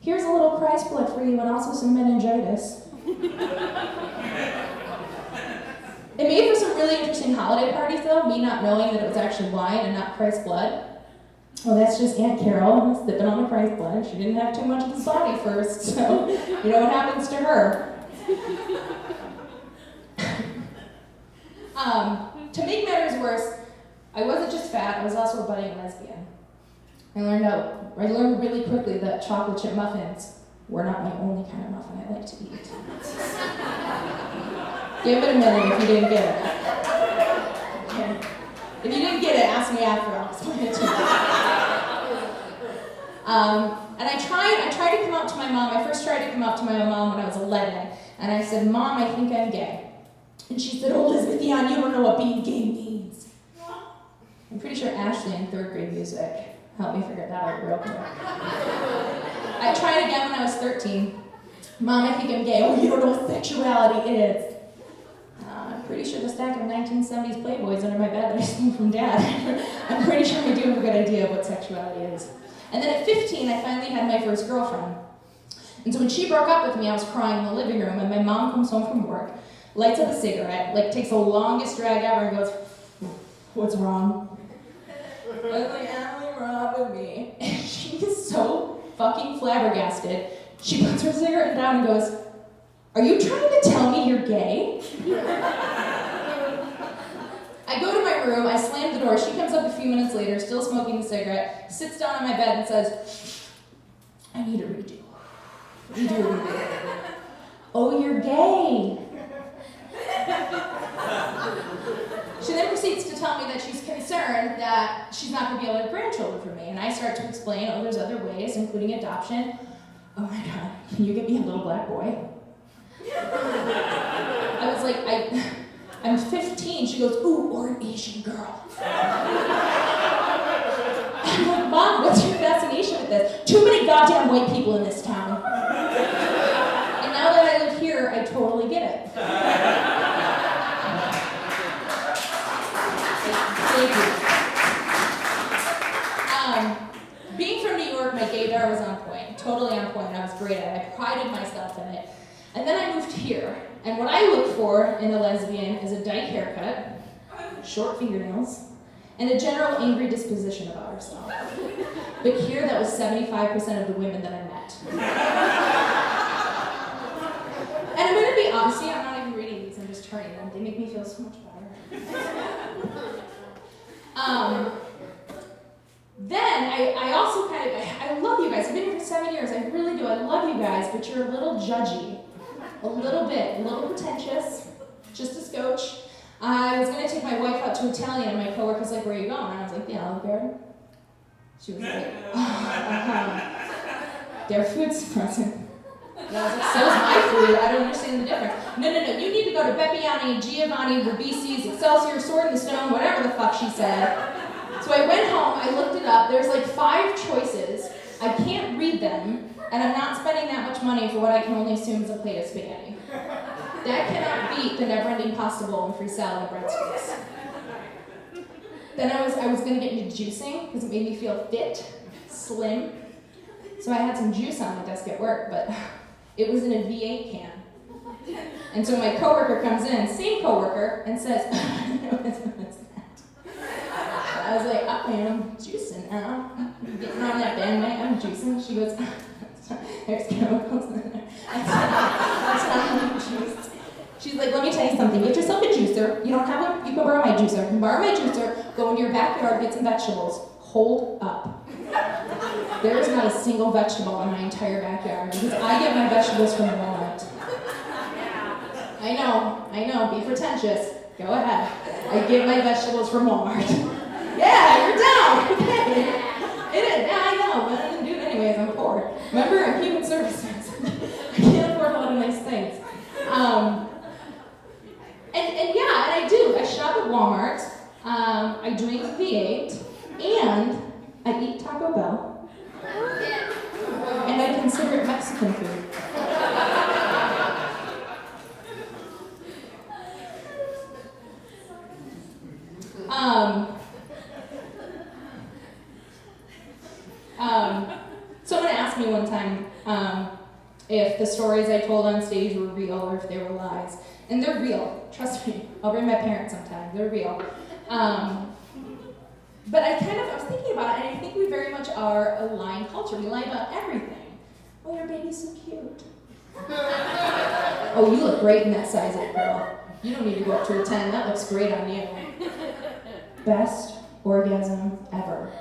Here's a little Christ blood for you and also some meningitis. It made for some really interesting holiday parties, though, me not knowing that it was actually wine and not Christ's blood. Well, that's just Aunt Carol sipping on the Christ blood. She didn't have too much of his body first, so you know what happens to her. To make matters worse, I wasn't just fat, I was also a budding lesbian. I learned really quickly that chocolate chip muffins were not my only kind of muffin I like to eat. Give it a minute if you didn't get it. Okay. If you didn't get it, ask me after, I'll explain it to you. And I tried to come out to my mom. I first tried to come out to my mom when I was 11, and I said, Mom, I think I'm gay. And she said, oh, Elizabeth, you don't know what being gay means. I'm pretty sure Ashley in 3rd grade music helped me figure that out real quick. I tried again when I was 13. Mom, I think I'm gay. Oh, you don't know what sexuality is. I'm pretty sure the stack of 1970s Playboys under my bed that I stole from Dad. I'm pretty sure I do have a good idea of what sexuality is. And then at 15, I finally had my first girlfriend. And so when she broke up with me, I was crying in the living room, and my mom comes home from work, lights up a cigarette, takes the longest drag ever, and goes, what's wrong? I was like, Emily, wrong with me. And she is so fucking flabbergasted. She puts her cigarette down and goes, are you trying to tell me you're gay? I go to my room, I slam the door. She comes up a few minutes later, still smoking the cigarette, sits down on my bed and says, I need a redo. Redo a redo. Oh, you're gay. She then proceeds to tell me that she's concerned that she's not going to be able to have grandchildren for me. And I start to explain, oh, there's other ways, including adoption. Oh my God, can you get me a little black boy? I was like, I'm 15. She goes, ooh, or an Asian girl. I'm like, Mom, what's your fascination with this? Too many goddamn white people in this town. And now that I live here, I totally get it. Thank you. Being from New York, my gaydar was on point. Totally on point. I was great at it. I prided myself in it. And then I moved here. And what I look for in a lesbian is a dyke haircut, short fingernails, and a general angry disposition about herself. But here, that was 75% of the women that I met. And I'm going to be honest, see, I'm not even reading these, I'm just turning them. They make me feel so much better. Then, I also I love you guys. I've been here for 7 years. I really do. I love you guys, but you're a little judgy. A little pretentious, just a scotch. I was going to take my wife out to Italian, and my coworker's like, where are you going? And I was like, the Olive Garden. She was like, their food's present. And I was like, so's my food. I don't understand the difference. No, you need to go to Beppiani, Giovanni, Ribisi's, Excelsior, Sword in the Stone, whatever the fuck she said. So I went home, I looked it up. There's like 5 choices. I can't read them, and I'm not spending that much money for what I can only assume is a plate of spaghetti. That cannot beat the never-ending pasta bowl and free salad and breadsticks. Then I was going to get into juicing because it made me feel fit, slim. So I had some juice on my desk at work, but it was in a V8 can. And so my coworker comes in, same coworker, and says, what's that? I was like, I am juicing. I'm getting on that bandwagon, I'm juicing. She goes, there's chemicals in there. That's not how you juice. She's like, let me tell you something. Get yourself a juicer. You don't have one? You can borrow my juicer. You can borrow my juicer. Go into your backyard, get some vegetables. Hold up. There is not a single vegetable in my entire backyard because I get my vegetables from Walmart. I know. Be pretentious. Go ahead. I get my vegetables from Walmart. Yeah, you're down. Okay. It is. Yeah, I know, but I didn't do it anyways. I'm poor. Remember, I'm human services. I can't afford a lot of nice things. And I do. I shop at Walmart. I drink V8, and I eat Taco Bell. And I consider it Mexican food. Someone asked me one time if the stories I told on stage were real or if they were lies. And they're real, trust me. I'll bring my parents sometime, they're real. But I was thinking about it, and I think we very much are a lying culture. We lie about everything. Oh, your baby's so cute. Oh, you look great in that size 8, girl. You don't need to go up to a 10, that looks great on you. Best orgasm ever.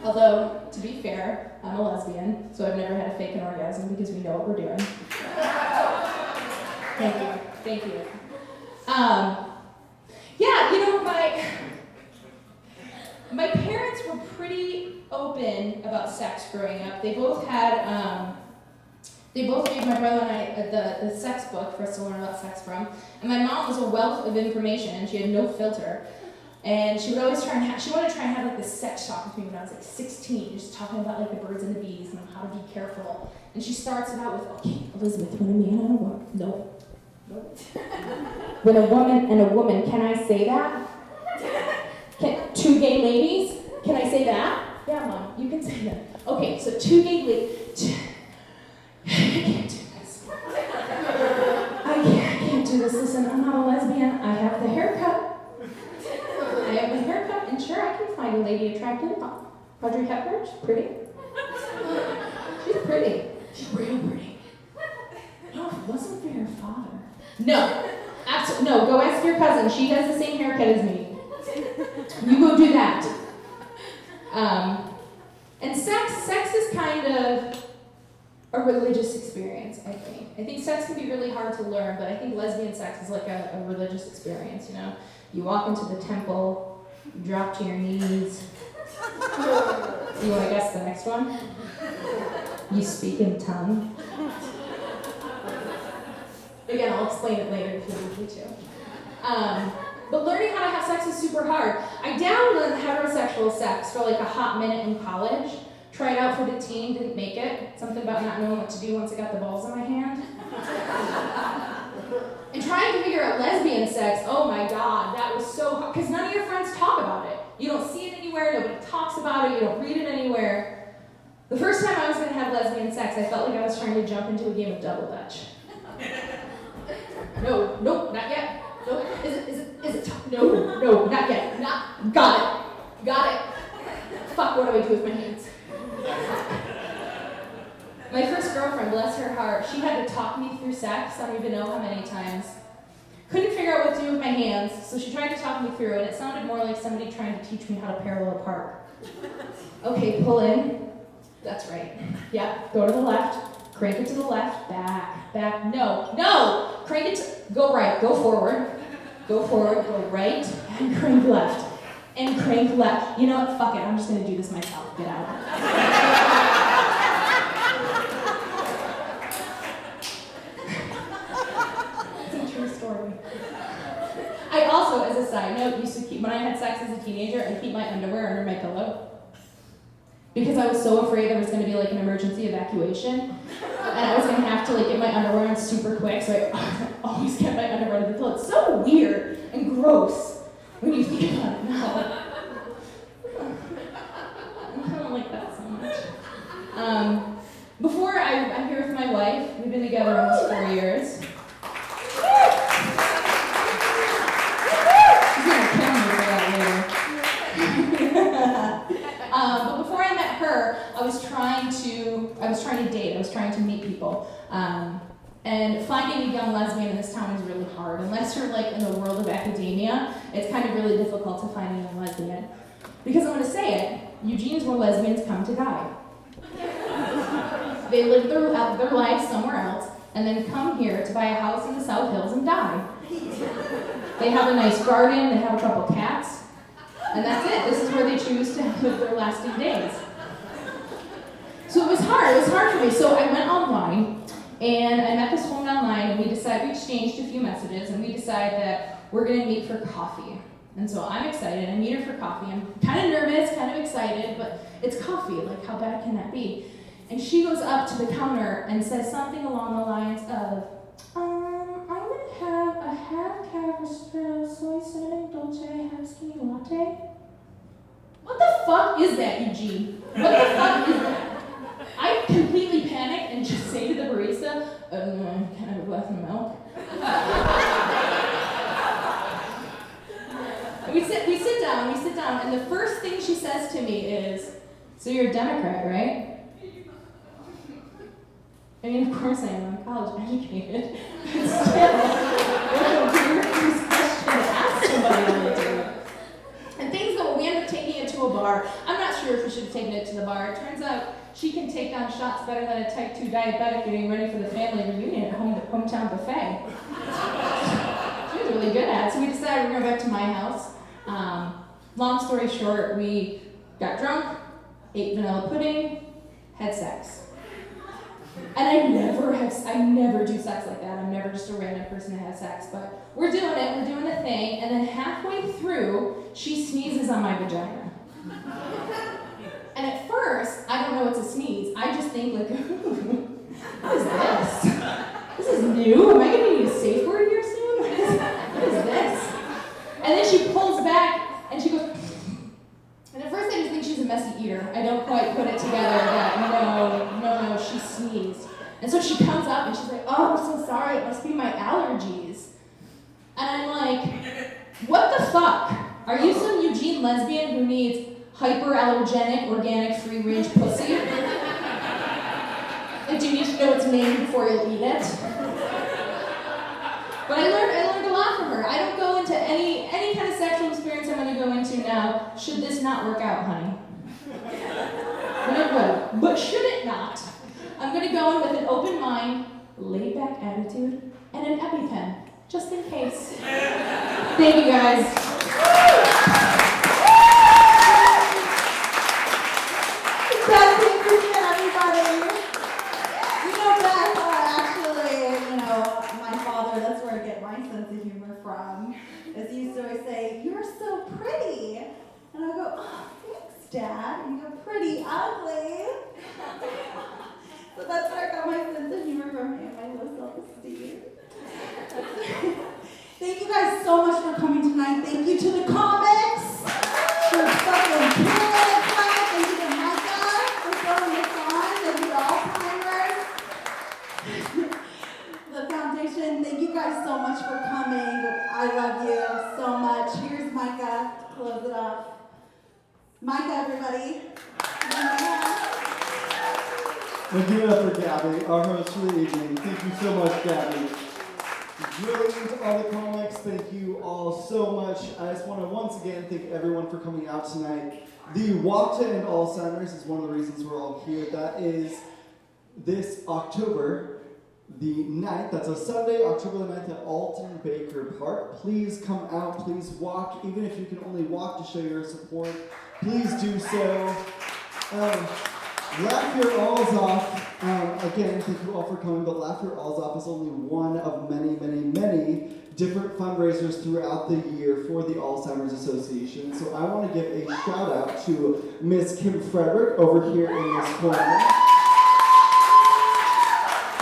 Although, to be fair, I'm a lesbian, so I've never had a fake an orgasm because we know what we're doing. Thank you. My parents were pretty open about sex growing up. They both gave my brother and I the sex book for us to learn about sex from. And my mom was a wealth of information, and she had no filter. And she would always she wanted to try and have like this sex talk with me when I was like 16, just talking about like the birds and the bees and how to be careful. And she starts it out with, okay, Elizabeth, when a man and a woman, no. When a woman and a woman, can I say that? 2 gay ladies, can I say that? Yeah, Mom, you can say that. Okay, so 2 gay ladies, I can't do this. I can't do this. Listen, I'm not a lesbian. I have the haircut. And sure, I can find a lady attractive. Audrey Hepburn, she's pretty. She's pretty. She's real pretty. No, if it wasn't for your father. No, absolutely no. Go ask your cousin. She has the same haircut as me. You go do that. And sex is kind of a religious experience, I think. I think sex can be really hard to learn, but I think lesbian sex is like a religious experience, you know? You walk into the temple, you drop to your knees. You want to guess the next one? You speak in tongue. Again, I'll explain it later if you need me to. But learning how to have sex is super hard. I dabbled in heterosexual sex for like a hot minute in college. Tried out for the teen, didn't make it. Something about not knowing what to do once I got the balls in my hand. And trying to figure out lesbian sex, oh my God, that was so hard. Because none of your friends talk about it. You don't see it anywhere, nobody talks about it, you don't read it anywhere. The first time I was gonna have lesbian sex, I felt like I was trying to jump into a game of double dutch. No, nope, not yet. Nope, is it, no, not yet. Got it. Fuck, what do I do with my hands? My first girlfriend, bless her heart, she had to talk me through sex, I don't even know how many times. Couldn't figure out what to do with my hands, so she tried to talk me through it. It sounded more like somebody trying to teach me how to parallel park. Okay, pull in. That's right. Yep, go to the left, crank it to the left, back, no! Crank it to, go right, go forward, go right, and crank left. And crank left. You know what, fuck it, I'm just gonna do this myself, get out. I also, as a side note, used to keep, when I had sex as a teenager, I'd keep my underwear under my pillow. Because I was so afraid there was going to be like an emergency evacuation. And I was going to have to like get my underwear on super quick, so I always kept my underwear under the pillow. It's so weird and gross when you think about it now. I don't like that so much. Before I'm here with my wife, we've been together almost 4 years. But before I met her, I was trying to date. I was trying to meet people. And finding a young lesbian in this town is really hard. Unless you're like in the world of academia, it's kind of really difficult to find a young lesbian. Because I'm going to say it, Eugene is where lesbians come to die. They live their lives somewhere else, and then come here to buy a house in the South Hills and die. They have a nice garden, they have a couple cats, and that's it. This is where they choose to live their lasting days. So it was hard for me. So I went online, and I met this woman online, and we exchanged a few messages, and we decided that we're gonna meet for coffee. And so I'm excited, I meet her for coffee. I'm kind of nervous, kind of excited, but it's coffee, like how bad can that be? And she goes up to the counter and says something along the lines of, I'm gonna have a half caf espresso, soy cinnamon dolce, half skinny latte. What the fuck is that, Eugene? What the fuck is that? I completely panic and just say to the barista, can I have a glass of milk? We sit down, and the first thing she says to me is, so you're a Democrat, right? I mean, of course I am. I'm college educated. But still, what would be your first question to ask somebody on the table? And things go, we end up taking it to a bar. I'm not sure if we should have taken it to the bar. It turns out she can take down shots better than a type 2 diabetic getting ready for the family reunion at the hometown buffet. She was really good at it. So we decided we're going back to my house. Long story short, we got drunk, ate vanilla pudding, had sex. And I never do sex like that. I'm never just a random person that has sex. But we're doing the thing, and then halfway through, she sneezes on my vagina. And at first, I don't know it's a sneeze. I just think like, what is this? This is new? Am I gonna need a safe word here soon? What is this? And then she pulls back, and she goes, and at first I just think she's a messy eater. I don't quite put it together that, no, she sneezed. And so she comes up and she's like, oh, I'm so sorry, it must be my allergies. And I'm like, what the fuck? Are you some Eugene lesbian who needs hyperallergenic, organic, free-range pussy? Like, do you need to know its name before you'll eat it? But I learned a lot from her. I don't go into any kind of sexual experience I'm going to go into now. Should this not work out, honey? But it will. But should it not? I'm going to go in with an open mind, laid back attitude, and an EpiPen, just in case. Thank you guys. Beth Pinkerton, everybody. You know, Beth, actually, my father, that's where I get my sense of humor from, is he used to always say, "You're so pretty." And I go, "Oh, thanks, Dad." And you go, "Pretty ugly." So that's where I got my sense of humor from and my low self-esteem. Thank you guys so much for coming tonight. Thank you to the comics for fucking killing it tonight. Thank you to Micah for throwing this on. Thank you to Alzheimer's. The foundation, thank you guys so much for coming. I love you so much. Here's Micah to close it off. Micah, everybody. We'll give it up for Gabby, our host for the evening. Thank you so much, Gabby. Brilliant, all the comics. Thank you all so much. I just want to once again thank everyone for coming out tonight. The Walk to End Alzheimer's is one of the reasons we're all here. That is this October the 9th. That's a Sunday, October the 9th at Alton Baker Park. Please come out. Please walk. Even if you can only walk to show your support, please do so. Laugh Your Alz Off, again, thank you all for coming, but Laugh Your Alz Off is only one of many, many, many different fundraisers throughout the year for the Alzheimer's Association. So I want to give a shout out to Miss Kim Frederick over here in this corner.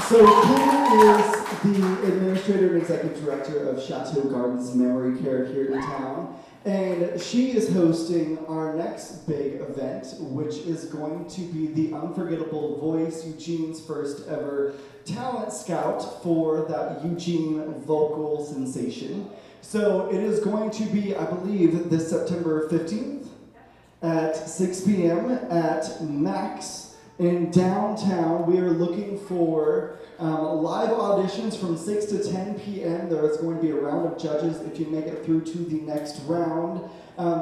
So Kim is the Administrator and Executive Director of Chateau Gardens Memory Care here in town. And she is hosting our next big event, which is going to be the Unforgettable Voice, Eugene's first ever talent scout for that Eugene vocal sensation. So it is going to be, I believe, this September 15th at 6 p.m. at Max in downtown. We are looking for live auditions from 6 to 10 p.m. There is going to be a round of judges if you make it through to the next round.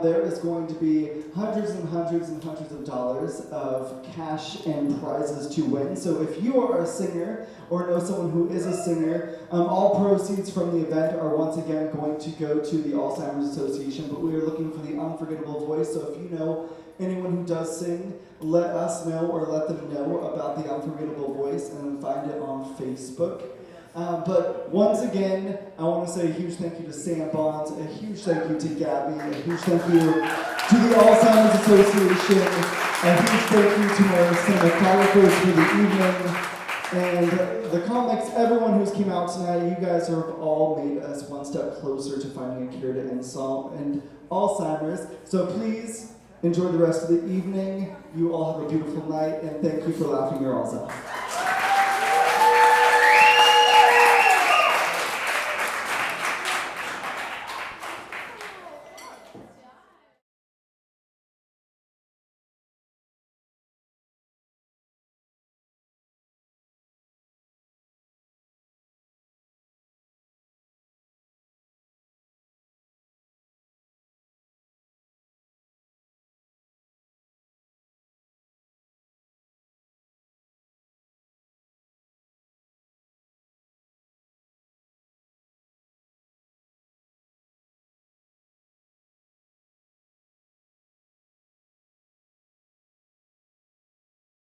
There is going to be hundreds and hundreds and hundreds of dollars of cash and prizes to win. So if you are a singer or know someone who is a singer, all proceeds from the event are once again going to go to the Alzheimer's Association, but we are looking for the Unforgettable Voice. So if you know anyone who does sing, let us know or let them know about the Unforgettable Voice and find it on Facebook. But once again, I want to say a huge thank you to Sam Bonds, a huge thank you to Gabby, a huge thank you to the Alzheimer's Association, a huge thank you to our cinematographers for the evening, and the comics, everyone who's came out tonight. You guys have all made us one step closer to finding a cure to end Alzheimer's. So please enjoy the rest of the evening. You all have a beautiful night, and thank you for laughing your alls off.